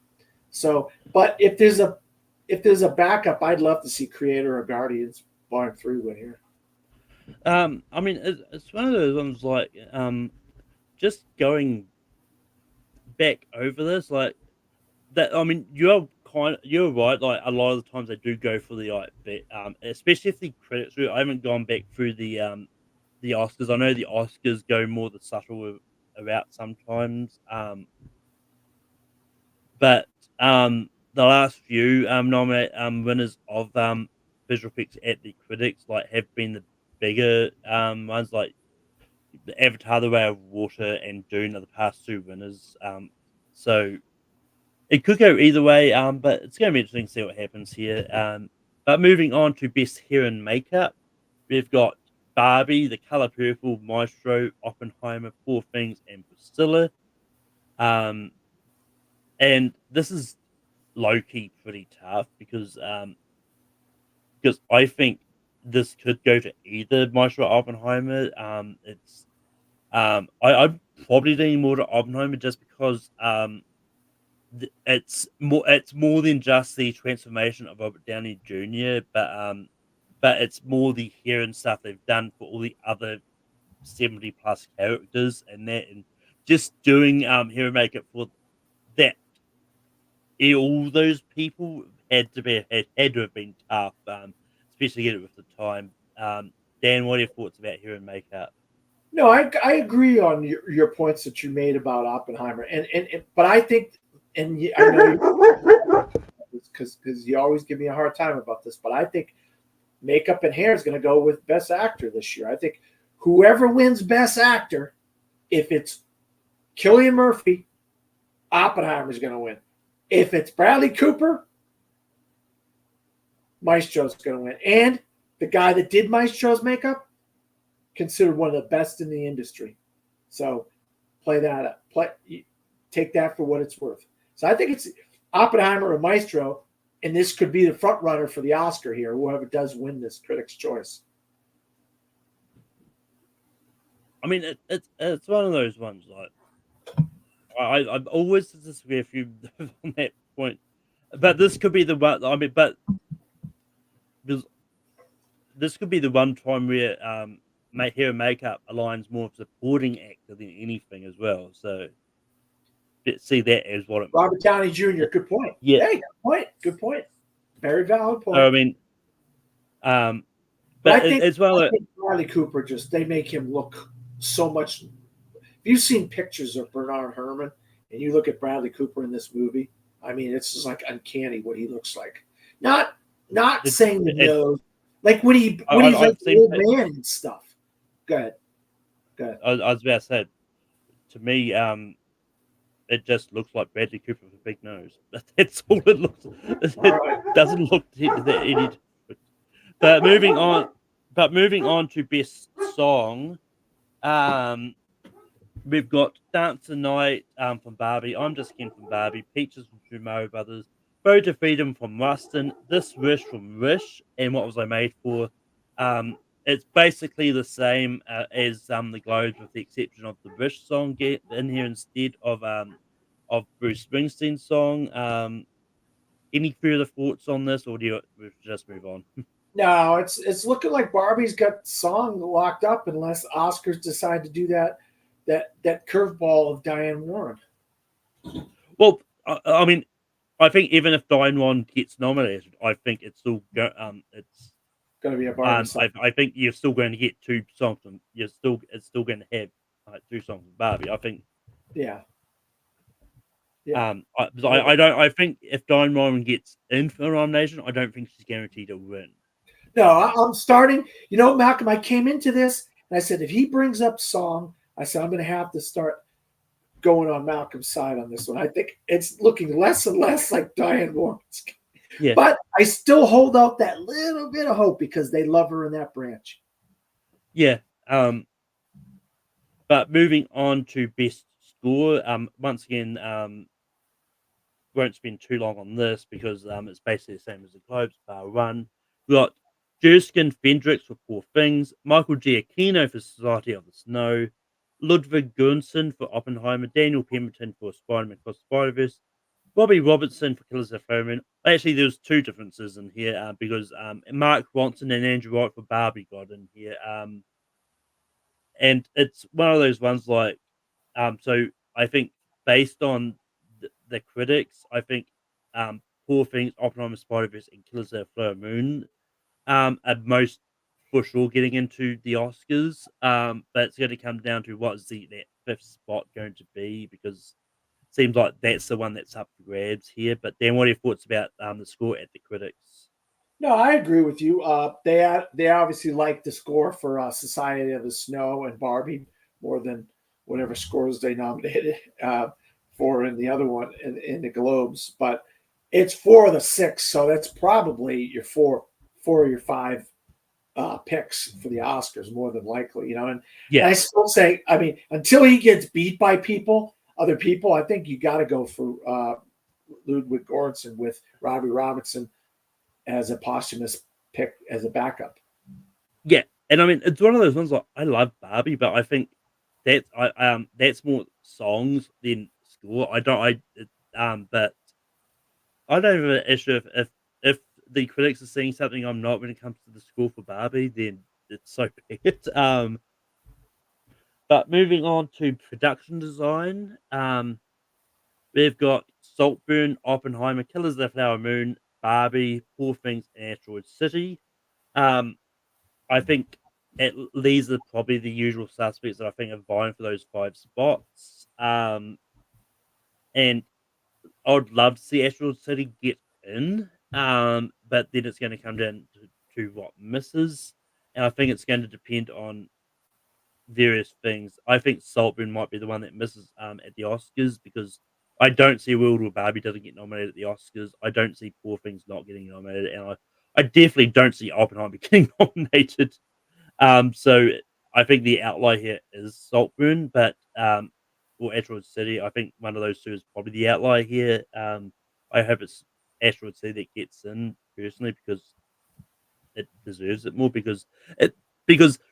So, but if there's a backup, I'd love to see Creator or Guardians Volume 3 win here. I mean, it's one of those ones like just going back over this, like that. I mean, you're right. Like a lot of the times they do go for the especially if the credits. I haven't gone back through the the Oscars. I know the Oscars go more the subtle route sometimes, but the last few winners of visual effects at the critics have been the bigger ones, like Avatar: The Way of Water and Dune are the past two winners. So it could go either way, but it's going to be interesting to see what happens here. But moving on to best hair and makeup, we've got Barbie, The Color Purple, Maestro, Oppenheimer, Poor Things, and Priscilla. And this is low key pretty tough because I think this could go to either Maestro or Oppenheimer. I'm probably leaning more to Oppenheimer just because it's more than just the transformation of Robert Downey Jr. But it's more the hair and stuff they've done for all the other 70 plus characters and just doing hair and makeup for that. All those people had to have been tough, especially get it with the time. Dan, what are your thoughts about hair and makeup? No, I agree on your points that you made about Oppenheimer, but I think, I know because you always give me a hard time about this, but I think makeup and hair is going to go with Best Actor this year. I think whoever wins Best Actor, if it's Cillian Murphy, Oppenheimer is going to win. If it's Bradley Cooper, Maestro's going to win. And the guy that did Maestro's makeup, considered one of the best in the industry. So play that up. Take that for what it's worth. So I think it's Oppenheimer or Maestro, and this could be the front runner for the Oscar here, whoever does win this Critics' Choice. I mean, it's one of those ones. I've always disagree with you on that point, but this could be the one. I mean, but this could be the one time where hair and makeup aligns more with supporting actor than anything as well. So let's see that as what it. Robert Downey Jr. Good point. Yeah, hey, good point. Very valid point. I mean, but I think as well, I think Bradley Cooper they make him look so much. If you've seen pictures of Bernard Herrmann and you look at Bradley Cooper in this movie, I mean, it's just like uncanny what he looks like. Not saying the nose, like when he's like the old man and stuff. Go ahead. I was about to say, to me, it just looks like Bradley Cooper with a big nose. That's all it looks. It doesn't look any different. But moving on to best song, we've got Dance the Night from Barbie, I'm Just Ken from Barbie, Peaches from Super Mario Brothers, Road to Freedom from Rustin, This Wish from Wish, and What Was I Made For? It's basically the same as the Globes, with the exception of the Wish song get in here instead of Bruce Springsteen's song. Any further thoughts on this, or do you just move on? No, it's looking like Barbie's got the song locked up unless Oscars decide to do that curveball of Diane Warren. Well, I mean, I think even if Diane Warren gets nominated, I think it's still it's going to be a Barbie song. I think you're still going to get two songs from it's still going to have two songs from Barbie. I think. Yeah. I think if Diane Warren gets in for a nomination, I don't think she's guaranteed to win. No, I'm starting. You know, Malcolm, I came into this and I said, if he brings up song, I said, I'm going to have to start going on Malcolm's side on this one. I think it's looking less and less like Diane Warren's. Yeah. But I still hold out that little bit of hope because they love her in that branch. Yeah. But moving on to best score, once again, won't spend too long on this because it's basically the same as the Globes, bar one. We got Jerskin Fendrix for Poor Things, Michael Giacchino for Society of the Snow, Ludwig Göransson for Oppenheimer, Daniel Pemberton for Spider-Man Across the Spider-Verse, Robbie Robertson for Killers of the Flower Moon. Actually, there's two differences in here because Mark Ronson and Andrew Wright for Barbie got in here. And it's one of those ones like, so I think based on the critics, I think Poor Things, Oppenheimer, Spider-Verse, and Killers of the Flower Moon are most for sure getting into the Oscars. But it's going to come down to what is that fifth spot going to be, because it seems like that's the one that's up for grabs here. But then, what are your thoughts about the score at the critics? No, I agree with you. They obviously like the score for Society of the Snow and Barbie more than whatever scores they nominated for in the other one in the Globes. But it's 4 of the 6, so that's probably your four or your 5 picks for the Oscars, more than likely. And Yeah, I still say, I mean, until he gets beat by other people, I think you got to go for Ludwig Göransson with Robbie Robinson as a posthumous pick as a backup. yeah, and I mean it's one of those ones like I love Barbie, but I think that's more songs than score. But I don't have an issue if the critics are seeing something I'm not when it comes to the score for Barbie, then it's so be it. But moving on to production design, we've got Saltburn, Oppenheimer, Killers of the Flower Moon, Barbie, Poor Things, and Asteroid City. Um, I think these are probably the usual suspects that I think are vying for those 5 spots. And I would love to see Asteroid City get in, but then it's going to come down to what misses. And I think it's going to depend on various things. I think Saltburn might be the one that misses at the Oscars, because I don't see a world where Barbie doesn't get nominated at the Oscars. I don't see Poor Things not getting nominated, and I definitely don't see Oppenheimer getting nominated. So I think the outlier here is Saltburn, but or Asteroid City. I think one of those two is probably the outlier here. I hope it's Asteroid City that gets in personally, because it deserves it more, because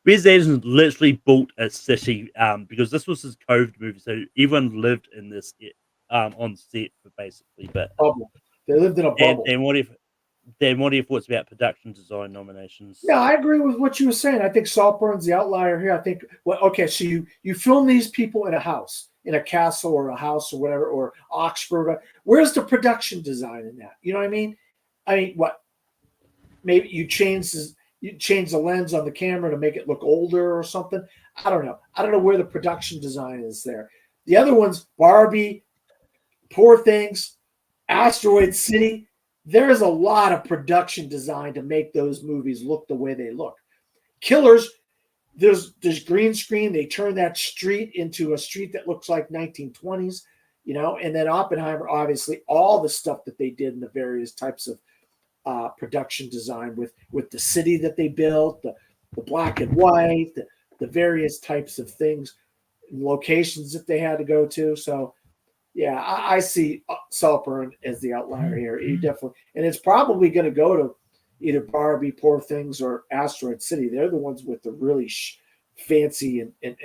Wes Anderson literally built a city, because this was his COVID movie, so everyone lived in this on set basically. But Bubble. They lived in a bubble. and what are your thoughts about production design nominations? Yeah, I agree with what you were saying. I think Saltburn's the outlier here. I think, well, okay, so you film these people in a house, in a castle or a house or whatever, or Oxford. Where's the production design in that? You know what I mean? I mean, what? Maybe you change the lens on the camera to make it look older or something. I don't know. I don't know where the production design is there. The other ones, Barbie, Poor Things, Asteroid City. There is a lot of production design to make those movies look the way they look. Killers, there's green screen. They turn that street into a street that looks like 1920s, and then Oppenheimer, obviously, all the stuff that they did in the various types of production design with the city that they built, the black and white, the various types of things, locations that they had to go to. So, yeah, I see Saltburn as the outlier here. He definitely, and it's probably going to go to either Barbie, Poor Things, or Asteroid City. They're the ones with the really fancy and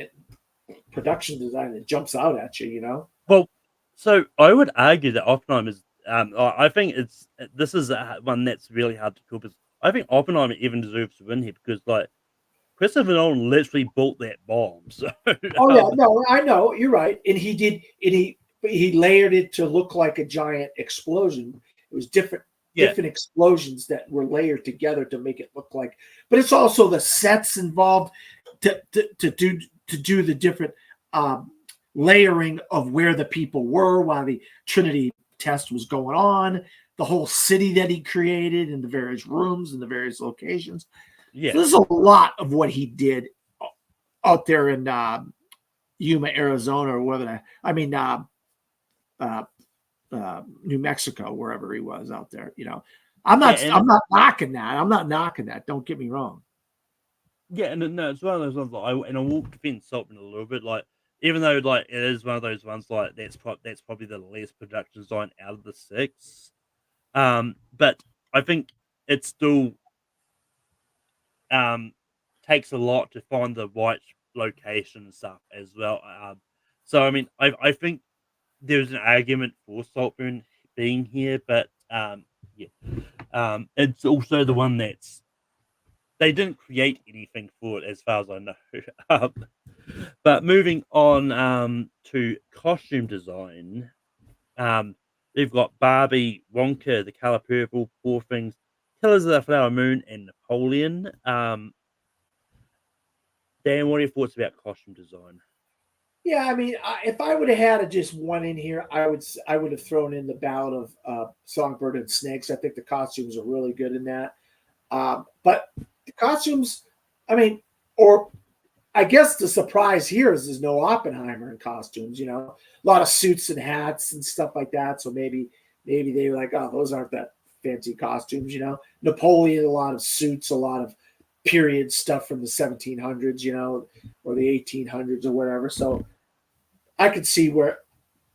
production design that jumps out at you. Well, so I would argue that Oppenheimer is. I think this is one that's really hard to call, because I think Oppenheimer even deserves to win here, because like Christopher Nolan literally built that bomb. So Oh yeah, no, I know you're right, and he did, and he layered it to look like a giant explosion. It was different explosions that were layered together to make it look like. But it's also the sets involved to do the different layering of where the people were while the Trinity test was going on. The whole city that he created, and the various rooms and the various locations. yeah, So there's a lot of what he did out there in Yuma, Arizona, or New Mexico, wherever he was out there. I'm not knocking that. I'm not knocking that. Don't get me wrong. Yeah, and no, it's one of those ones like I will defend Saltman a little bit, like even though like it is one of those ones like that's probably the least production design out of the 6. But I think it still takes a lot to find the right location and stuff as well. So I mean, I think there's an argument for Saltburn being here, but it's also the one that's they didn't create anything for it, as far as I know. But moving on to costume design, we've got Barbie, Wonka, The Color Purple, Poor Things, Killers of the Flower Moon, and Napoleon. Dan, what are your thoughts about costume design? Yeah, I mean, if I would have had just one in here, I would have thrown in the Ballad of Songbird and Snakes. I think the costumes are really good in that. But the costumes, I mean, or I guess the surprise here is there's no Oppenheimer in costumes. A lot of suits and hats and stuff like that. So maybe they were like, oh, those aren't that fancy costumes. Napoleon, a lot of suits, a lot of period stuff from the 1700s. Or the 1800s or whatever. So I could see where,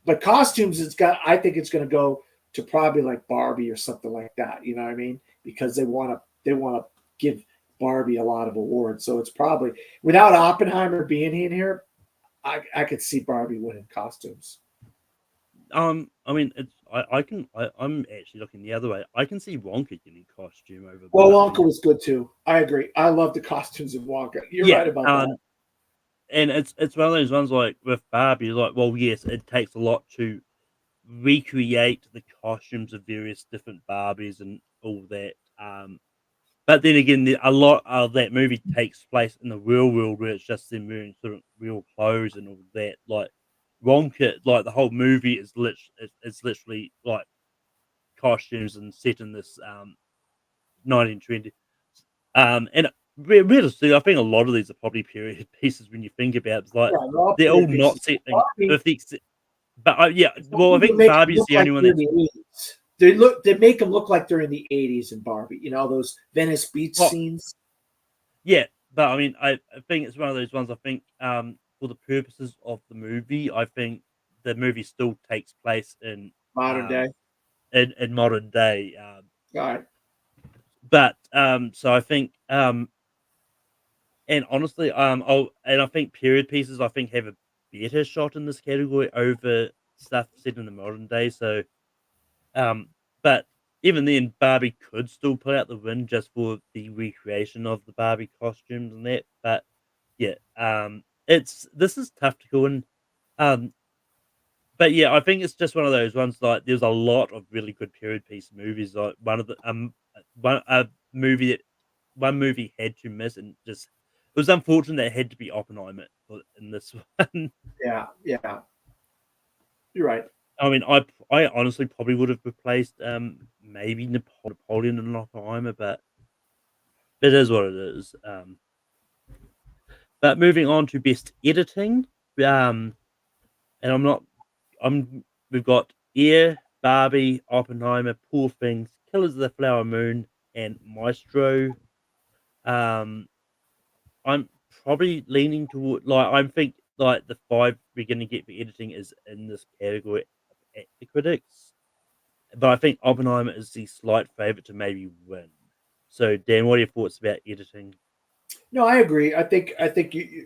but costumes, I think it's going to go to probably like Barbie or something like that. You know what I mean? Because they want to give Barbie a lot of awards. So it's probably, without Oppenheimer being in here, I could see Barbie winning costumes. I mean, I'm actually looking the other way. I can see Wonka getting costume over Well, Barbie. Wonka was good too. I agree. I love the costumes of Wonka. You're Yeah, right about that. and it's one of those ones like with Barbie, like, well, yes, it takes a lot to recreate the costumes of various different Barbies and all that. But then again, a lot of that movie takes place in the real world where it's just them wearing sort of real clothes and all that. Like Wonka, like the whole movie is literally like costumes and set in this 1920. And realistically, I think a lot of these are probably period pieces when you think about it. It's like Yeah, they're all they're all period not pieces. set in Barbie, with the but yeah, some well, I people think make them Barbie's look the like only one they're in that's the 80s. They make them look like they're in the 80s in Barbie. Those Venice Beach well, scenes. yeah, but I mean, I think it's one of those ones. I think for the purposes of the movie, I think the movie still takes place Modern um day. in modern day. All right. But so I think and honestly, I think period pieces I think have a better shot in this category over stuff set in the modern day. So Um, but even then, Barbie could still put out the win just for the recreation of the Barbie costumes and that. But yeah, this is tough to go in. Um, but yeah, I think it's just one of those ones. Like, there's a lot of really good period piece movies. Like one a movie that one movie had to miss, and just it was unfortunate that it had to be Oppenheimer in this one. Yeah. Yeah. You're right. I mean, I honestly probably would have replaced maybe Napoleon and Oppenheimer, but it is what it is. But moving on to best editing, and I'm not, I'm we've got Air, Barbie, Oppenheimer, Poor Things, Killers of the Flower Moon, and Maestro. Um, I'm probably leaning toward I think like the five we're gonna get for editing is in this category at the critics. But I think Oppenheimer is the slight favorite to maybe win. So, Dan, what are your thoughts about editing? No, I agree. I think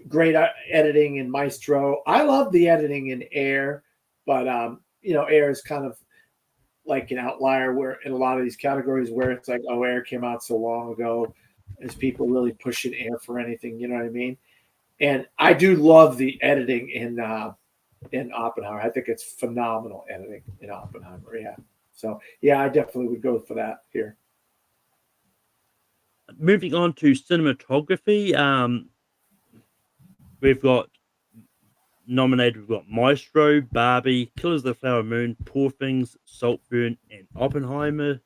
great editing in Maestro. I love the editing in Air, but Air is kind of like an outlier where in a lot of these categories where it's like, oh, Air came out so long ago. Is people really pushing Air for anything? You know what I mean? And I do love the editing in Oppenheimer. I think it's phenomenal editing in Oppenheimer. Yeah. So yeah, I definitely would go for that here. Moving on to cinematography, we've got nominated. We've got Maestro, Barbie, Killers of the Flower Moon, Poor Things, Saltburn, and Oppenheimer.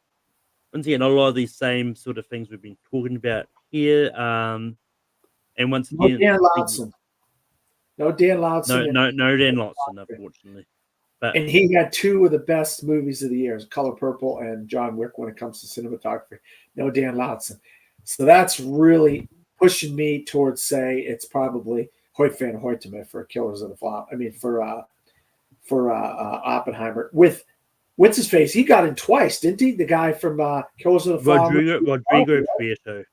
Once again, a lot of these same sort of things we've been talking about here. And once No again, Dan I think Loudson. No Dan Loudson. no Dan Lotson, unfortunately. But And he had two of the best movies of the year, Color Purple and John Wick, when it comes to cinematography. No Dan Loudson. So that's really pushing me towards say it's probably Hoyt van Hoytema for Killers of the Flower. I mean for Oppenheimer with what's his face? He got in twice, didn't he? The guy from Killers of the Flower. Rodrigo Prieto.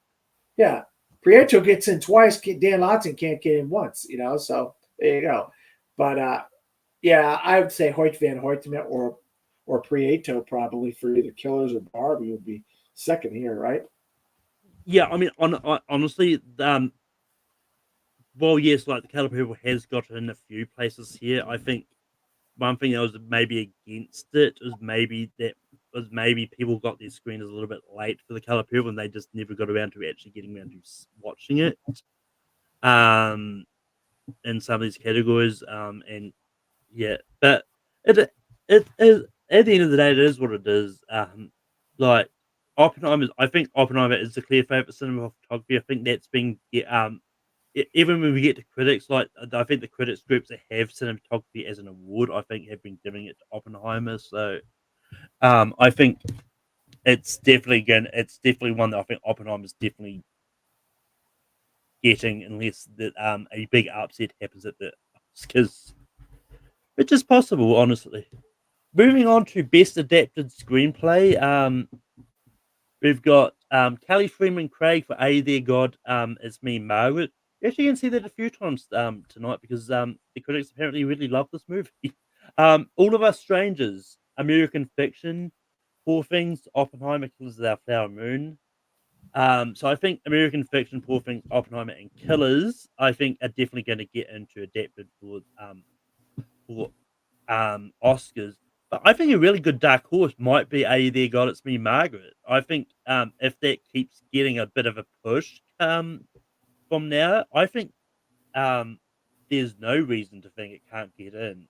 Yeah, Prieto gets in twice. Dan Loudson can't get in once. So there you go. But yeah, I would say Hoyt van Hoytema or Prieto probably for either Killers or Barbie would be second here, right? Yeah, I mean, honestly, well, yes, like the Color Purple has got in a few places here. I think one thing that was maybe against it was maybe people got their screeners a little bit late for the Color Purple, and they just never got around to actually getting around to watching it. in some of these categories. And yeah, but it is at the end of the day, it is what it is. Like Oppenheimer, I think Oppenheimer is the clear favorite cinematography. I think that's been even when we get to critics, like I think the critics groups that have cinematography as an award, I think have been giving it to Oppenheimer. So I think it's definitely one that I think Oppenheimer's definitely getting, unless that a big upset happens at the Oscars, which is possible, honestly. Moving on to best adapted screenplay, we've got Kelly Freeman Craig for A There God, It's Me Margaret. You actually can see that a few times tonight because the critics apparently really love this movie. All of Us Strangers, American Fiction, Poor Things, Oppenheimer, Killers of the Flower Moon. So I think American Fiction, Poor Things, Oppenheimer, and Killers, I think, are definitely going to get into adapted for Oscars. But I think a really good dark horse might be A There God It's Me Margaret. I think if that keeps getting a bit of a push from now, I think there's no reason to think it can't get in.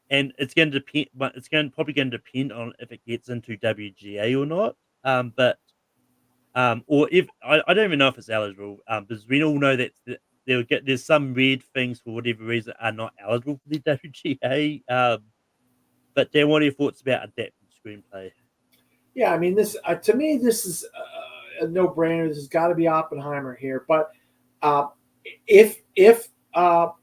And it's going to depend. But it's probably going to depend on if it gets into WGA or not. But or if I don't even know if it's eligible. Because we all know that there's some weird things for whatever reason are not eligible for the WGA. But Dan, what are your thoughts about adapted screenplay? Yeah, I mean, this to me, this is a no-brainer. This has got to be Oppenheimer here. But uh, if Are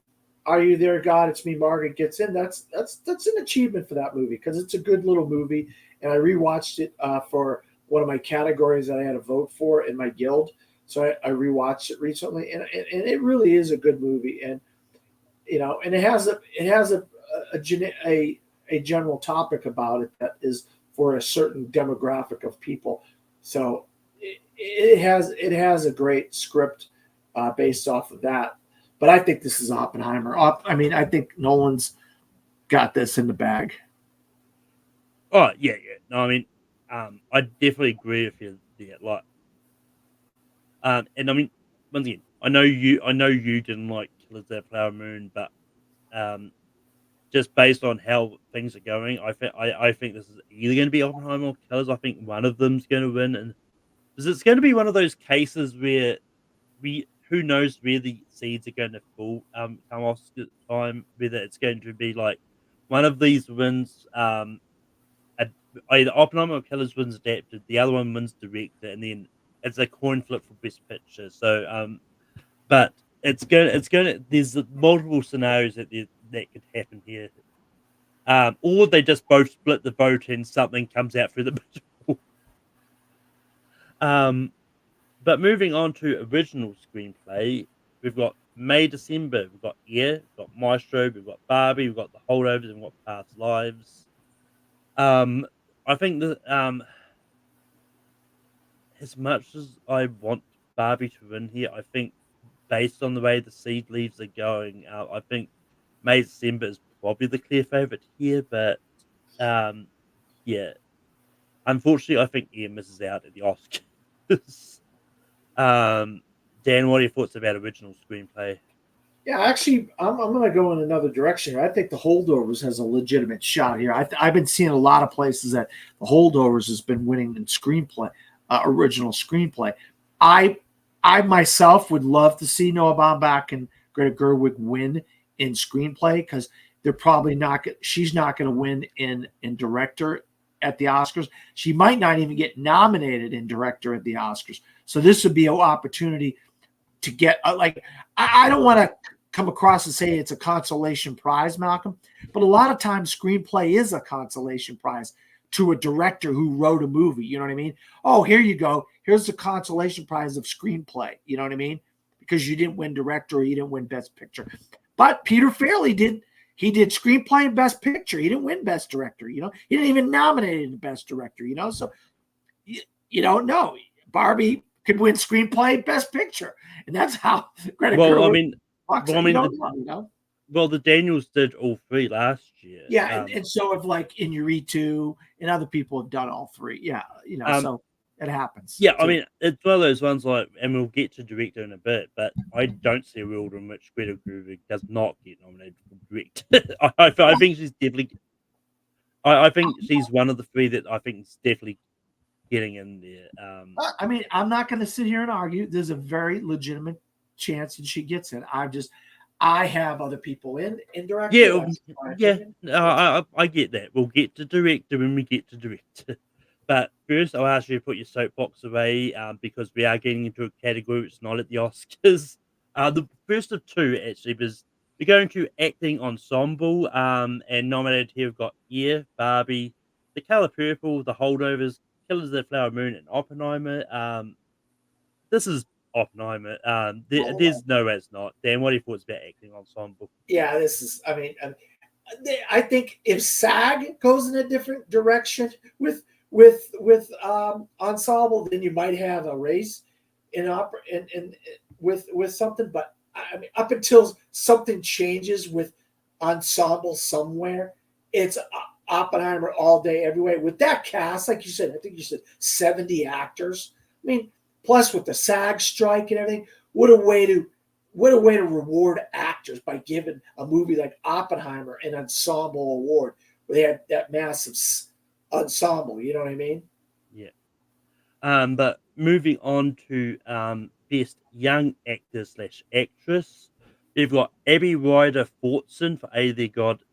You There, God? It's Me, Margaret gets in, that's an achievement for that movie because it's a good little movie, and I rewatched it for one of my categories that I had to vote for in my guild. So I rewatched it recently, and it really is a good movie, and and it has a general topic about it that is for a certain demographic of people. So it has a great script based off of that. But I think this is Oppenheimer. I mean, I think Nolan's got this in the bag. Oh yeah, yeah. No, I mean, I definitely agree with you there. Like, and I mean, once again, I know you didn't like Killers of the Flower Moon, but um, just based on how things are going, I think this is either going to be Oppenheimer or Killers. I think one of them's going to win, and because it's going to be one of those cases where who knows where the seeds are going to fall come Oscar time, whether it's going to be like one of these wins ad- either Oppenheimer or Killers wins adapted, the other one wins director, and then it's a coin flip for best picture. So but it's gonna there's multiple scenarios that could happen here. Or they just both split the vote and something comes out through the middle. um But moving on to original screenplay, we've got May December, we've got Air, we've got Maestro, we've got Barbie, we've got The Holdovers, and we've got Past Lives. I think that as much as I want Barbie to win here, I think based on the way the seed leaves are going, I think May December is probably the clear favorite here. But um, yeah, unfortunately, I think Air misses out at the Oscars. um, Dan, what are your thoughts about original screenplay? Yeah, actually, I'm going to go in another direction here. I think the Holdovers has a legitimate shot here. I've been seeing a lot of places that the Holdovers has been winning in screenplay, original screenplay. I I myself would love to see Noah Baumbach and Greta Gerwig win in screenplay because they're probably not. She's not going to win in director at the Oscars. She might not even get nominated in director at the Oscars. So this would be an opportunity to get like I don't want to come across and say it's a consolation prize, Malcolm, but a lot of times screenplay is a consolation prize to a director who wrote a movie. You know what I mean? Oh, here you go. Here's the consolation prize of screenplay. You know what I mean? Because you didn't win director or you didn't win best picture. But Peter Farrelly did. He did screenplay and best picture. He didn't win best director. You know, he didn't even nominate the best director. You know, so you don't know. Barbie could win screenplay, best picture, and that's how Greta Well, I Gerwig mean, walks well, I it. You mean, don't know, you know. well, the Daniels did all three last year. Yeah, and so have like Inuritu and other people have done all three. Yeah, Um, so It happens. Yeah, I mean, it's one of those ones like, and we'll get to director in a bit, but I don't see a world in which Greta Gerwig does not get nominated for director. I think she's definitely. I think she's one of the three that I think is definitely getting in there. I mean, I'm not going to sit here and argue. There's a very legitimate chance that she gets in. I have other people in director. Yeah, That's my yeah. opinion. I get that. We'll get to director when we get to director. But first, I'll ask you to put your soapbox away, because we are getting into a category which is not at the Oscars. The first of two actually was we're going to acting ensemble. And nominated here we've got Air, Barbie, The Color Purple, The Holdovers, Killers of the Flower Moon, and Oppenheimer. This is Oppenheimer. There's no way it's not. Dan, what do you thought about acting ensemble? Yeah, this is. I mean, I think if SAG goes in a different direction with ensemble, then you might have a race in opera and with something. But I mean, up until something changes with ensemble somewhere, it's Oppenheimer all day, every way. With that cast, like you said, I think you said 70 actors. I mean, plus with the SAG strike and everything, what a way to reward actors by giving a movie like Oppenheimer an ensemble award where they had that massive ensemble. You know what I mean? Yeah. But moving on to best young actor slash actress, we've got Abby Ryder Fortson for A Their God,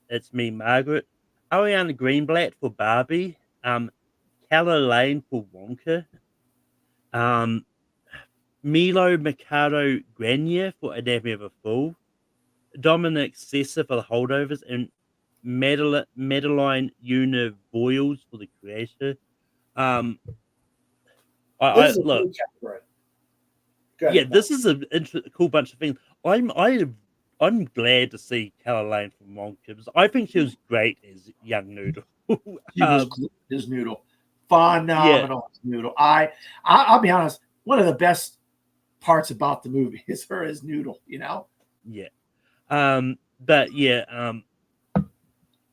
It's Me, Margaret, Ariana Greenblatt for Barbie, Calla Lane for Wonka, um, Milo Mercado Grenier for Anatomy of a Fool, Dominic Sessa for The Holdovers, and Madeline Una Boyles for The Creator. This is a Look, cool category. Go yeah, ahead, this is a cool bunch of things. I'm glad to see Calla Lane from Wonka because I think she was great as young Noodle. He was his Noodle, phenomenal Noodle. I'll be honest. One of the best parts about the movie is her as Noodle. You know. Yeah. But yeah,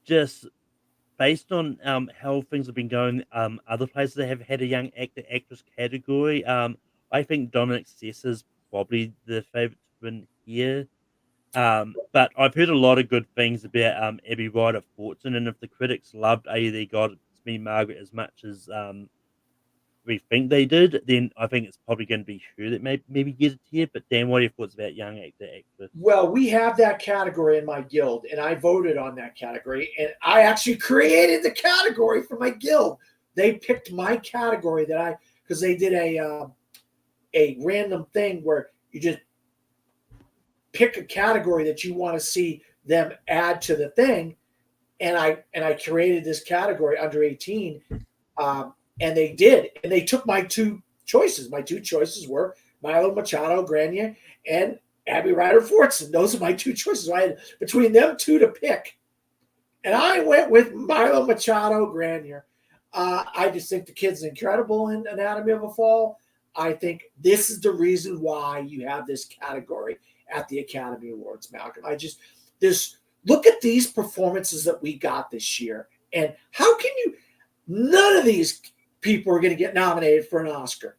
just based on how things have been going, other places that have had a young actor actress category, I think Dominic Sessa is probably the favorite to win here. But I've heard a lot of good things about Abby Ryder Fortson, and if the critics loved A They Got It's Me Margaret as much as we think they did, then I think it's probably going to be her that maybe get it here. But Dan, what are your thoughts about young actor actress? Well, we have that category in my guild, and I voted on that category, and I actually created the category for my guild. They picked my category because they did a random thing where you just pick a category that you want to see them add to the thing, and I created this category under 18, and they did, and they took my two choices. My two choices were Milo Machado Grenier and Abby Ryder Fortson. Those are my two choices. I had between them two to pick, and I went with Milo Machado Grenier. I just think the kid's incredible in Anatomy of a Fall. I think this is the reason why you have this category at the Academy Awards, Malcolm. Look at these performances that we got this year, and how can you? None of these people are going to get nominated for an Oscar.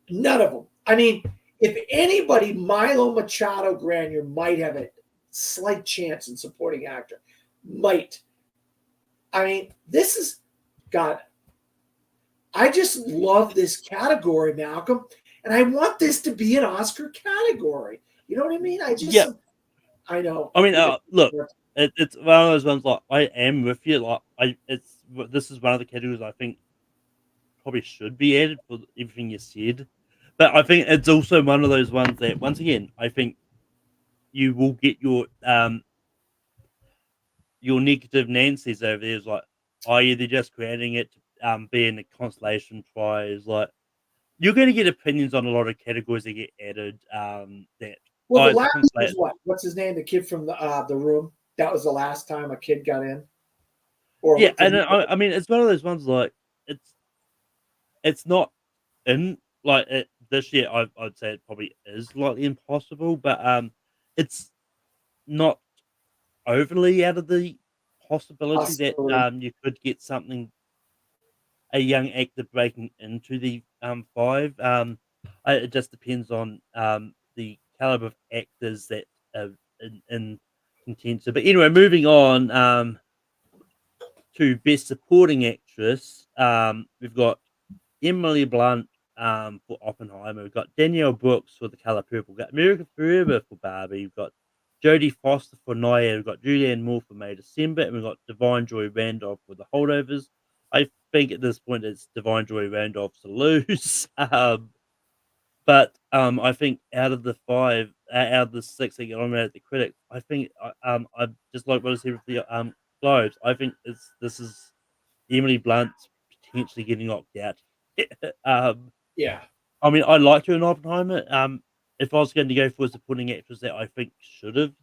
None of them. I mean, if anybody, Milo Machado Grenier might have a slight chance in supporting actor. Might. I mean, this is God. I just love this category, Malcolm, and I want this to be an Oscar category. You know what I mean? I know. I mean, look, it's one of those ones like I am with you. Like this is one of the categories I think probably should be added for everything you said, but I think it's also one of those ones that once again I think you will get your negative Nancy's over there is like, are you they're just creating it to be in a consolation prize? Like you're going to get opinions on a lot of categories that get added. That Well, the it's a last consolation. was what? What's his name? The kid from the room. That was the last time a kid got in. Or Yeah, and I mean it's one of those ones like it's not in like this year. I'd say it probably is slightly impossible, but it's not overly out of the possibility that you could get something a young actor breaking into the five. It just depends on the caliber of actors that are in contender. But anyway, moving on to best supporting actress. We've got Emily Blunt for Oppenheimer. We've got Danielle Brooks for The Color Purple. We've got America Ferrera for Barbie. We've got Jodie Foster for Naya. We've got Julianne Moore for May December. And we've got Divine Joy Randolph for The Holdovers. I think at this point it's Divine Joy Randolph to lose. But I think out of the five, out of the six that get nominated at the critics, I think I just like what I said with the Globes. I think this is Emily Blunt potentially getting knocked out. Yeah. I mean, I liked her in Oppenheimer. If I was going to go for a supporting actress that I think should have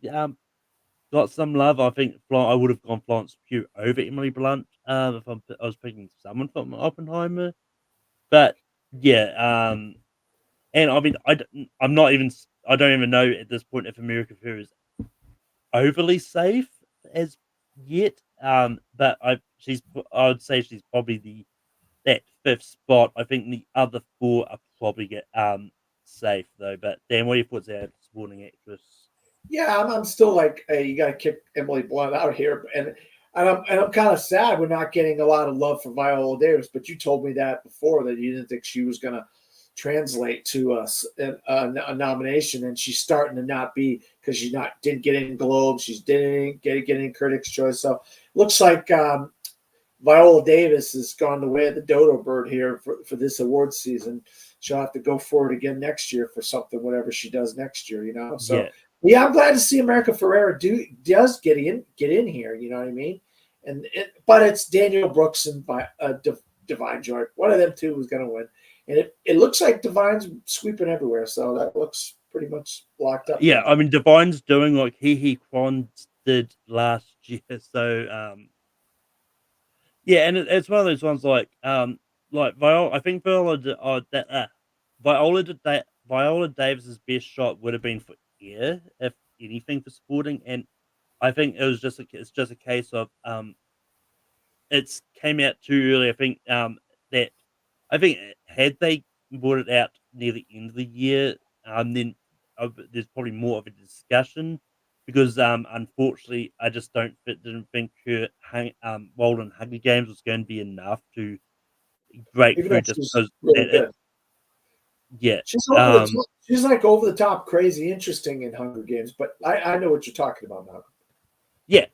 got some love, I think I would have gone Florence Pugh over Emily Blunt. If I was picking someone from Oppenheimer, but yeah, and I mean, I'm not even. I don't even know at this point if America Ferrera is overly safe as yet. But I would say she's probably that fifth spot. I think the other four are probably get safe though. But Dan, what do you put there supporting actress? Yeah, I'm still like, hey, you got to kick Emily Blunt out here, and I'm kind of sad we're not getting a lot of love for Viola Davis. But you told me that before, that you didn't think she was going to translate to us a nomination, and she's starting to not be, because she didn't get in Globes, she didn't get in Critics' Choice. So looks like Viola Davis has gone the way of the dodo bird here for this award season. She'll have to go for it again next year for something, whatever she does next year, So yeah, I'm glad to see America Ferrera does get in here. You know what I mean? But it's Danielle Brooks and Divine Joy. One of them two was going to win, and it looks like Divine's sweeping everywhere. So that looks pretty much locked up. Yeah, I mean, Divine's doing like He Kwan did last year. So yeah, and it's one of those ones like Viola. I think Viola Davis's best shot would have been for Air, if anything, for supporting, and I think it's just a case of it's came out too early. I think that had they brought it out near the end of the year, then there's probably more of a discussion, because unfortunately I just didn't think her Walden Hunger Games was going to be enough to break Even through, though just she's because really good. yeah. She's like over the top, crazy, interesting in Hunger Games. But I know what you're talking about now. Yeah.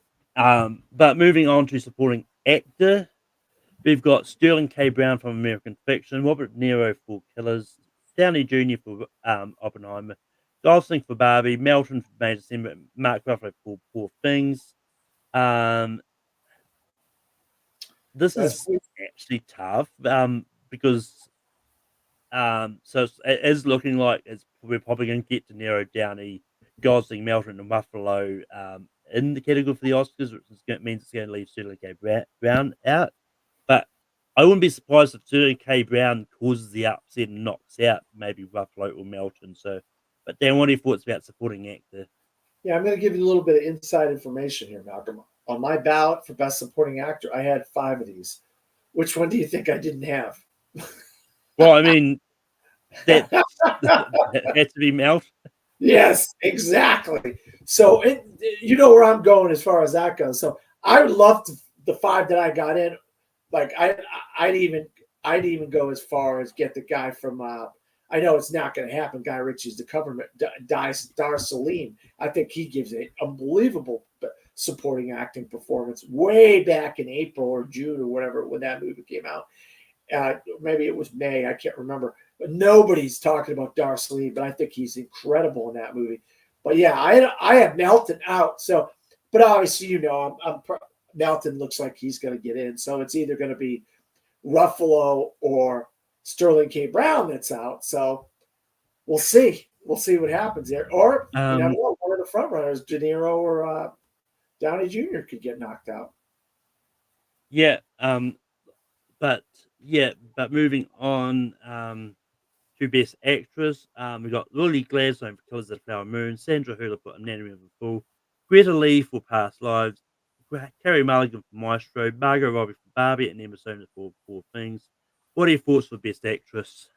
But moving on to supporting actor, we've got Sterling K. Brown from American Fiction, Robert De Niro for Killers, Downey Jr. for Oppenheimer, Gosling for Barbie, Melton for May December, Mark Ruffalo for Poor Things. This is actually tough because it is looking like we're probably going to get De Niro, Downey, Gosling, Melton, and Ruffalo in the category for the Oscars, which means it's going to leave Sterling K. Brown out. But I wouldn't be surprised if Sterling K. Brown causes the upset and knocks out maybe Ruffalo or Melton. So, but Dan, what are your thoughts about supporting actor? Yeah, I'm going to give you a little bit of inside information here, Malcolm. On my ballot for Best Supporting Actor, I had 5 of these. Which one do you think I didn't have? Well, I mean, that had to be Melton. Yes, exactly. So you know where I'm going as far as that goes. So I would love the 5 that I got in. Like I'd even go as far as get the guy from. I know it's not going to happen. Guy Ritchie's The Covenant, Dar Salim. I think he gives an unbelievable supporting acting performance way back in April or June or whatever when that movie came out. Maybe it was May. I can't remember. But nobody's talking about Dar Salim, but I think he's incredible in that movie. But yeah, I have Melton out. So, but obviously, Melton looks like he's going to get in. So it's either going to be Ruffalo or Sterling K. Brown that's out. So we'll see. We'll see what happens there. Or you never know, one of the front runners, De Niro or Downey Jr. could get knocked out. Yeah. But moving on to Best Actress, we got Lily Gladstone for Killers of the Flower Moon, Sandra Hüller for Anatomy of a Fool, Greta Lee for Past Lives, Carey Mulligan for Maestro, Margot Robbie for Barbie and Emma Stone for Poor Things. What are your thoughts for Best Actress?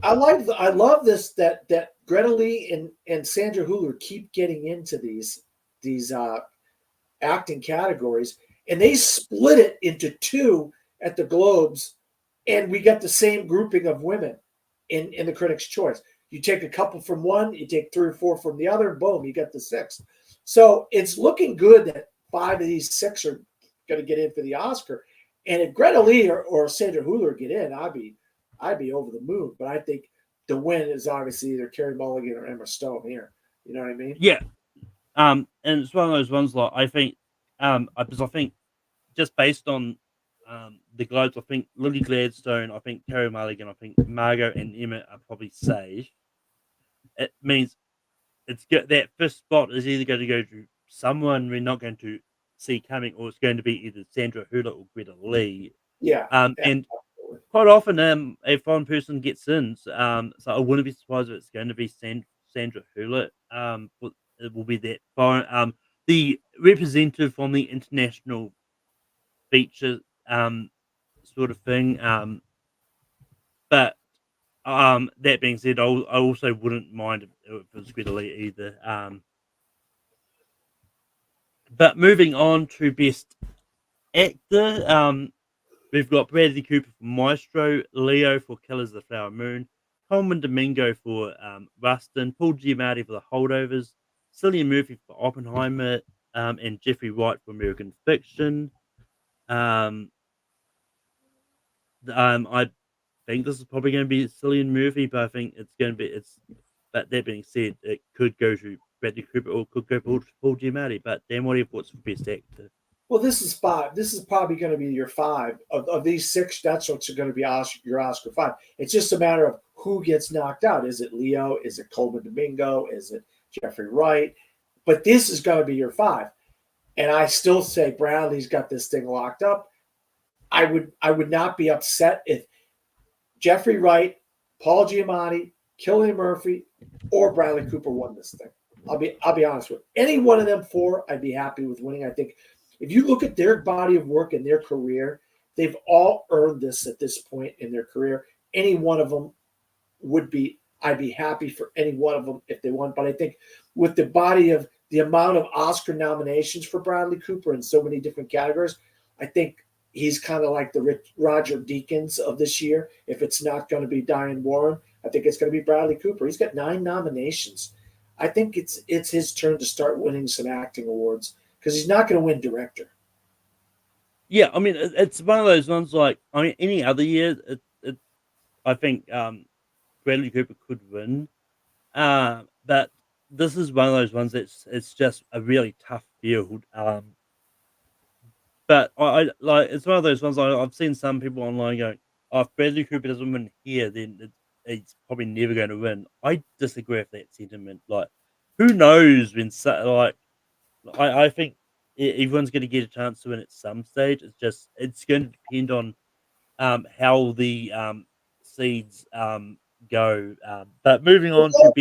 I love this that Greta Lee and Sandra Hüller keep getting into these acting categories, and they split it into two at the Globes, and we got the same grouping of women in the Critics' Choice. You take a couple from one, you take 3 or 4 from the other, boom, you got the 6th. So it's looking good that 5 of these 6 are going to get in for the Oscar. And if Greta Lee or Sandra Hüller get in, I'd be over the moon. But I think the win is obviously either Carey Mulligan or Emma Stone here. You know what I mean? Yeah. And it's one of those ones like I think, because I think just based on the Globes, I think Lily Gladstone, I think Carey Mulligan, I think Margot and Emma are probably safe. It means it's good that first spot is either going to go to someone we're not going to see coming, or it's going to be either Sandra Hüller or Greta Lee. Yeah. And absolutely. quite often, a foreign person gets in. So I wouldn't be surprised if it's going to be Sandra Hüller. It will be that foreign, the representative from the international feature sort of thing. But that being said, I also wouldn't mind if it was Greta Lee either. But moving on to Best Actor, we've got Bradley Cooper for Maestro, Leo for Killers of the Flower Moon, Coleman Domingo for Rustin, Paul Giamatti for The Holdovers, Cillian Murphy for Oppenheimer, and Jeffrey Wright for American Fiction. I think this is probably going to be Cillian Murphy, but I think it's going to be But that being said, it could go to Bradley Cooper or could go to Paul Giamatti. But Dan, what are your thoughts for Best Actor? Well, this is 5. This is probably going to be your 5 of these 6. That's what's going to be your Oscar 5. It's just a matter of who gets knocked out. Is it Leo? Is it Coleman Domingo? Is it Jeffrey Wright? But this is going to be your 5. And I still say Bradley's got this thing locked up. I would not be upset if Jeffrey Wright, Paul Giamatti, Cillian Murphy, or Bradley Cooper won this thing. I'll be honest with you. Any one of them 4, I'd be happy with winning. I think if you look at their body of work and their career, they've all earned this at this point in their career. Any one of them I'd be happy for any one of them if they won. But I think with the amount of Oscar nominations for Bradley Cooper in so many different categories, I think he's kind of like the Roger Deakins of this year. If it's not going to be Diane Warren, I think it's going to be Bradley Cooper. He's got 9 nominations. I think it's his turn to start winning some acting awards because he's not going to win director. Yeah, I mean, it's one of those ones like, I mean, any other year, I think Bradley Cooper could win. But this is one of those ones it's just a really tough field. But I like it's one of those ones I've seen some people online going, "Oh, if Bradley Cooper doesn't win here, then it's probably never going to win." I disagree with that sentiment. Like, who knows when I think everyone's going to get a chance to win at some stage. It's going to depend on how the seeds go. But moving on to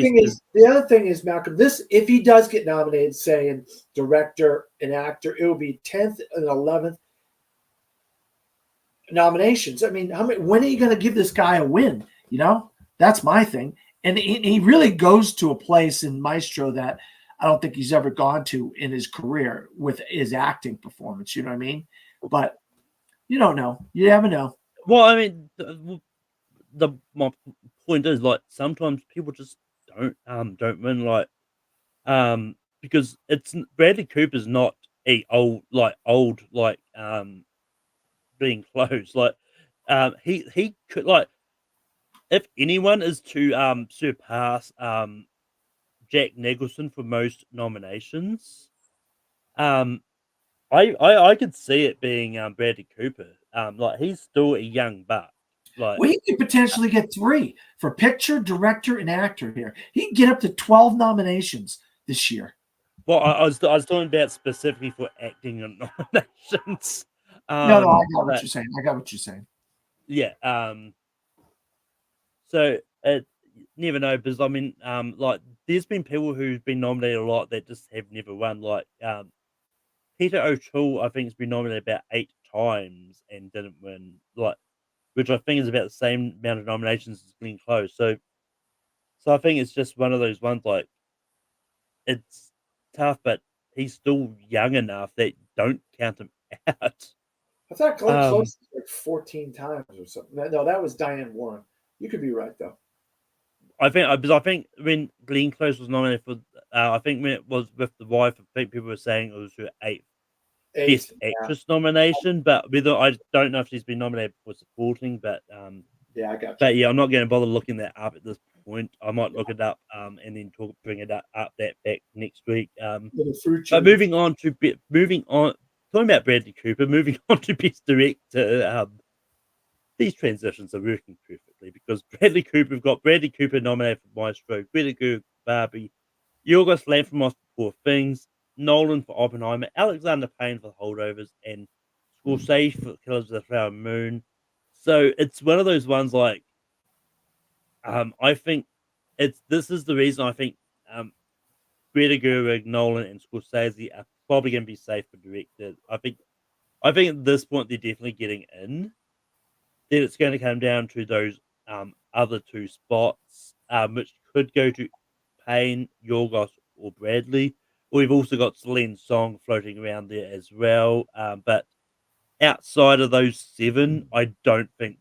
The other thing is, Malcolm, this if he does get nominated, say in director and actor, it will be 10th and 11th nominations. I mean, when are you going to give this guy a win? You know, that's my thing. And he really goes to a place in Maestro that I don't think he's ever gone to in his career with his acting performance. You know what I mean? But you don't know. You never know. Well, I mean, my point is like sometimes people just don't win because it's Bradley Cooper's not a old being close he could like if anyone is to surpass Jack Nicholson for most nominations, I could see it being Bradley Cooper. Like he's still a young buck. Like Well, he could potentially get 3 for picture, director, and actor here. He can get up to 12 nominations this year. well, I was talking about specifically for acting and nominations. No, I got what you're saying. I got what you're saying. Yeah. So it never know because I mean, like there's been people who've been nominated a lot that just have never won. Like Peter O'Toole, I think, has been nominated about 8 times and didn't win, like, which I think is about the same amount of nominations as Glenn Close. So I think it's just one of those ones, like, it's tough, but he's still young enough that don't count him out. I thought Glenn Um, Close was like 14 times or something. No, that was Diane Warren. You could be right though. because I think when Glenn Close was nominated for, I think when it was with The Wife, I think people were saying it was her eighth Best Eighth. Actress nomination, but whether I don't know if she's been nominated for supporting, Yeah, I got you. but yeah, I'm not going to bother looking that up at this point. I might look it up, and then bring it up that back next week. Little fruit But juice. moving on, talking about Bradley Cooper, moving on to Best Director. These transitions are working perfectly because we've got Bradley Cooper nominated for Maestro, Greta Gerwig for Barbie, Yorgos Lanthimos for Poor Things, Nolan for Oppenheimer, Alexander Payne for The Holdovers, and Scorsese for Killers of the Flower Moon. So it's one of those ones like, I think this is the reason I think Greta Gerwig, Nolan, and Scorsese are probably going to be safe for director. I think at this point they're definitely getting in. Then it's going to come down to those other two spots, which could go to Payne, Yorgos, or Bradley. We've also got Celine Song floating around there as well. But outside of those seven, I don't think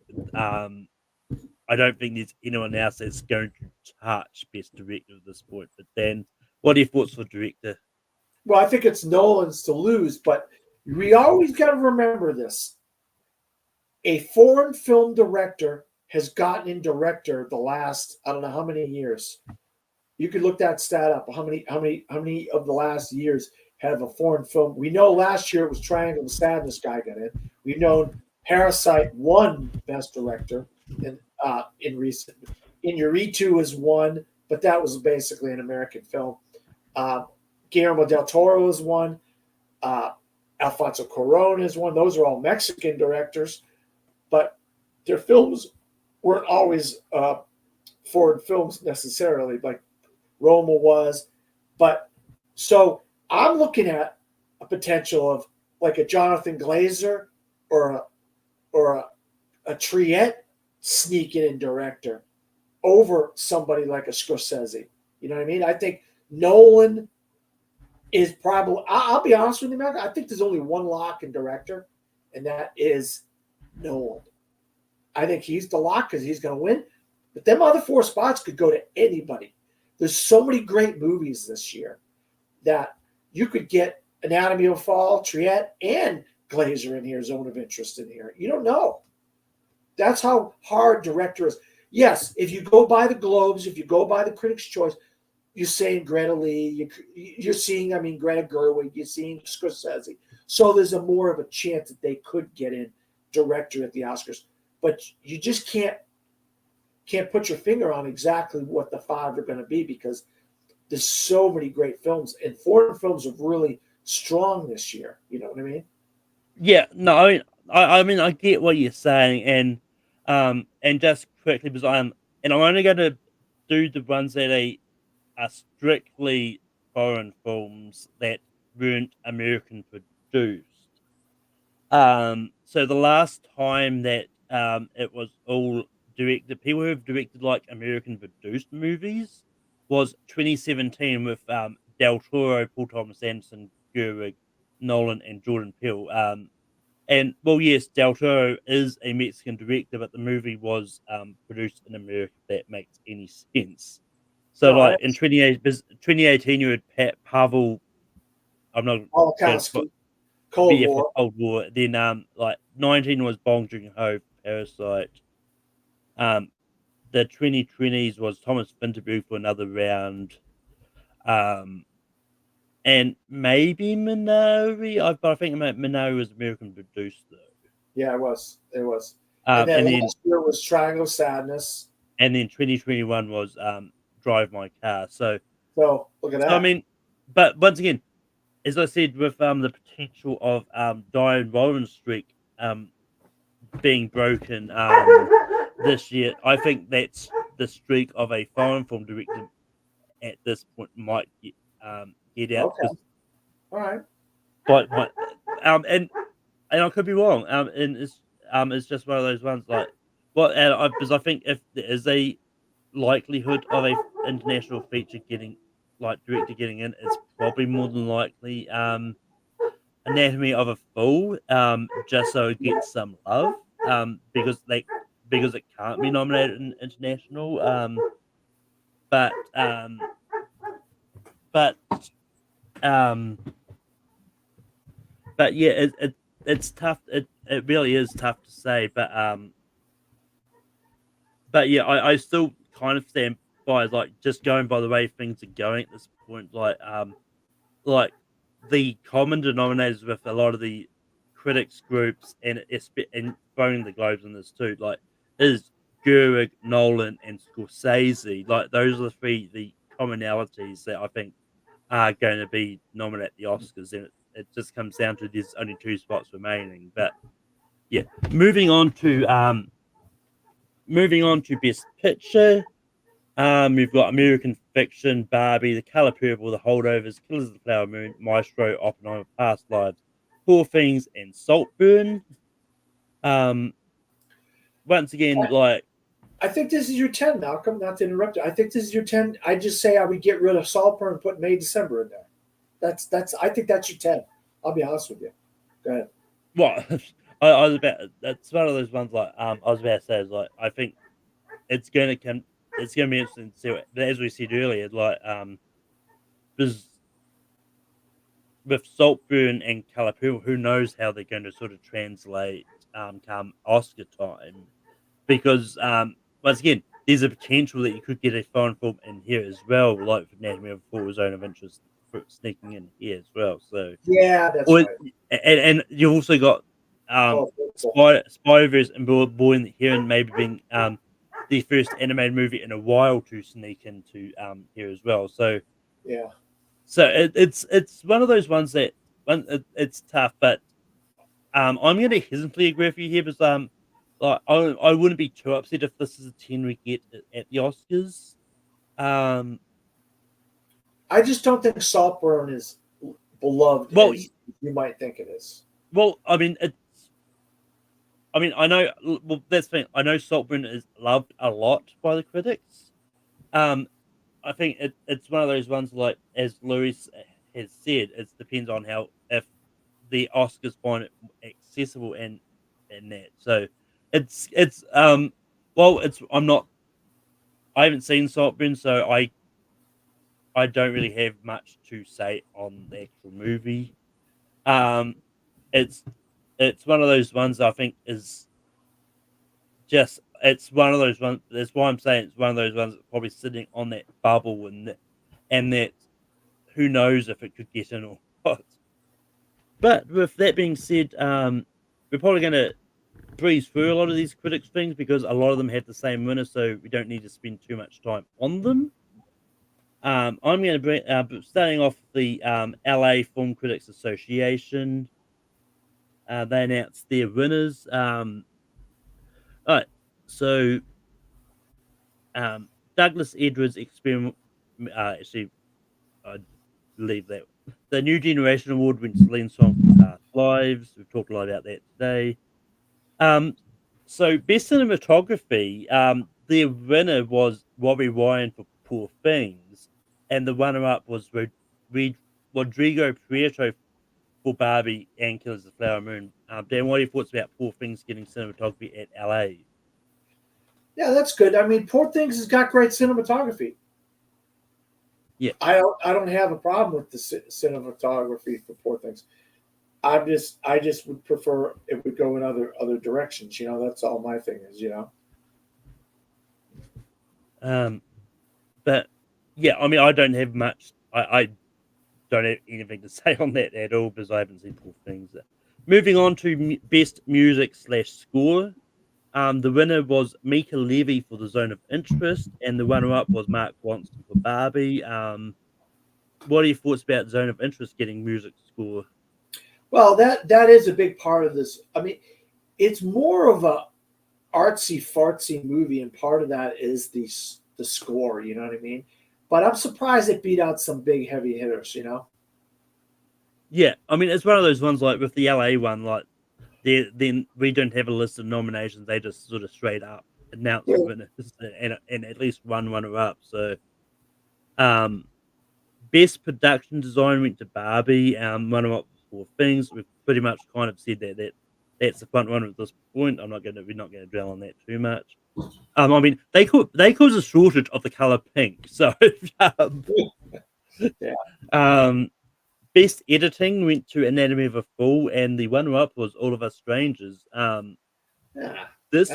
there's anyone else that's going to touch Best Director at this point. But then, what are your thoughts for director? Well, I think it's Nolan's to lose, but we always got to remember this. A foreign film director has gotten in director the last, I don't know how many years. You could look that stat up. How many of the last years have a foreign film? We know last year it was Triangle of Sadness guy got in. We've known Parasite won Best Director in recent. Inarritu has won, but that was basically an American film. Guillermo del Toro has won. Alfonso Cuarón has won. Those are all Mexican directors, but their films weren't always foreign films necessarily, like Roma was. But so I'm looking at a potential of like a Jonathan Glazer or a Triet sneaking in director over somebody like a Scorsese. You know what I mean? I think Nolan is probably. I'll be honest with you, Mac. I think there's only one lock in director, and that is Nolan. I think he's the lock because he's going to win. But them other four spots could go to anybody. There's so many great movies this year that you could get Anatomy of a Fall, Triet, and Glazer in here, Zone of Interest in here. You don't know. That's how hard director is. Yes, if you go by the Globes, if you go by the Critics' Choice, you're saying Greta Lee, you're seeing, Greta Gerwig, you're seeing Scorsese. So there's a more of a chance that they could get in director at the Oscars. But you just can't put your finger on exactly what the five are going to be because there's so many great films, and foreign films are really strong this year. You know what I mean? Yeah, no, I get what you're saying, and just quickly because I'm only going to do the ones that are strictly foreign films that weren't American produced. So the last time that it was all directed, people who have directed like American produced movies was 2017 with Del Toro, Paul Thomas Anderson, Gerwig, Nolan, and Jordan Peele. And well, yes, Del Toro is a Mexican director, but the movie was produced in America. If that makes any sense. So, No, like in 2018, you had Pavel. I'm not good, but Holokowski, Cold for War. Cold War. Then, like 19 was Bong Joon Ho, Parasite. Um, the 2020s was Thomas Vinterberg for Another Round. Um, and maybe Minari. But I think Minari was American produced though. Yeah, it was. It was. And then last year was Triangle of Sadness. And then 2021 was Drive My Car. So look at that. But once again, as I said, with the potential of Diane Warren's streak being broken this year, I think that's the streak of a foreign film director at this point might get out. Okay. All right. But and and I could be wrong. And it's just one of those ones like, because I think if there is a likelihood of a international feature getting director getting in, it's probably more than likely Anatomy of a Fool, just so it gets some love, because it can't be nominated in international, but but um, but yeah, it's tough. It really is tough to say, but yeah, I still kind of stand by like just going by the way things are going at this point, like the common denominators with a lot of the critics groups and throwing the Globes in this too, like is Gerwig, Nolan, and Scorsese. Like those are the commonalities that I think are going to be nominated at the Oscars, and it just comes down to there's only 2 spots remaining. But yeah, moving on to Best Picture. We've got American Fiction, Barbie, The Color Purple, The Holdovers, Killers of the Flower Moon, Maestro, Oppenheimer, Past Lives, Poor Things, and Saltburn. Once again, like I think this is your 10, Malcolm. Not to interrupt you. I think this is your 10. I just say I would get rid of Saltburn and put May December in there. That's. I think that's your 10. I'll be honest with you. Go ahead. what I was about. That's one of those ones. Like I was about to say is like I think it's gonna come. It's gonna be interesting to see what, as we said earlier, like because with Saltburn and Color Purple, who knows how they're going to sort of translate come Oscar time? Because once again, there's a potential that you could get a foreign film in here as well, like Anatomy of a Fall, Zone of Interest sneaking in here as well. So Yeah, that's or, right. and you've also got Oh, Spider-Verse and Boy in the Heron maybe being the first animated movie in a while to sneak into here as well. So yeah. it's one of those ones that it's tough, but I'm going to hesitantly agree with you here because like I wouldn't be too upset if this is a 10 we get at the Oscars. I just don't think Saltburn is beloved Well, as you might think it is. well, I mean I know. Well, that's the thing. I know Saltburn is loved a lot by the critics. Um, I think it's one of those ones like as Louis has said, it depends on how if the Oscars find it accessible and that. So it's well it's I haven't seen Saltburn, so I don't really have much to say on the actual movie. Um, it's one of those ones I think is just it's one of those ones. That's why I'm saying it's one of those ones that's probably sitting on that bubble and that who knows if it could get in or not. But with that being said, we're probably going to breeze through a lot of these critics things because a lot of them have the same winner, so we don't need to spend too much time on them. I'm going to bring starting off the LA Film Critics Association. They announced their winners. All right, so Douglas Edwards experiment. Actually, I believe that the New Generation Award went to Celine Song for Past Lives. We've talked a lot about that today. So best cinematography. The winner was Robbie Ryan for Poor Things, and the runner-up was Rodrigo Prieto for Barbie and Killers of the Flower Moon. Dan, what are your thoughts about Poor Things getting cinematography at LA? Yeah, that's good. I mean, Poor Things has got great cinematography. Yeah, I don't have a problem with the cinematography for Poor Things. I just would prefer it would go in other directions. You know, that's all my thing is. You know. But yeah, I mean, I don't have much. I don't have anything to say on that at all because I haven't seen Poor Things. Moving on to best music / score. The winner was Mika Levy for The Zone of Interest, and the runner-up was Mark Ronson for Barbie. What are your thoughts about Zone of Interest getting music score? Well, that is a big part of this. I mean, it's more of a artsy fartsy movie, and part of that is the score. You know what I mean? But I'm surprised it beat out some big heavy hitters. You know? Yeah, I mean, it's one of those ones like with the LA one, like then we don't have a list of nominations. They just sort of straight up announce the winners and at least one runner up. So, best production design went to Barbie. Runner up for things. We've pretty much kind of said that's the front runner at this point. We're not gonna dwell on that too much. I mean, they caused a shortage of the color pink. So, best editing went to Anatomy of a Fool, and the runner-up was All of Us Strangers. This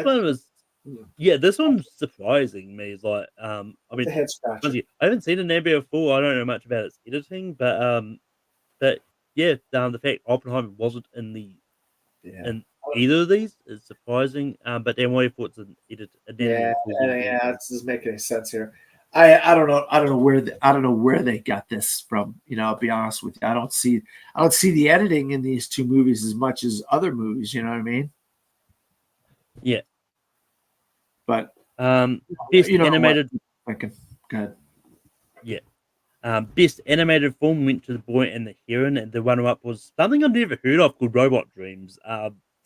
one's surprising me. It's like, I mean, head scratcher. I haven't seen Anatomy of a Fool. I don't know much about its editing, but yeah, the fact Oppenheimer wasn't in either of these is surprising. But then what if it's an edit? This doesn't make any sense here. I don't know where they got this from. I'll be honest with you. I don't see the editing in these two movies as much as other movies. You know what I mean? Yeah. But best animated. Go ahead. Yeah. Best animated film went to The Boy and the Heron, and the runner-up was something I've never heard of called Robot Dreams.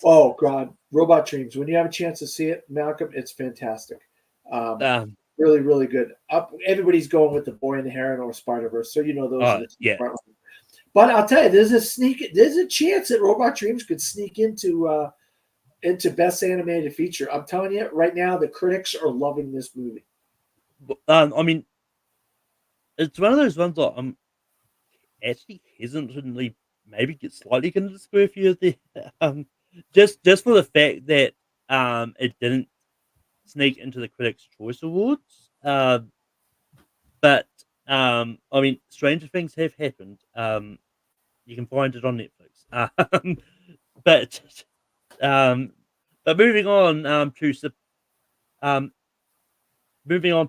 Oh God, Robot Dreams! When you have a chance to see it, Malcolm, it's fantastic. Really, really good. Everybody's going with The Boy and the Heron or Spider-Verse, so those are the two front runners. But I'll tell you, there's a chance that Robot Dreams could sneak into Best Animated Feature. I'm telling you right now, the critics are loving this movie. I mean, it's one of those ones that I'm actually hesitantly maybe slightly going to disagree with you there. Just for the fact that it didn't sneak into the Critics' Choice Awards. But I mean, stranger things have happened. You can find it on Netflix. But moving on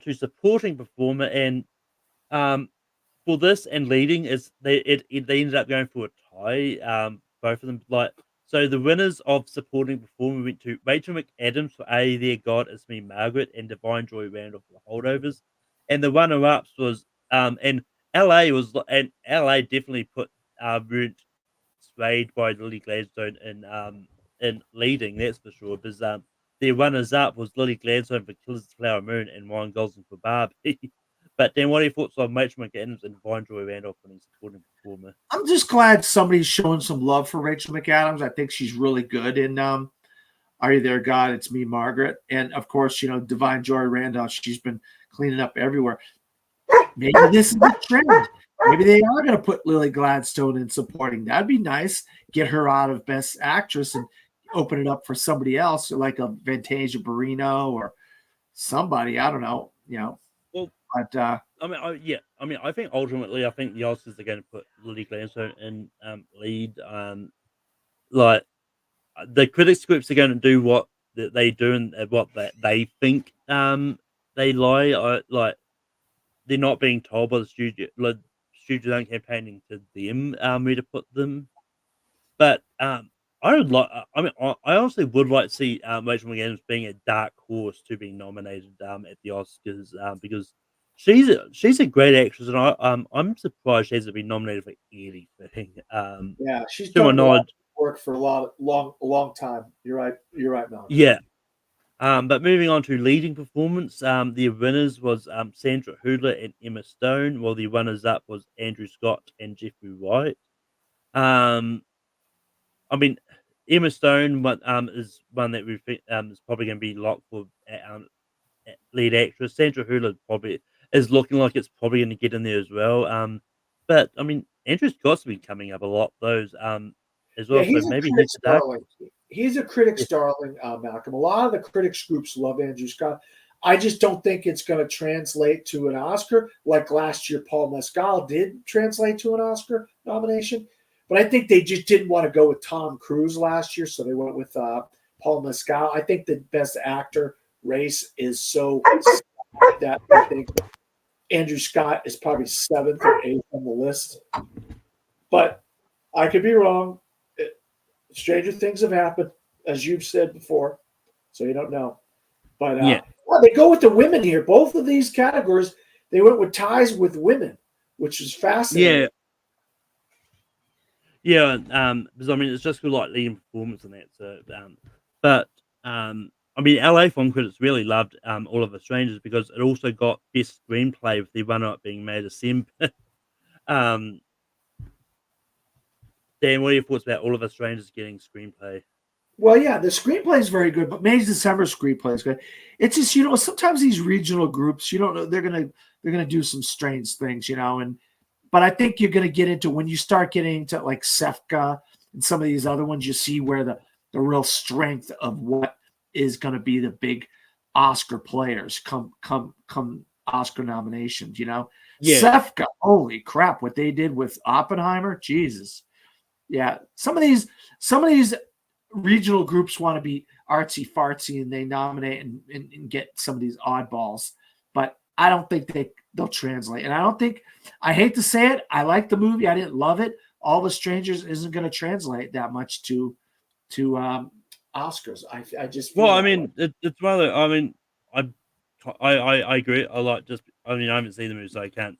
to supporting performer, and for this and leading is they ended up going for a tie. Both of them So the winners of supporting performer went to Rachel McAdams for There God Is Me Margaret and Divine Joy Randolph for The Holdovers, and the runner-ups was and LA definitely weren't swayed by Lily Gladstone in leading, that's for sure. Because their runners-up was Lily Gladstone for Killers of the Flower Moon and Ryan Gosling for Barbie. But then what are your thoughts on Rachel McAdams and Divine Joy Randolph winning supporting performer? I'm just glad somebody's showing some love for Rachel McAdams. I think she's really good in Are You There, God? It's Me, Margaret. And of course, Divine Joy Randolph, she's been cleaning up everywhere. Maybe this is the trend. Maybe they are going to put Lily Gladstone in supporting. That'd be nice. Get her out of Best Actress and open it up for somebody else, like a Fantasia Barrino or somebody. I don't know. But I think ultimately, I think the Oscars are going to put Lily Gladstone in lead. Like the critics groups are going to do what they do and what they think they lie. Like they're not being told by the studio. Like studios aren't campaigning to them where to put them. But I would like. I mean, I honestly would like to see Rachel McAdams being a dark horse to be nominated at the Oscars because she's a great actress, and I'm surprised she hasn't been nominated for anything. She's to my done knowledge, work for a long time. You're right, Mel. Yeah. But moving on to leading performance, the winners was Sandra Hüller and Emma Stone, while the runners-up was Andrew Scott and Jeffrey Wright. I mean, Emma Stone is one that we think is probably going to be locked for lead actress. Sandra Hüller probably is looking like it's probably going to get in there as well. But I mean, Andrew Scott's been coming up a lot those as well. Yeah, so maybe he's the dark. He's a critic's darling, Malcolm. A lot of the critics groups love Andrew Scott. I just don't think it's going to translate to an Oscar like last year. Paul Mescal did translate to an Oscar nomination. But I think they just didn't want to go with Tom Cruise last year, so they went with Paul Mescal. I think the Best Actor race is so that I think Andrew Scott is probably 7th or 8th on the list. But I could be wrong. Stranger things have happened, as you've said before, so you don't know. But they go with the women here. Both of these categories, they went with ties with women, which is fascinating. Yeah, because I mean it's just good like leading performance and that. So, but I mean LA film critics really loved All of Us Strangers because it also got best screenplay with the runner-up being made a Sim. um, Dan, what are your thoughts about All of Us Strangers getting screenplay? Well, yeah, the screenplay is very good, but May's December screenplay is good. It's just sometimes these regional groups, you don't know they're gonna do some strange things, and but I think you're gonna get into when you start getting into like Sefka and some of these other ones, you see where the real strength of what is gonna be the big Oscar players come Oscar nominations. Yeah, Sefka, holy crap, what they did with Oppenheimer, Jesus. Yeah, some of these regional groups want to be artsy fartsy and they nominate and get some of these oddballs, but I don't think they'll translate. And I hate to say it, I like the movie, I didn't love it. All the Strangers isn't going to translate that much to Oscars. I just feel well, I that way. mean it's rather. I mean, I I agree. I like just. I mean, I haven't seen the movie, so I can't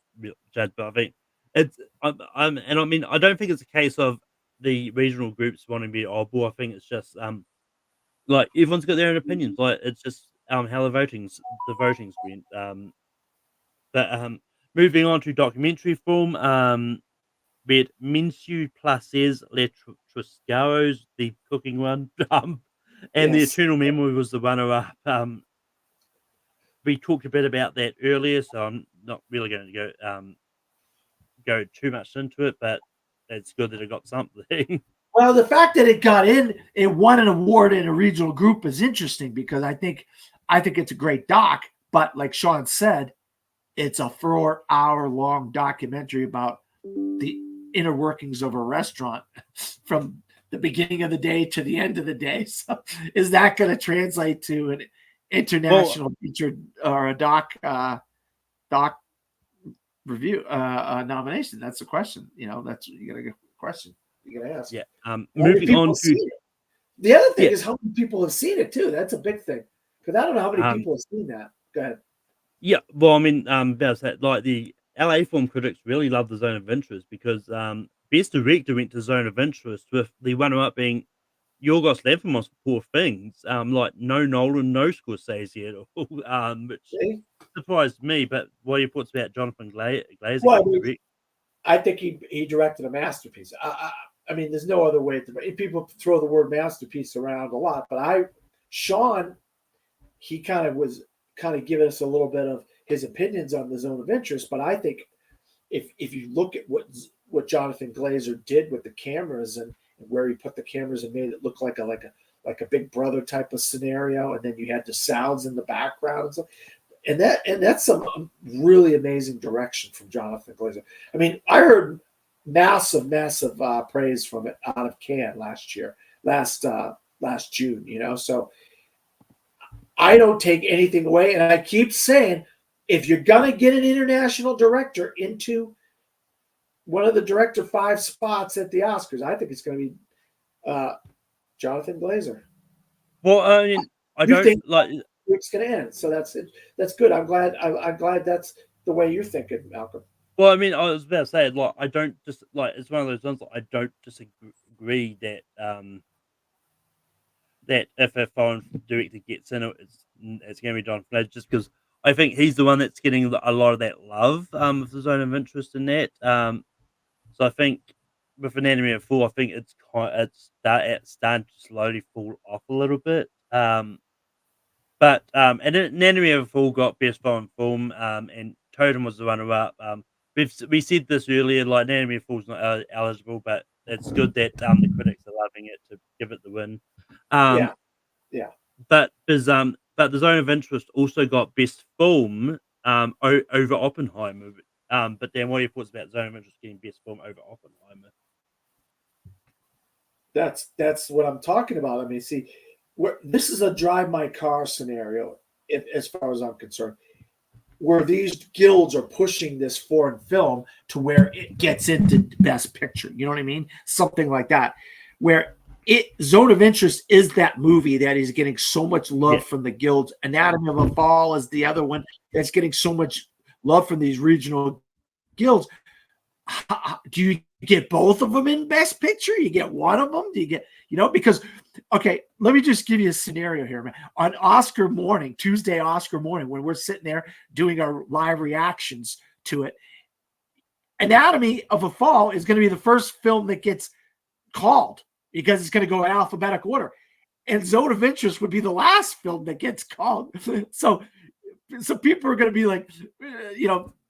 judge. But I think it's. And I mean, I don't think it's a case of the regional groups wanting to be oddball. I think it's just like everyone's got their own opinions. Like it's just how the voting's went. But moving on to documentary film. We had Minsu Places Le Truscaros, the cooking one. And the Yes. Eternal Memory was the runner-up. We talked a bit about that earlier, so I'm not really going to go too much into it, but it's good that it got something. Well, the fact that it won an award in a regional group is interesting because I think it's a great doc, but like Sean said, it's a 4-hour long documentary about the inner workings of a restaurant from the beginning of the day to the end of the day. So is that going to translate to an international feature or a doc review nomination? That's the question. That's you got to get a question you got to ask. Yeah. How many Moving people on have to seen it? The other thing yeah. is how many people have seen it too. That's a big thing because I don't know how many Um, people have seen that. Go ahead. yeah. Well, I mean, about that, like the LA film critics really love the Zone of Interest because best director went to Zone of Interest with the runner-up being Yorgos Lanthimos for Poor Things. Like no Nolan, no Scorsese at all. Which See? surprised me. But what are your thoughts about Jonathan Glazer Well, getting direct? I think he directed a masterpiece. I mean, there's no other way to. People throw the word masterpiece around a lot, but Sean, he was kind of giving us a little bit of his opinions on the Zone of Interest. But I think if you look at what Jonathan Glazer did with the cameras and where he put the cameras and made it look like a Big Brother type of scenario, and then you had the sounds in the background and stuff. And that's some really amazing direction from Jonathan Glazer. I mean, I heard massive praise from it out of Cannes last June. So I don't take anything away, and I keep saying, if you're gonna get an international director into one of the director 5 spots at the Oscars, I think it's going to be Jonathan Glazer. Well, I mean, I You don't think like. it's going to end, so that's it. That's good. I'm glad. I'm glad that's the way you're thinking, Malcolm. Well, I mean, I was about to say, like, I don't just like it's one of those ones that I don't disagree that that if a foreign director gets in it, it's going to be John Flash, just because I think he's the one that's getting a lot of that love with the Zone of Interest in that. So I think with Anatomy of a Fall, I think it's starting to slowly fall off a little bit. But and Anatomy of a Fall got Best Foreign Film, and Totem was the runner-up. We said this earlier, like Anatomy of a Fall's not eligible, but it's good that the critics are loving it to give it the win. Yeah. But the Zone of Interest also got Best Film over Oppenheimer. But then what are your thoughts about Zone of Interest getting Best Film over Oppenheimer? That's what I'm talking about. I mean, see, this is a drive my car scenario, as far as I'm concerned, where these guilds are pushing this foreign film to where it gets into Best Picture. You know what I mean? Something like that, where Zone of Interest is that movie that is getting so much love from the guilds. Anatomy of a Fall is the other one that's getting so much love from these regional guilds. do you get both of them in Best Picture? You get one of them? Do you get, because, okay, let me just give you a scenario here, man. On Oscar morning, Tuesday Oscar morning, when we're sitting there doing our live reactions to it, Anatomy of a Fall is going to be the first film that gets called because it's going to go in alphabetical order. And Zone of Interest would be the last film that gets called. So people are going to be like,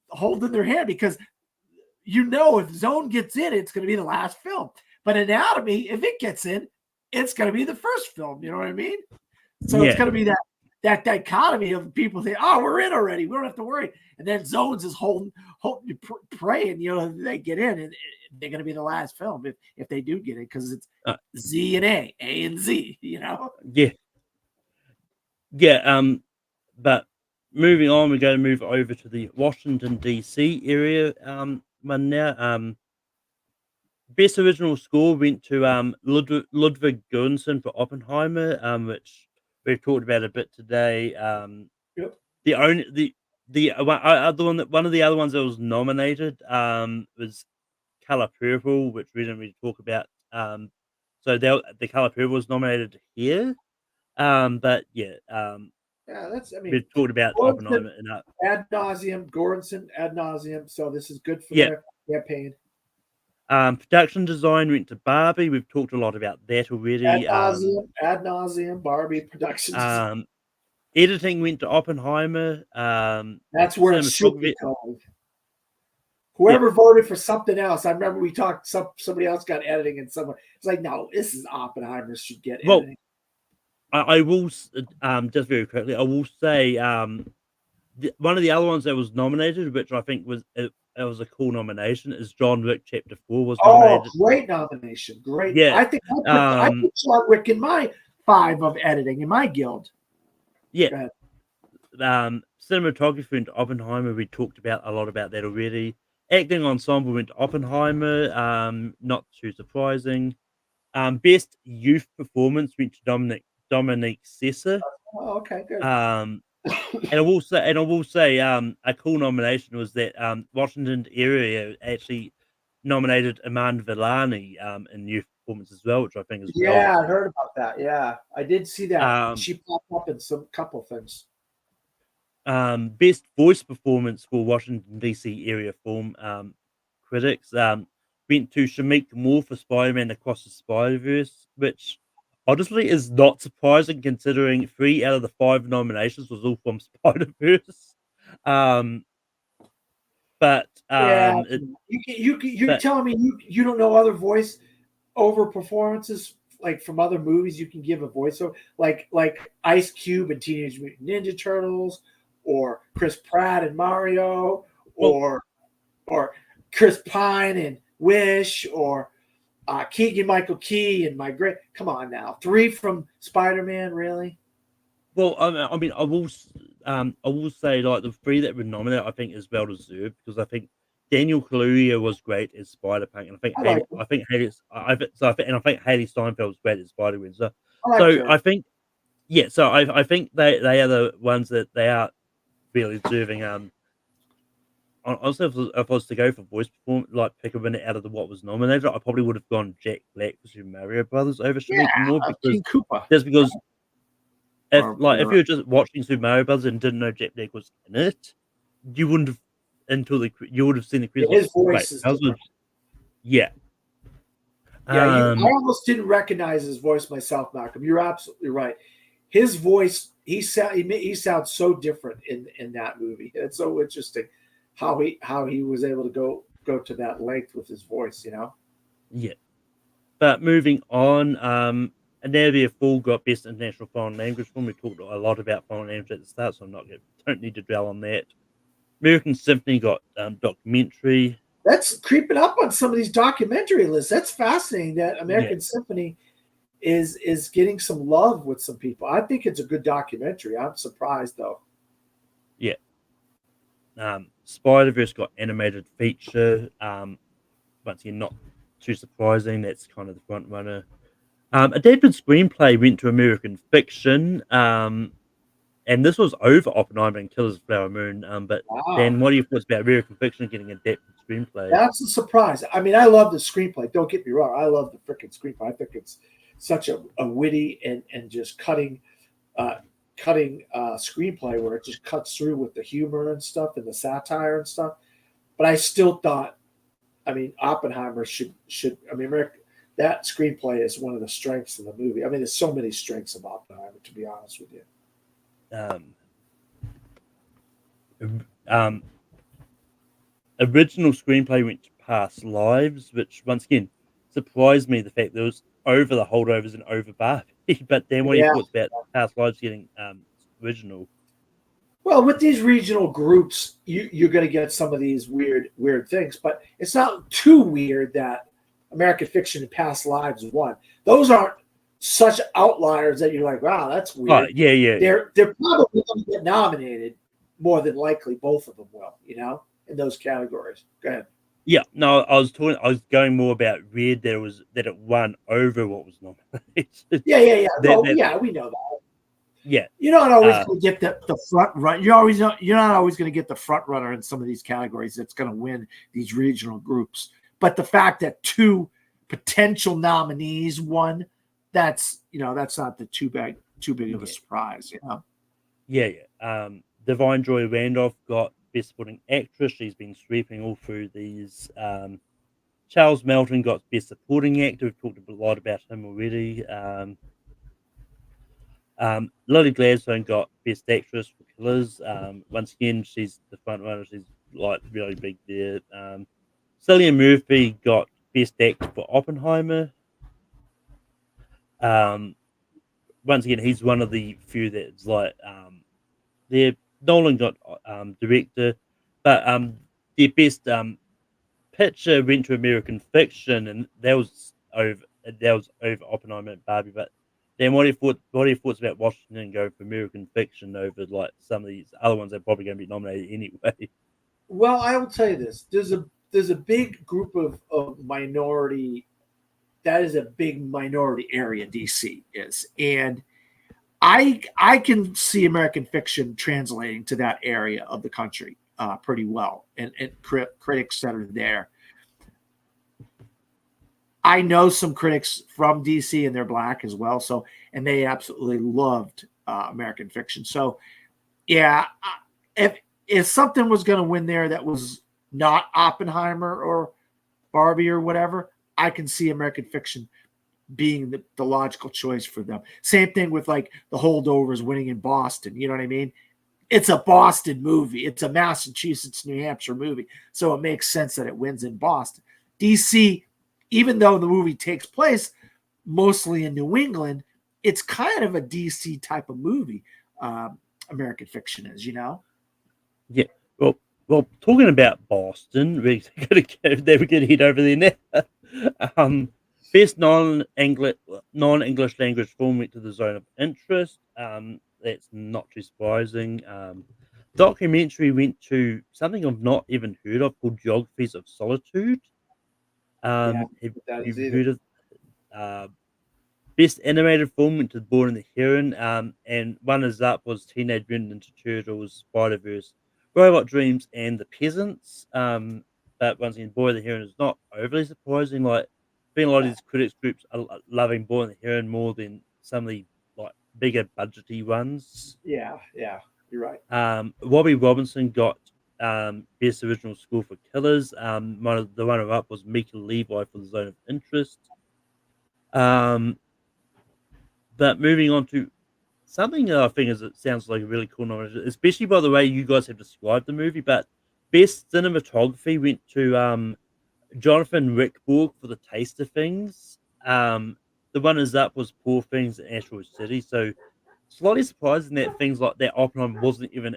holding their hand because if Zone gets in, it's going to be the last film. But Anatomy, if it gets in, it's going to be the first film. You know what I mean? So it's going to be that dichotomy of people saying, "Oh, we're in already. We don't have to worry." And then Zones is holding, praying, they get in, and they're going to be the last film if they do get it because it's Z and A and Z. Yeah. But moving on, we're going to move over to the Washington D.C. area. One now. Best original score went to Ludwig Göransson for Oppenheimer, which we've talked about a bit today. Yep. One of the other ones that was nominated was Color Purple, which we didn't really talk about. So the Color Purple was nominated here. But yeah, we've talked about Oppenheimer enough. Ad nauseum, Göransson ad nauseum. So this is good for their campaign. Production design went to Barbie. We've talked a lot about that already. Ad nauseum, Barbie production. Editing went to Oppenheimer. That's where it should be called. Whoever voted for something else, I remember we talked. Somebody else got editing, and someone it's like, no, this is Oppenheimer should get editing. I will just very quickly. I will say one of the other ones that was nominated, which I think was it was a cool nomination, is John Wick Chapter 4 was nominated. Oh, great nomination! Great. Yeah, I think I put John Wick in my 5 of editing in my guild. Yeah. Cinematography went to Oppenheimer. We talked about a lot about that already. Acting ensemble went to Oppenheimer. Not too surprising. Best youth performance went to Dominique Sessa. Oh, okay, good. And I will say, a cool nomination was that Washington area actually nominated Iman Vellani in youth performance as well, which I think is I heard about that. Yeah, I did see that. She popped up in some couple things. Best voice performance for Washington D.C. area film critics went to Shamik Moore for Spider-Man Across the Spider-Verse, which honestly is not surprising considering 3 out of the 5 nominations was all from Spider-Verse. You're telling me you don't know other voice over performances like from other movies you can give a voiceover like Ice Cube and Teenage Mutant Ninja Turtles, or Chris Pratt and Mario, or Chris Pine and Wish, or Keegan-Michael Key and My Great. Come on now, 3 from Spider-Man, really? Well, I mean, I will say like the 3 that were nominated, I think is well deserved because I think Daniel Kaluuya was great as Spider-Punk, and I think Haley Steinfeld was great as Spider-Man. So I think they are the ones that they are really deserving. Honestly, if I was to go for voice performance, like pick a winner out of what was nominated, I probably would have gone Jack Black for Super Mario Brothers over Shamik Moore King Koopa. Just because if you were just watching Super Mario Brothers and didn't know Jack Black was in it, you wouldn't have you would have seen the credits. His voice is different. I almost didn't recognize his voice myself, Malcolm. You're absolutely right. His voice, he sounds so different in that movie. It's so interesting how he was able to go to that length with his voice, Yeah. But moving on, and now the full got Best International Foreign Language film. We talked a lot about foreign language at the start, so don't need to dwell on that. American Symphony got documentary. That's creeping up on some of these documentary lists. That's fascinating that American Symphony is getting some love with some people. I think it's a good documentary. I'm surprised though. Yeah. Spider-Verse got animated feature. Once again, not too surprising. That's kind of the front runner. Adapted screenplay went to American Fiction. And and this was over Oppenheimer and Killers of the Flower Moon. But Wow. Dan, what are your thoughts about American Fiction getting adapted screenplay? That's a surprise. I mean, I love the screenplay. Don't get me wrong. I love the freaking screenplay. I think it's such a witty and just cutting screenplay where it just cuts through with the humor and stuff and the satire and stuff. But I still thought, I mean, Oppenheimer should. I mean, that screenplay is one of the strengths of the movie. I mean, there's so many strengths of Oppenheimer, to be honest with you. Original screenplay went to Past Lives, which once again surprised me, the fact that it was over the holdovers and over Barbie. But then what are your thoughts about Past Lives getting original? Well, with these regional groups, you're going to get some of these weird things, but it's not too weird that American Fiction and Past Lives won. Those aren't such outliers that you're like, wow, that's weird. Yeah. They're probably going to get nominated more than likely. Both of them will, in those categories. Go ahead. Yeah, no, I was going more about weird that it won over what was nominated. Yeah. Yeah, we know that. Yeah, you're not always going to get the front run. You're not always going to get the front runner in some of these categories that's going to win these regional groups. But the fact that two potential nominees won, that's not too big of a surprise. Yeah. Divine Joy Randolph got Best Supporting Actress. She's been sweeping all through these. Charles Melton got Best Supporting Actor. We've talked a lot about him already. Lily Gladstone got Best Actress for Killers. Once again, she's the front runner. She's like really big there. Cillian Murphy got Best Actor for Oppenheimer. Once again, he's one of the few that's like Nolan got director, but their best picture went to American Fiction, and that was over Oppenheimer and Barbie. But then what are your thoughts about Washington going for American Fiction over like some of these other ones that are probably going to be nominated anyway? Well, I will tell you this: there's a big group of minority. That is a big minority area. DC is, and I can see American Fiction translating to that area of the country pretty well, and critics that are there. I know some critics from DC, and they're black as well. So, and they absolutely loved American Fiction. So, yeah, if something was going to win there that was not Oppenheimer or Barbie or whatever, I can see American Fiction being the logical choice for them. Same thing with like the Holdovers winning in Boston. You know what I mean? It's a Boston movie. It's a Massachusetts, New Hampshire movie. So it makes sense that it wins in Boston. DC, even though the movie takes place mostly in New England, it's kind of a DC type of movie. American Fiction is, Yeah. Well, talking about Boston, we're going to head over there now. Best non-English language film went to The Zone of Interest. That's not too surprising. Documentary went to something I've not even heard of called Geographies of Solitude. Have you heard of Best Animated Film went to Boy and the Heron, and runners up was Teenage Mutant Ninja Turtles, Spider-Verse, Robot Dreams, and The Peasants. But once again, Boy and the Heron is not overly surprising. Like, I think a lot of these critics groups are loving Boy and the Heron more than some of the like bigger budgety ones. Yeah, you're right. Robbie Robinson got Best Original Score for Killers. The runner-up was Mika Levi for The Zone of Interest. But moving on to something that I think it sounds like a really cool nomination, especially by the way you guys have described the movie. But Best Cinematography went to Jonathan Rickborg for The Taste of Things. The runners-up was Poor Things and Asteroid City. So slightly surprising that things like that Oppenheimer wasn't even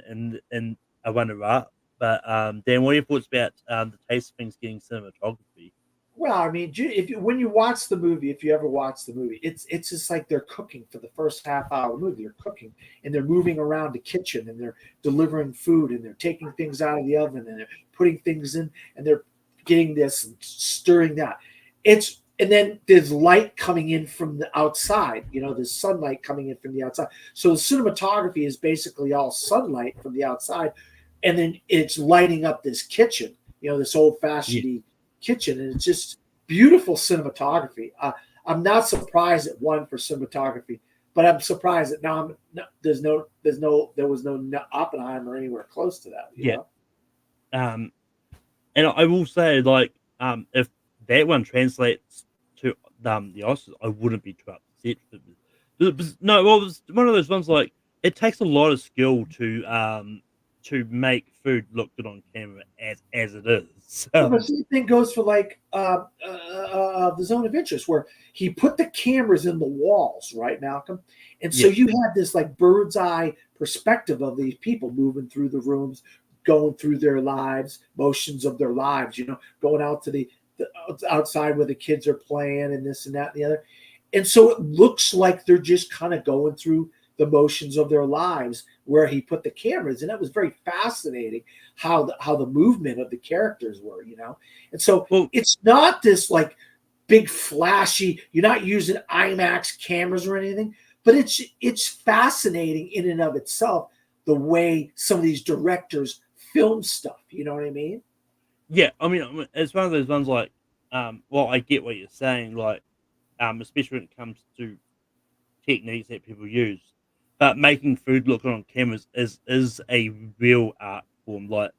in a runner-up. But Dan, what are your thoughts about The Taste of Things getting cinematography? Well, I mean, when you watch the movie, if you ever watch the movie, it's just like they're cooking for the first half hour of the movie. They're cooking and they're moving around the kitchen and they're delivering food and they're taking things out of the oven and they're putting things in and they're getting this and stirring that. It's and then there's light coming in from the outside. There's sunlight coming in from the outside. So the cinematography is basically all sunlight from the outside, and then it's lighting up this kitchen. This old-fashioned kitchen, and it's just beautiful cinematography. I'm not surprised it won for cinematography, but I'm surprised that there was no Oppenheimer anywhere close to that. You know? And I will say, like, if that one translates to the Oscars, I wouldn't be too upset. No, well, it was one of those ones like it takes a lot of skill to make food look good on camera as it is. So, But the same thing goes for like the Zone of Interest, where he put the cameras in the walls, right, Malcolm? And so you had this like bird's eye perspective of these people moving through the rooms, going through their lives, motions of their lives, going out to the outside where the kids are playing and this and that and the other. And so it looks like they're just kind of going through the motions of their lives where he put the cameras. And that was very fascinating how the movement of the characters were, And so it's not this like big flashy, you're not using IMAX cameras or anything, but it's fascinating in and of itself, the way some of these directors film stuff. You know what I mean? Yeah, I mean, it's one of those ones like, well, I get what you're saying, like, especially when it comes to techniques that people use, but making food look good on cameras is a real art form, like,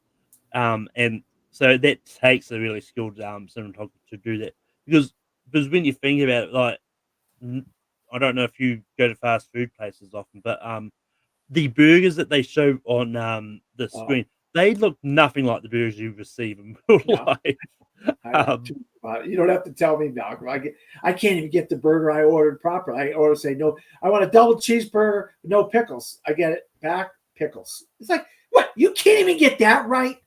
and so that takes a really skilled cinematographer to do that, because when you think about it, like, I don't know if you go to fast food places often, but the burgers that they show on the screen, they look nothing like the burgers you receive in real life. You don't have to tell me, Malcolm. I can't even get the burger I ordered properly. I order say no. I want a double cheeseburger, no pickles. I get it back, pickles. It's like, what? You can't even get that right.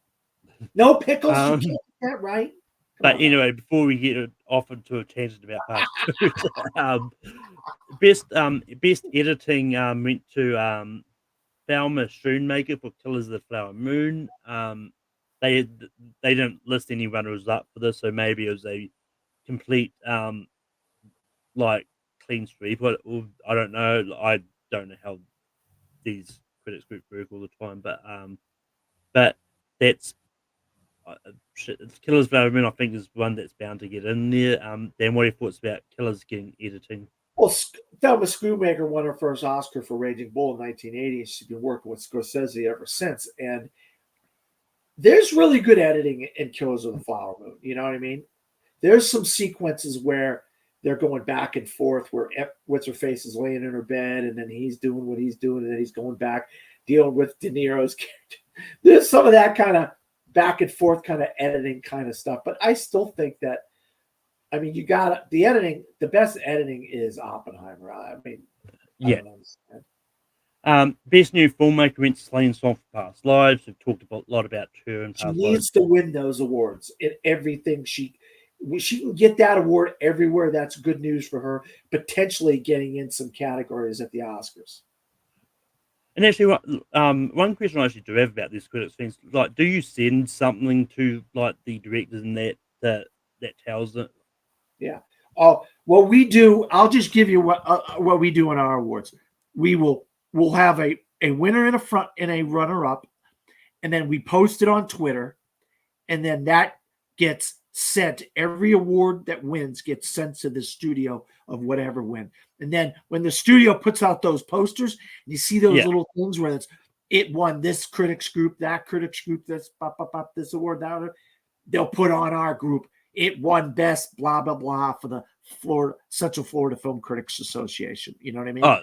No pickles. You can't get that right. But anyway, before we get off into a tangent about fast food, best editing went to Thelma Schoonmaker for Killers of the Flower Moon. They didn't list any runners up for this, so maybe it was a complete like clean sweep. Or I don't know. I don't know how these critics group work all the time, but that's Killers of the Flower Moon. I think is one that's bound to get in there. Dan, what are your thoughts about Killers getting editing? Well, Thelma Schoonmaker won her first Oscar for Raging Bull in 1980, and she's been working with Scorsese ever since. And there's really good editing in Killers of the Flower Moon. You know what I mean? There's some sequences where they're going back and forth, where what's her face is laying in her bed, and then he's doing what he's doing, and then he's going back dealing with De Niro's character. There's some of that kind of back and forth kind of editing kind of stuff, but I still think that. I mean, you got the editing. The best editing is Oppenheimer. I mean, I don't understand. Best new filmmaker went to Celine Song for Past Lives. We've talked a lot about her and she Past needs Lives. to win those awards in everything. She can get that award everywhere. That's good news for her. Potentially getting in some categories at the Oscars. And actually, one question I actually do have about these critics things, like, do you send something to like the directors and that tells it? Yeah. Oh, what we do, I'll just give you what we do in our awards. We'll have a winner in a front and a runner up, and then we post it on Twitter, and then that gets sent. Every award that wins gets sent to the studio of whatever win. And then when the studio puts out those posters, you see those little things where it won this critics group, that critics group, this this award, that other. They'll put on our group. It won best blah blah blah for the Central Florida Film Critics Association. You know what I mean? Oh,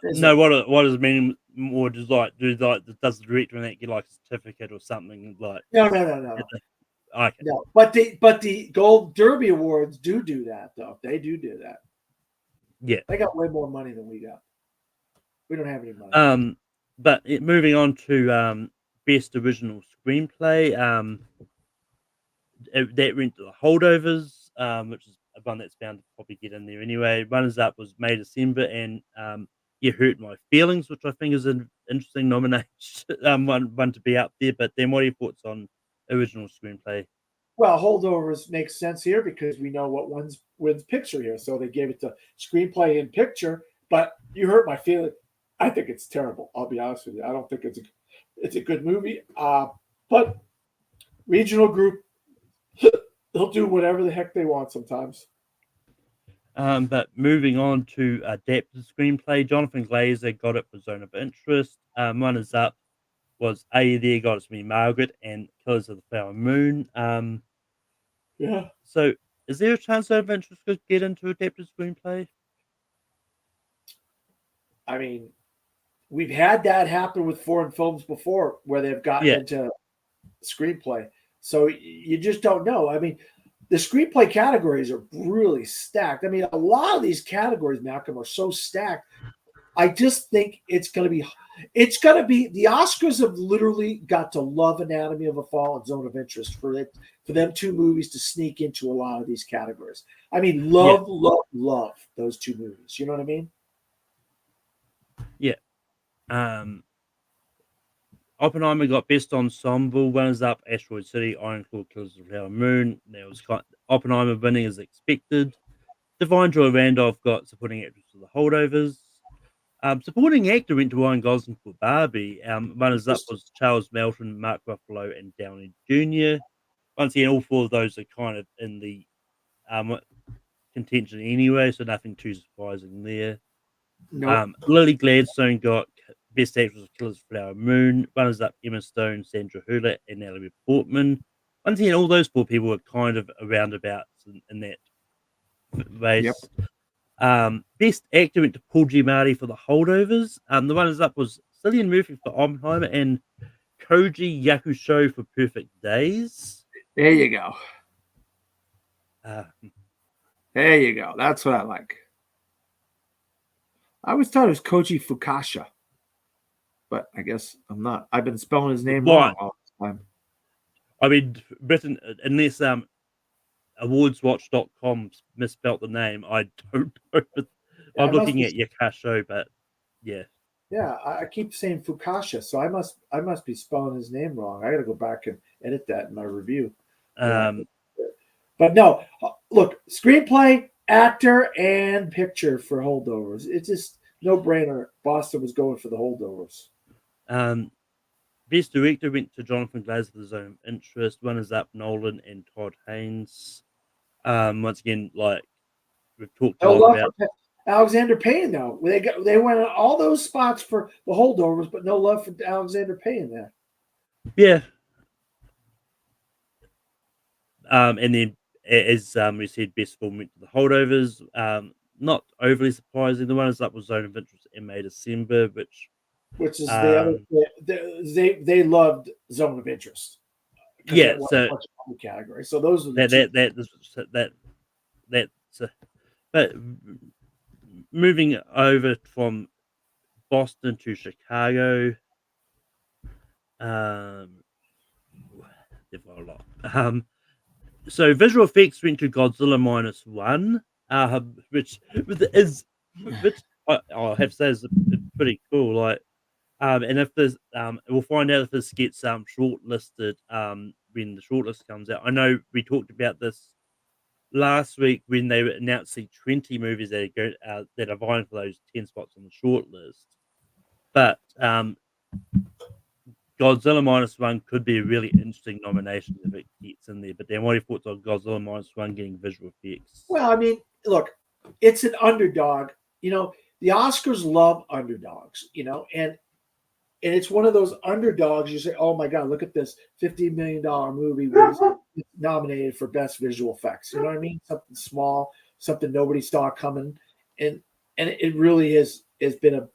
no. What does it mean? More just like does the director and that get like a certificate or something like? No. Okay. No, but the Gold Derby Awards do that though. They do that. Yeah, they got way more money than we got. We don't have any money. But moving on to best original screenplay. That went to The Holdovers, which is a one that's bound to probably get in there anyway. Runners up was May December and You Hurt My Feelings, which I think is an interesting nomination, one to be up there. But then, what are your thoughts on original screenplay? Well, holdovers makes sense here because we know what wins picture here. So they gave it to screenplay and picture. But you hurt my feeling. I think it's terrible. I'll be honest with you. I don't think it's a good movie. But regional group, they'll do whatever the heck they want sometimes. But moving on to adapted screenplay, Jonathan Glazer got it for Zone of Interest. Runners up was There Got It to Me, Margaret, and Killers of the Flower Moon. Yeah. So is there a chance Zone of Interest could get into adapted screenplay? I mean, we've had that happen with foreign films before where they've gotten into screenplay. So you just don't know. I mean, the screenplay categories are really stacked. I mean, a lot of these categories, Malcolm, are so stacked. I just think it's going to be the Oscars have literally got to love Anatomy of a Fall and Zone of Interest for them two movies to sneak into a lot of these categories. I mean, love those two movies. You know what I mean? Yeah. Oppenheimer got Best Ensemble, runners up Asteroid City, Iron Claw, Killers of the Flower Moon. There was Oppenheimer winning as expected. Divine Joy Randolph got Supporting Actress for The Holdovers. Supporting actor went to Ryan Gosling for Barbie. Runners up was Charles Melton, Mark Ruffalo, and Downey Jr. Once again, all four of those are kind of in the contention anyway, so nothing too surprising there. Nope. Lily Gladstone got Best Actress of Killers of the Flower Moon. Runners up Emma Stone, Sandra Hüller, and Natalie Portman. Once again, all those four people were kind of around about in that race. Yep. Best actor went to Paul Giamatti for The Holdovers. The runners up was Cillian Murphy for Oppenheimer and Koji Yakusho for Perfect Days. There you go. Uh, There you go. That's what I like. I always thought it was Koji Fukasha, but I guess I'm not. I've been spelling his name wrong all the time. I mean, written unless awardswatch.com misspelt the name, I don't know. I'm looking at Yakasho, but yeah. Yeah, I keep saying Fukasha, so I must be spelling his name wrong. I got to go back and edit that in my review. But no, look, screenplay, actor, and picture for Holdovers. It's just no brainer. Boston was going for the Holdovers. Best director went to Jonathan Glazer for The Zone of Interest. Runners up Nolan and Todd Haynes. Once again, like we've talked a lot about Alexander Payne, though. They went on all those spots for the Holdovers, but no love for Alexander Payne there. Yeah. And then as we said, best film went to the Holdovers. Not overly surprising. The runners up was Zone of Interest and May December, which is the other. They loved Zone of Interest. Yeah, so category. So those are the but moving over from Boston to Chicago, they've got a lot. So visual effects went to Godzilla -1, which I have to say is pretty cool. Like, and if there's, we'll find out if this gets shortlisted when the shortlist comes out. I know we talked about this last week when they announced the 20 movies that are vying for those 10 spots on the shortlist. But Godzilla -1 could be a really interesting nomination if it gets in there. But then what are your thoughts on Godzilla -1 getting visual effects? Well, I mean, look, it's an underdog. You know, the Oscars love underdogs, you know, and it's one of those underdogs. You say, oh my God, look at this $50 million movie was nominated for best visual effects. You know what I mean? Something small, something nobody saw coming. And it really has been a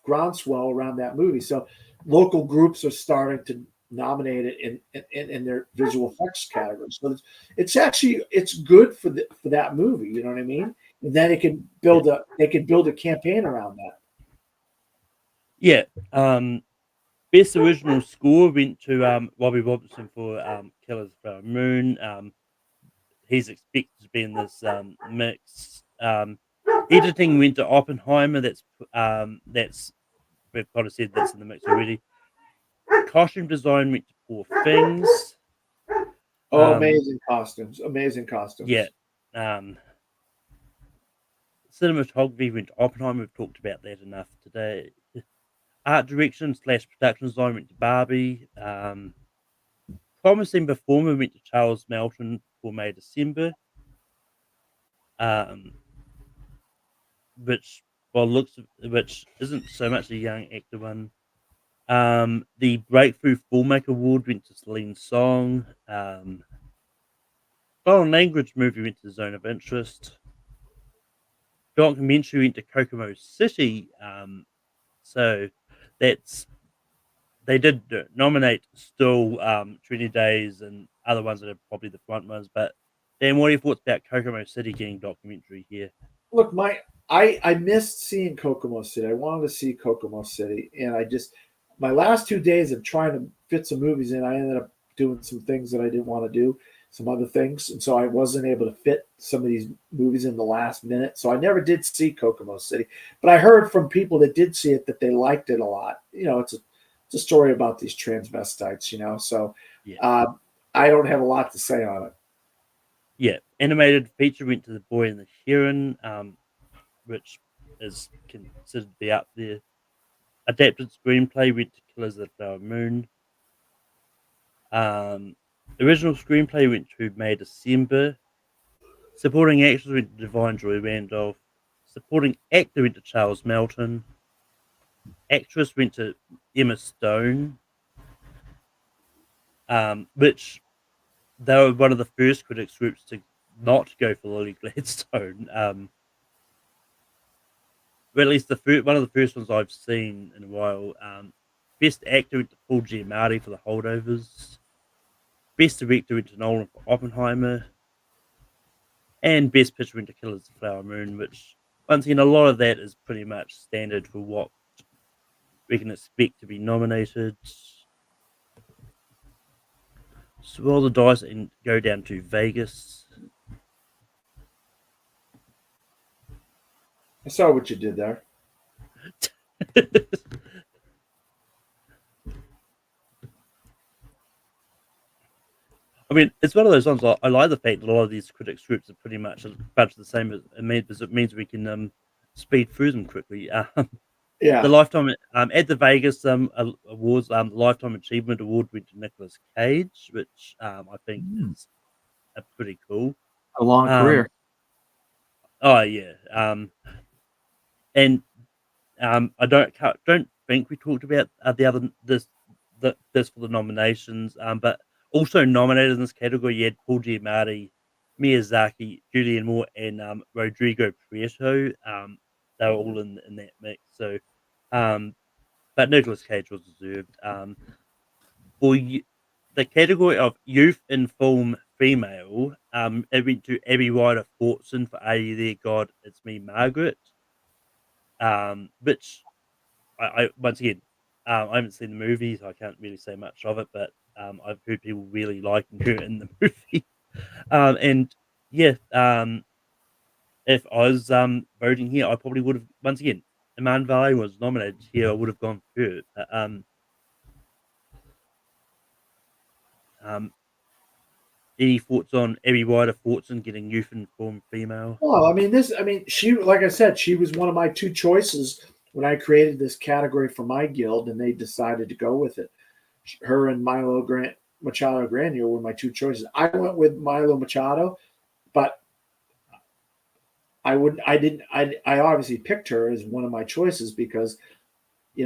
groundswell around that movie. So local groups are starting to nominate it in their visual effects category. So it's good for that movie. You know what I mean? And then they can build a campaign around that. Yeah. Best original score went to Robbie Robertson for Killers of the Flower Moon. He's expected to be in this mix. Editing went to Oppenheimer. That's we've kind of said that's in the mix already. Costume design went to Poor Things. Oh, amazing costumes! Amazing costumes. Yeah. Cinematography went to Oppenheimer. We've talked about that enough today. Art direction / production design went to Barbie. Promising performer went to Charles Melton for May December. Which which isn't so much a young actor one. The Breakthrough Filmmaker Award went to Celine Song. Foreign language movie went to Zone of Interest. Documentary went to Kokomo City. So that's they did nominate still 20 Days and other ones that are probably the front ones. But Dan, what are your thoughts about Kokomo City getting documentary here? Look, I missed seeing Kokomo City. I wanted to see Kokomo City, and my last 2 days of trying to fit some movies in, I ended up doing some things that I didn't want to do, some other things, and so I wasn't able to fit some of these movies in the last minute. So I never did see Kokomo City, but I heard from people that did see it that they liked it a lot. It's a story about these transvestites, So Yeah. I don't have a lot to say on it. Yeah, animated feature went to The Boy and the Heron, which is considered to be up there. Adapted screenplay went to Killers of the Flower Moon. Original screenplay went to May December. Supporting actors went to Divine Joy Randolph. Supporting actor went to Charles Melton. Actress went to Emma Stone, which they were one of the first critics groups to not go for Lily Gladstone. Or at least one of the first ones I've seen in a while. Best actor went to Paul Giamatti for The Holdovers. Best director went to Nolan for Oppenheimer. And best picture went to Killers of the Flower Moon, which, once again, a lot of that is pretty much standard for what we can expect to be nominated. So roll the dice and go down to Vegas. I saw what you did there. I mean, it's one of those ones. I like the fact that a lot of these critics groups are pretty much a bunch of the same. Because it means we can speed through them quickly. Yeah. The lifetime at the Vegas awards, the Lifetime Achievement Award went to Nicolas Cage, which I think is pretty cool. A long career. Oh yeah. And I don't think we talked about this for the nominations. But also nominated in this category, you had Paul Giamatti, Miyazaki, Julianne Moore, and Rodrigo Prieto. They were all in that mix. So, but Nicolas Cage was deserved. For the category of youth in film female, it went to Abby Ryder Fortson for Are You There, God? It's Me, Margaret. Which I once again, I haven't seen the movie, so I can't really say much of it, but I've heard people really liking her in the movie. And yeah, if I was voting here, I probably would have, once again, Iman Valley was nominated here, I would have gone for her. Any thoughts on Abby Ryder Fortson getting youth informed female? Well, she, like I said, she was one of my two choices when I created this category for my guild, and they decided to go with it. Her and Machado Granio were my two choices. I went with Milo Machado, but I obviously picked her as one of my choices because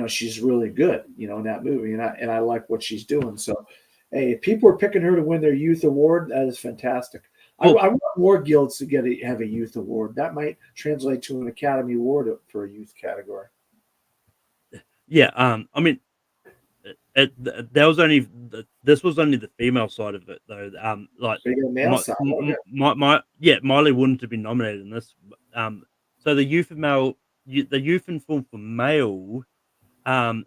she's really good, in that movie, and I like what she's doing. So, hey, if people are picking her to win their youth award, that is fantastic. Well, I want more guilds to have a youth award. That might translate to an Academy Award for a youth category. Yeah, I mean, this was only the female side of it though. Like So you got a male side. Okay. Miley wouldn't have been nominated in this. So the youth in film for male, and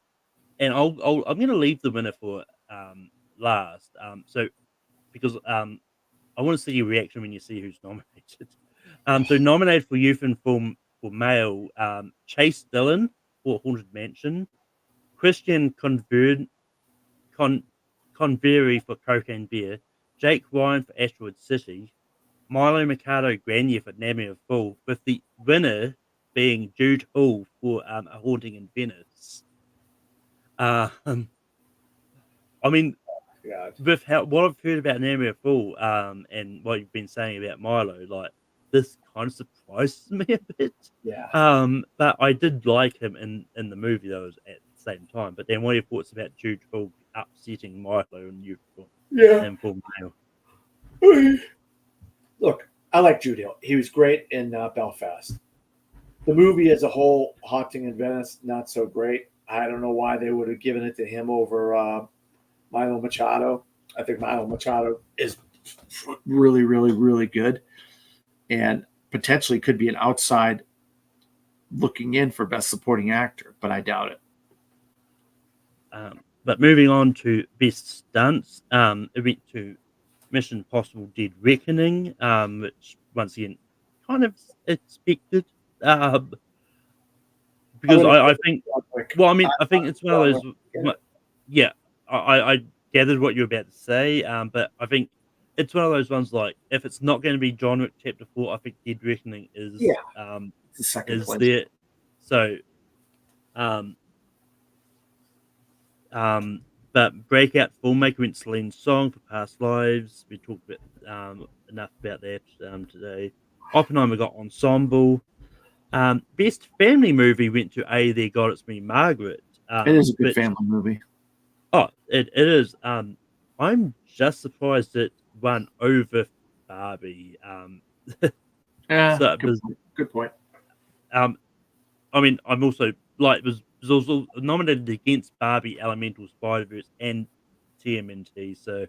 I'm going to leave the winner for last. So because I want to see your reaction when you see who's nominated. So nominated for youth in film for male, Chase Dillon for Haunted Mansion, Christian Convery for Cocaine Bear, Jake Ryan for Asteroid City, Milo Mercado Granier for Nami of Fool, with the winner being Jude Hall for A Haunting in Venice. I mean, God. with what I've heard about Nami of Fool, and what you've been saying about Milo, like this kind of surprises me a bit. Yeah. But I did like him in the movie though at the same time. But then what are your thoughts about Jude Hall upsetting Milo and Youthful Yeah. and Full Male? Look, I like Jude Hill. He was great in Belfast. The movie as a whole, Haunting in Venice, not so great. I don't know why they would have given it to him over Milo Machado. I think Milo Machado is really, really, really good, and potentially could be an outside looking in for Best Supporting Actor, but I doubt it. But moving on to Best Stunts, it went to Mission Impossible Dead Reckoning, which once again kind of expected. Because I think, well, I mean, I think it's one of those. Yeah, I gathered what you were about to say, but I think it's one of those ones like if it's not going to be John Wick Chapter 4, I think Dead Reckoning is It's the second place. there. So, but breakout filmmaker went Celine Song for Past Lives. We talked about enough about that today. Oppenheimer got ensemble. Best family movie went to There God It's Me Margaret. It is a good family movie. Oh, it is. I'm just surprised it won over Barbie. Yeah, good point. I mean, I'm also like was also nominated against Barbie, Elemental, Spider-Verse, and TMNT. So,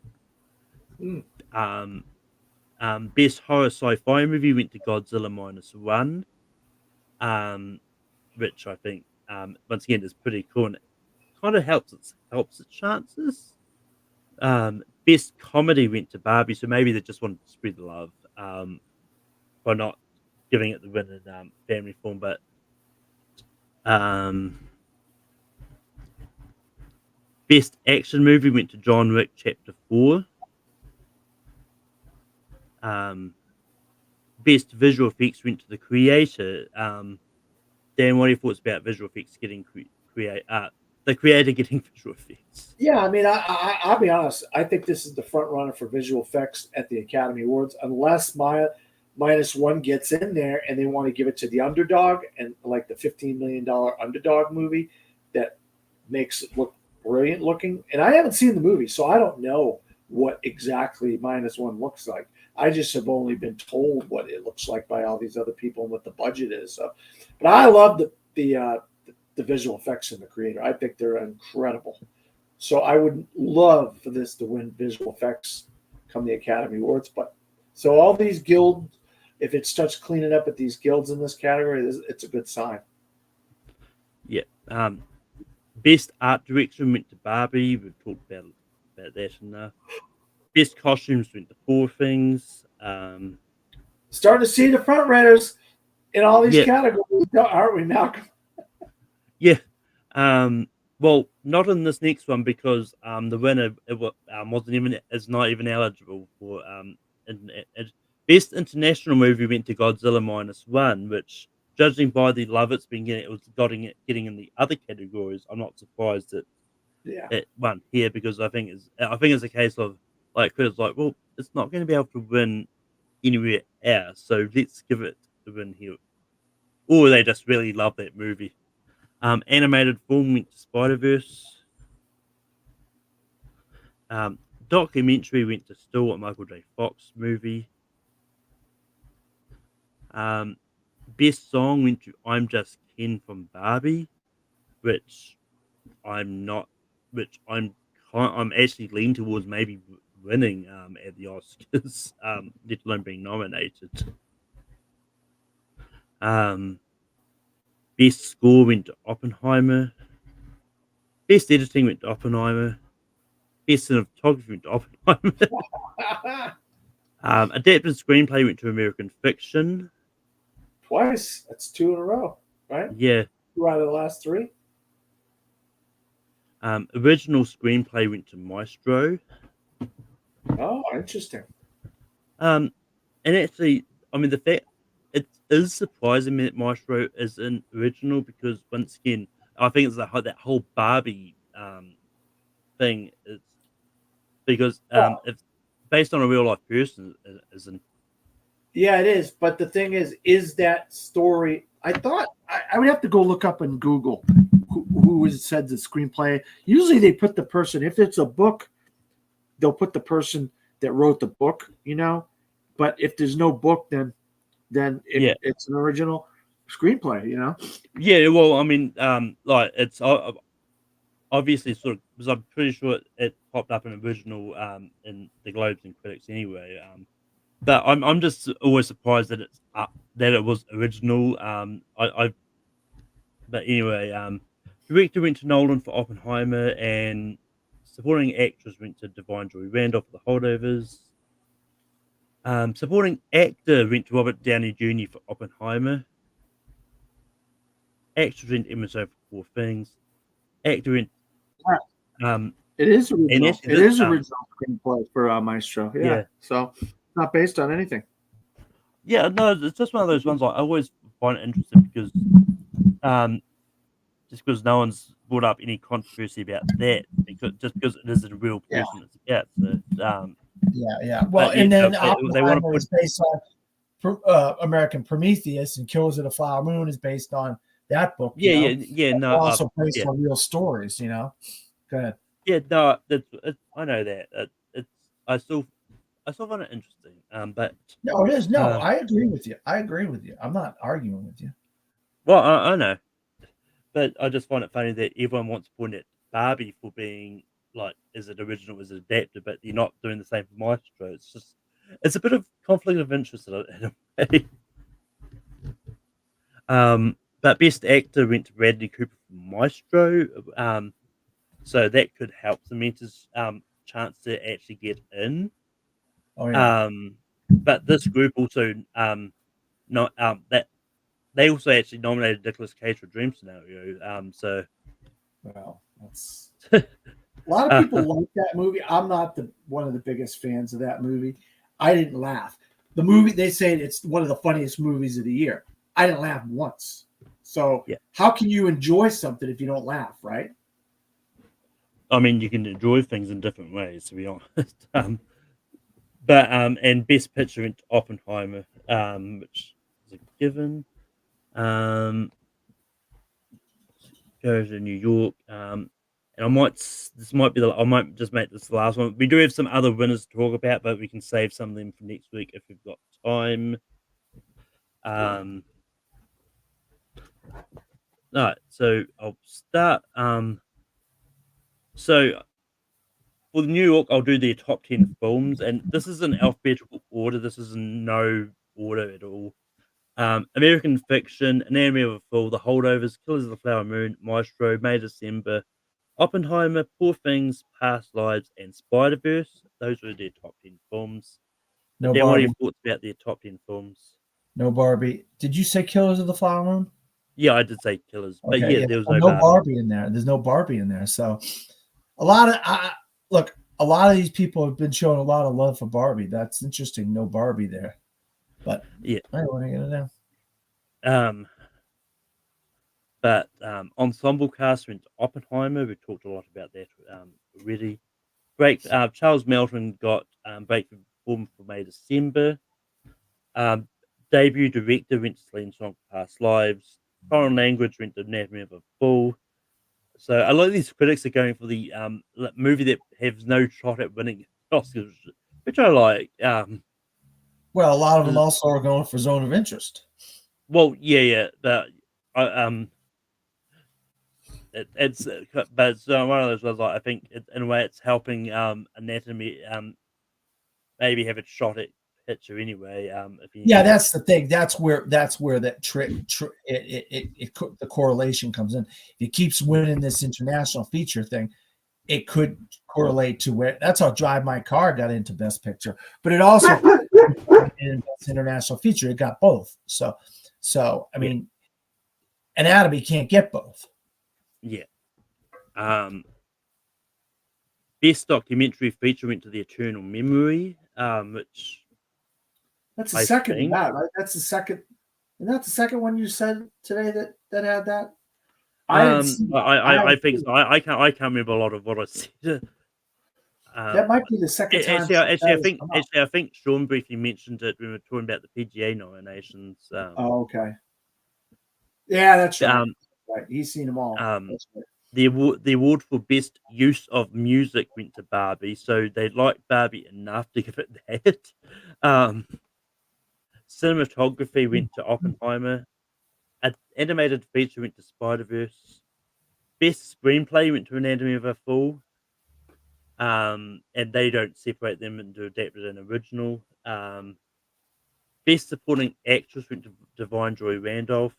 best horror sci-fi movie went to Godzilla -1, which I think once again is pretty cool and it kind of helps its chances. Best comedy went to Barbie, so maybe they just wanted to spread the love by not giving it the win in family film, but best action movie went to John Wick Chapter 4. Best visual effects went to The Creator. Dan, what are your thoughts about visual effects getting the creator getting visual effects? Yeah, I mean, I'll be honest. I think this is the front runner for visual effects at the Academy Awards, unless -1 gets in there and they want to give it to the underdog and like the $15 million underdog movie that makes it look brilliant looking. And I haven't seen the movie, so I don't know what exactly -1 looks like. I just have only been told what it looks like by all these other people and what the budget is. So, but I love the visual effects in The Creator. I think they're incredible. So I would love for this to win visual effects come the Academy Awards. But so all these guilds, if it starts cleaning up at these guilds in this category, it's a good sign. Yeah. Best art direction went to Barbie. We've talked about that enough. Best costumes went to Poor Things. Starting to see the front runners in all these categories, aren't we, Malcolm? Yeah. Well, not in this next one because the winner is not even eligible for best international movie went to Godzilla -1, which judging by the love it's been getting, getting in the other categories. I'm not surprised that it won here because I think it's a case of like Chris like, well, it's not going to be able to win anywhere else, so let's give it the win here. Or they just really love that movie. Animated film went to Spider-Verse. Documentary went to Still, a Michael J. Fox movie. Best song went to I'm Just Ken from Barbie, which I'm actually leaning towards maybe winning at the Oscars, let alone being nominated. Best score went to Oppenheimer. Best editing went to Oppenheimer. Best cinematography went to Oppenheimer. Adapted screenplay went to American Fiction. Twice. That's 2 in a row, right? Yeah. 2 out of the last 3. Original screenplay went to Maestro. Oh, interesting. And actually, I mean, the fact it is surprising me that Maestro is an original because once again, I think it's that whole Barbie thing is because Well, it's based on a real life person, isn't? yeah, it is. But the thing is that story? I thought I would have to go look up in Google who said the screenplay. Usually, they put the person. If it's a book, they'll put the person that wrote the book. But if there's no book, then Yeah, it's an original screenplay. yeah. Well, I mean, like it's obviously sort of because I'm pretty sure it popped up in original in the Globes and Critics anyway. But I'm just always surprised that it's that it was original. I but anyway, director went to Nolan for Oppenheimer, and supporting actress went to Divine Joy Randolph for The Holdovers. Supporting actor went to Robert Downey Jr. for Oppenheimer. Actress went to Emma Stone for Poor Things. Actor went um It is and original. actually It this is original screenplay for Maestro. Yeah. yeah. So it's not based on anything. Yeah, no, it's just one of those ones I always find it interesting because um just because no one's brought up any controversy about that because it is a real Yeah, person it's about. So yeah. Well, but yeah, and then they want to Oppenheimer put is based on American Prometheus, and Killers of the Flower Moon is based on that book. yeah, no, Also based yeah, on real stories. Go ahead. yeah, no, I know that it's I still find it interesting. But No, it is. No, um, I agree with you. I agree with you. I'm not arguing with you. well, I know, but I just find it funny that everyone wants to point at Barbie for being like, is it original, is it adapted, but you're not doing the same for Maestro. It's just, it's a bit of conflict of interest in a way. But best actor went to Bradley Cooper for Maestro. So that could help cement his chance to actually get in. Oh yeah. Um, but this group also not that they also actually nominated Nicolas Cage for Dream Scenario. So Well, that's a lot of uh, people like that movie. I'm not one of the biggest fans of that movie. I didn't laugh. The movie, they say it's one of the funniest movies of the year. I didn't laugh once. So yeah, how can you enjoy something if you don't laugh, right? I mean you can enjoy things in different ways, to be honest. But and best picture went to Oppenheimer, which is a given. Um, goes to New York. And this might be I might just make this the last one. We do have some other winners to talk about, but we can save some of them for next week if we've got time. Um, all right, so I'll start. So for New York, I'll do their top 10 films, and this is in alphabetical order. This is in no order at all. American Fiction, Anatomy of a Fool, The Holdovers, Killers of the Flower Moon, Maestro, May December, Oppenheimer, Poor Things, Past Lives, and Spider Verse. Those were their top 10 films. But No then, what are your Barbie. thoughts about their top 10 films? No Barbie. Did you say Killers of the Flower Moon? Yeah, I did say Killers, but Okay, yeah, yeah. there was Well, no no Barbie. Barbie in there. There's no Barbie in there. So a lot of look, a lot of these people have been showing a lot of love for Barbie. That's interesting. No Barbie there. But Yeah. I don't want to get it down. Um, but ensemble cast went to Oppenheimer. We talked a lot about that already. Great. Charles Melton got breakthrough performance for May December. Um, Debut director went to Celine Song for Past Lives. Foreign language went to Anatomy of a Fool. So a lot of these critics are going for the movie that has no shot at winning Oscars, which I like. Well, a lot of them also are going for Zone of Interest. Well, yeah, but it's but it's one of those ones. Like, I think in a way it's helping Anatomy maybe have a shot at picture anyway. If Yeah, anything, that's the thing. That's where that the correlation comes in. If it keeps winning this international feature thing, it could correlate to where. That's how Drive My Car got into Best Picture, but it also in Best International Feature, it got both. So I mean, Anatomy can't get both. yeah. Um, Best documentary feature went to The Eternal Memory, which That's the I second think- of that, right? That's the second. Isn't that the second one you said today that had that? I didn't see it. I haven't think seen so. I can't remember a lot of what I said. it. That might be the second time. I think Sean briefly mentioned it when we were talking about the PGA nominations. Oh, okay. Yeah, that's right. Um, Right, he's seen them all. That's right. the award for best use of music went to Barbie, so they liked Barbie enough to give it that. Cinematography went to Oppenheimer. An animated feature went to Spider-Verse. Best screenplay went to Anatomy of a Fall. And they don't separate them into adapted and original. Best supporting actress went to Divine Joy Randolph.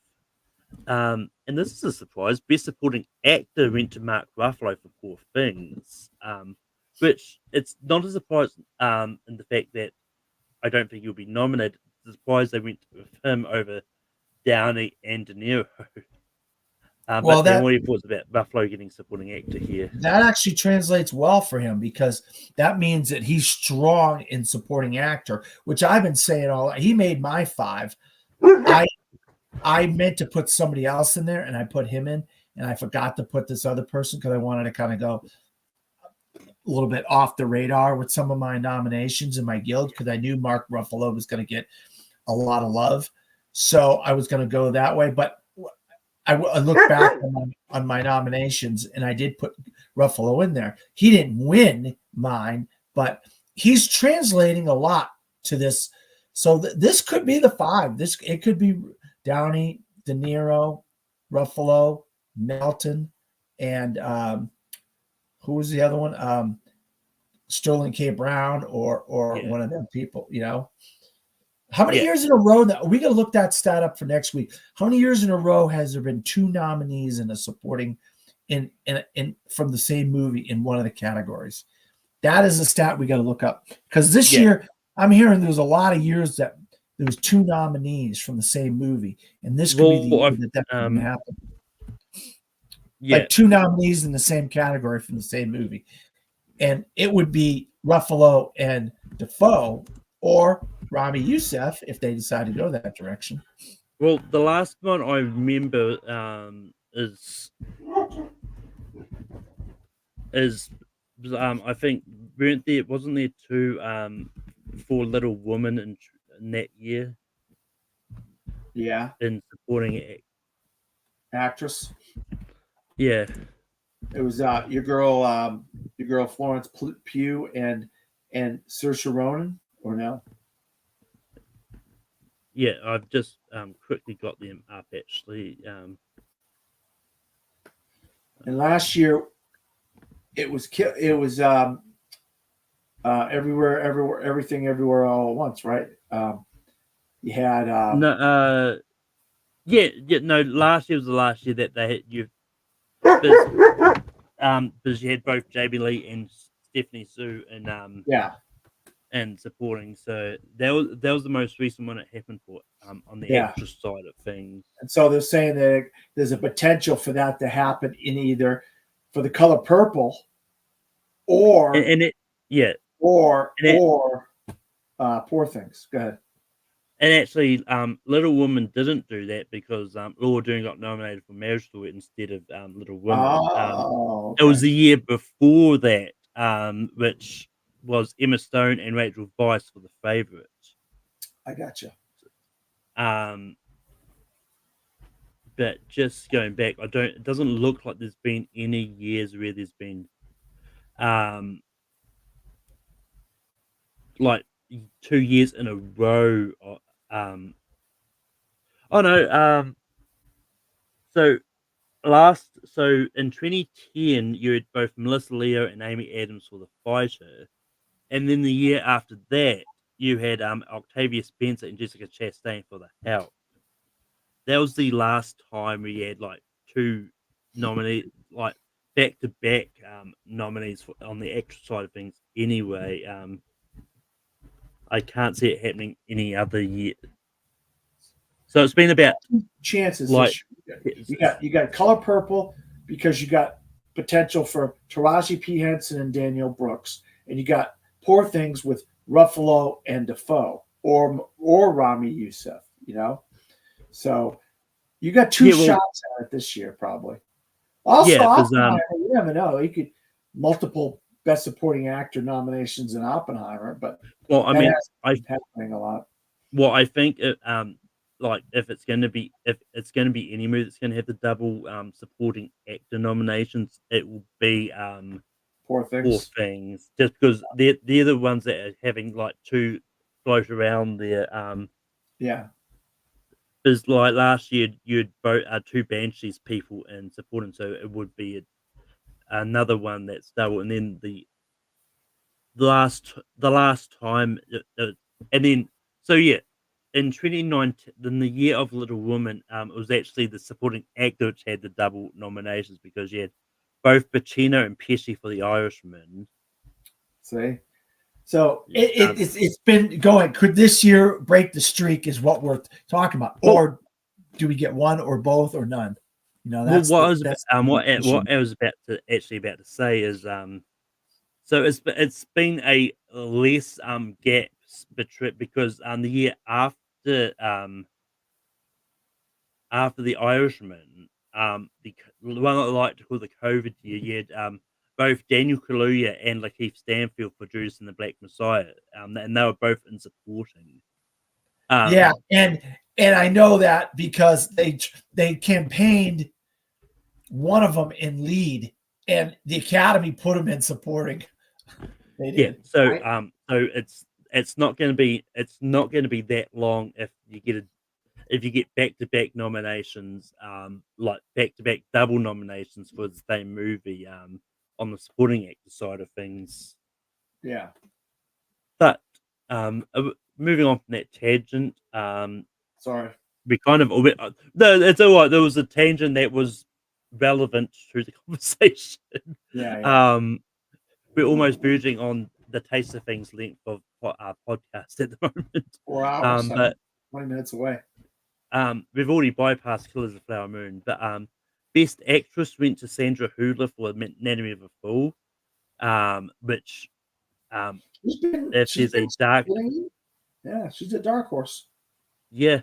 And this is a surprise. Best supporting actor went to Mark Ruffalo for Poor Things, which it's not a surprise in the fact that I don't think he'll be nominated. It's a surprise they went with him over Downey and De Niro. But the only thoughts about Ruffalo getting supporting actor here. That actually translates well for him because that means that he's strong in supporting actor, which I've been saying all. He made my 5. I meant to put somebody else in there, and I put him in, and I forgot to put this other person because I wanted to kind of go a little bit off the radar with some of my nominations in my guild because I knew Mark Ruffalo was going to get a lot of love. So I was going to go that way. But I look back on my nominations, and I did put Ruffalo in there. He didn't win mine, but he's translating a lot to this. So this could be the 5. It could be Downey, De Niro, Ruffalo, Melton, and who was the other one? Sterling K. Brown or one of them people, you know. How many years in a row that we gotta look that stat up for next week? How many years in a row has there been 2 nominees in a supporting in from the same movie in one of the categories? That is a stat we gotta look up. Because this year I'm hearing there's a lot of years that there was 2 nominees from the same movie, and this could be the year that can happen. Yeah. Like 2 nominees in the same category from the same movie. And it would be Ruffalo and Dafoe or Rami Youssef if they decide to go that direction. Well, the last one I remember is I think wasn't there 2 for Little Woman in that year? Yeah. In supporting Actress. Yeah. It was your girl Florence Pugh and Saoirse Ronan, or no? Yeah, I've just quickly got them up actually. And last year, it was everywhere, everything, everywhere, all at once, right? You had no, last year was the last year that they had you. Because you had both JB Lee and Stephanie Sue and and supporting. So that was the most recent one that happened for on the actress side of things. And so they're saying that there's a potential for that to happen in either for The Color Purple or Poor Things. Go ahead. And actually, Little Woman didn't do that because Laura Dern got nominated for Marriage Story instead of Little Woman. Okay. It was the year before that, which was Emma Stone and Rachel Weisz for The Favourite. I gotcha. But just going back, it doesn't look like there's been any years where there's been like 2 years in a row. So in 2010 you had both Melissa Leo and Amy Adams for The Fighter, and then the year after that you had Octavia Spencer and Jessica Chastain for The Help. That was the last time we had like 2 nominees, like back-to-back nominees on the actress side of things anyway. I can't see it happening any other year. So it's been about chances. Like you got Color Purple because you got potential for Taraji P. Henson and Danielle Brooks, and you got Poor Things with Ruffalo and Defoe or Rami Youssef. So you got two shots at it this year, probably. Also, Oppenheimer, you never know. You could multiple Best Supporting Actor nominations in Oppenheimer, but happening a lot. Well, I think like if it's going to be any movie that's going to have the double supporting actor nominations, it will be Poor Things, just because they're the ones that are having like two float around there. Yeah. Because like last year, you'd vote two Banshees people in supporting, so it would be another one that's double, and then the last time, and then so yeah, in 2019, in the year of Little Woman, it was actually the supporting actor which had the double nominations because you had both Pacino and Pesci for The Irishman. See. So it's been going. Could this year break the streak? Is what we're talking about, or do we get one or both or none? That's what I was about to say is so it's been a less gaps because the year after The Irishman, the one I like to call the COVID year, you had both Daniel Kaluuya and Lakeith Stanfield producing The Black Messiah, and they were both in supporting. Yeah, and I know that because they campaigned one of them in lead, and the Academy put them in supporting. They did. Yeah, so so it's not going to be that long if you get back-to-back nominations, like back-to-back double nominations for the same movie, on the supporting actor side of things. Yeah. But moving on from that tangent, sorry, we kind of no, it's all right. There was a tangent that was relevant to the conversation. Yeah. We're almost verging on the Taste of Things length of our podcast at the moment. 4 hours, but 20 minutes away. We've already bypassed Killers of the Flower Moon, but Best Actress went to Sandra Hüller for Anatomy of a Fool, which she's a dark horse. Yeah.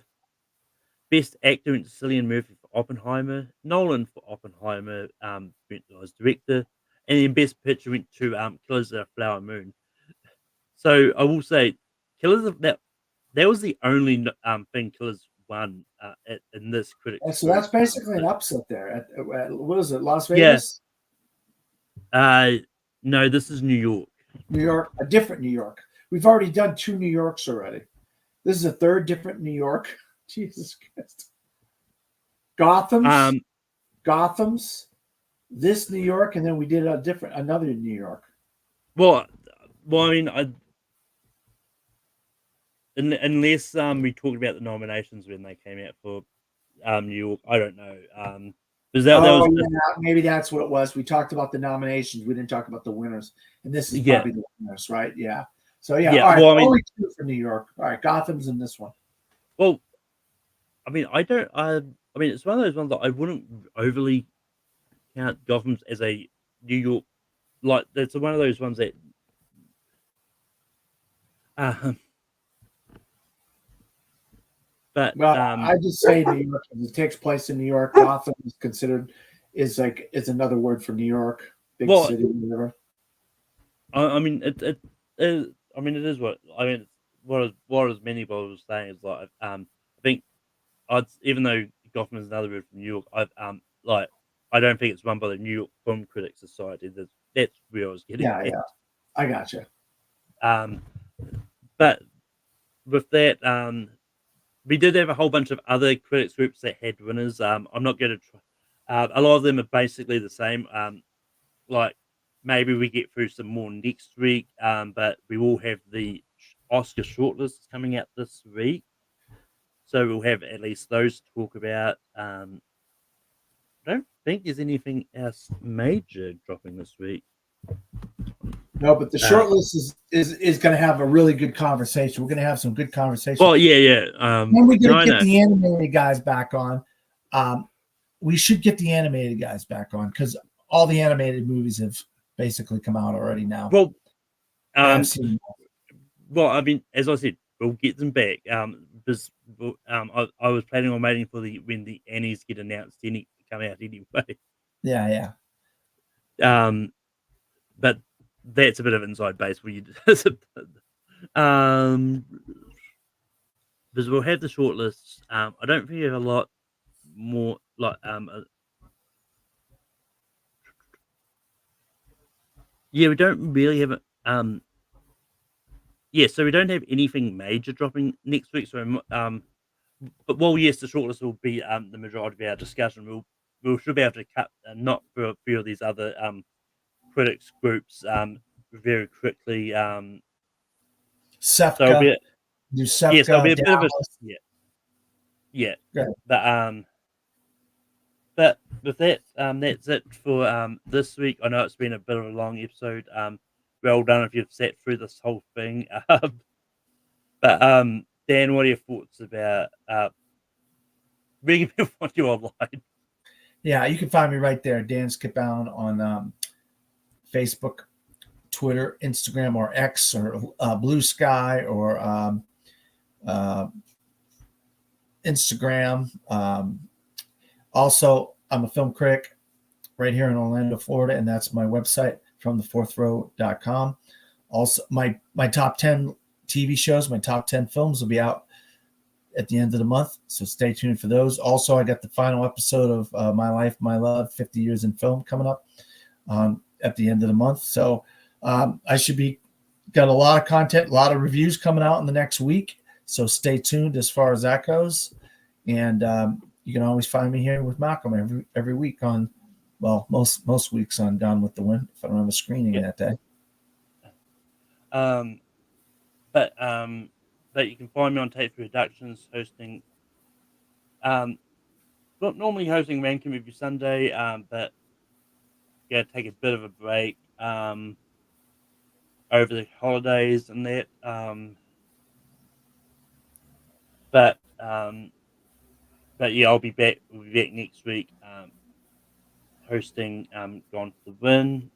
Best Actor went to Cillian Murphy for Oppenheimer, Nolan for Oppenheimer, went as director, and then Best Picture went to Killers of the Flower Moon. So I will say, Killers of that was the only thing Killers won in this critics. So that's basically an upset there. At what is it, Las Vegas? Yeah. No, this is New York. New York, a different New York. We've already done 2 New Yorks already. This is a third different New York. Jesus Christ. Gotham's, this New York, and then we did another New York. Well, I mean, unless we talked about the nominations when they came out for New York, I don't know. Maybe that's what it was. We talked about the nominations. We didn't talk about the winners, and this is probably the winners, right? Yeah. So all right. Well, only 2 for New York. All right, Gotham's in this one. Well, I mean, I mean, it's one of those ones that I wouldn't overly count Gotham's as a New York. Like, it's one of those ones that. But I just say New York. It takes place in New York. Gotham is considered is another word for New York, big city, whatever. I mean, it is what I mean. What as many people was saying is like I think even though Gotham is another word from New York, I don't think it's run by the New York Film Critics Society. That's where I was getting. Yeah, I gotcha. But with that, we did have a whole bunch of other critics groups that had winners. I'm not going to try. A lot of them are basically the same. Like maybe we get through some more next week, but we will have the Oscar shortlists coming out this week. So we'll have at least those to talk about. I don't think there's anything else major dropping this week. No, but the shortlist is going to have a really good conversation. We're going to have some good conversation. Well, yeah. When we get the animated guys back on, we should get the animated guys back on because all the animated movies have basically come out already now. Well, I've seen well, I mean, as I said, we'll get them back. Because I was planning on waiting for when the Annies get announced, come out anyway. yeah. But that's a bit of inside base for you. Because we'll have the shortlists. I don't think we have a lot more like yeah, we don't really have so we don't have anything major dropping next week. So but well, yes, the shortlist will be the majority of our discussion. We should be able to cut not for a few of these other critics groups very quickly. SEPCA, so it'll be do SEPCA, yes, there'll be a bit of a Dallas. yeah. Good. But with that, that's it for this week. I know it's been a bit of a long episode. Well done if you've sat through this whole thing. But Dan, what are your thoughts about bringing people you online? Yeah, you can find me right there, Dan Skipbound on Facebook, Twitter, Instagram, or X, or Blue Sky, or Instagram. Also, I'm a film critic right here in Orlando, Florida, and that's my website, fromthefourthrow.com. Also, my top 10 TV shows, my top 10 films will be out at the end of the month, so stay tuned for those. Also, I got the final episode of My Life, My Love, 50 Years in Film coming up at the end of the month. So I should be got a lot of content, a lot of reviews coming out in the next week. So stay tuned as far as that goes. And you can always find me here with Malcolm every week on, well, most weeks on Gone with the Wind if I don't have a screening that day. But you can find me on Tape Productions hosting. Not normally hosting Rankin every Sunday, but take a bit of a break over the holidays and that. But yeah, I'll be back. We'll be back next week, hosting Gone for the Win.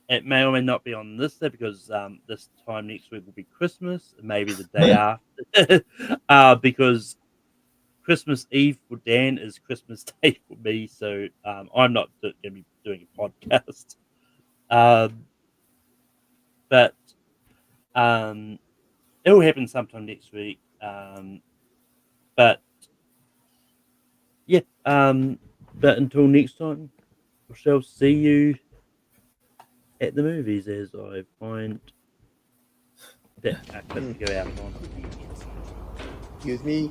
It may or may not be on this day because this time next week will be Christmas, maybe the day after, because Christmas Eve for Dan is Christmas Day for me, so I'm not going to be doing a podcast. But it will happen sometime next week. But yeah, but until next time, we shall see you at the movies as I find that I couldn't go out on. Excuse me.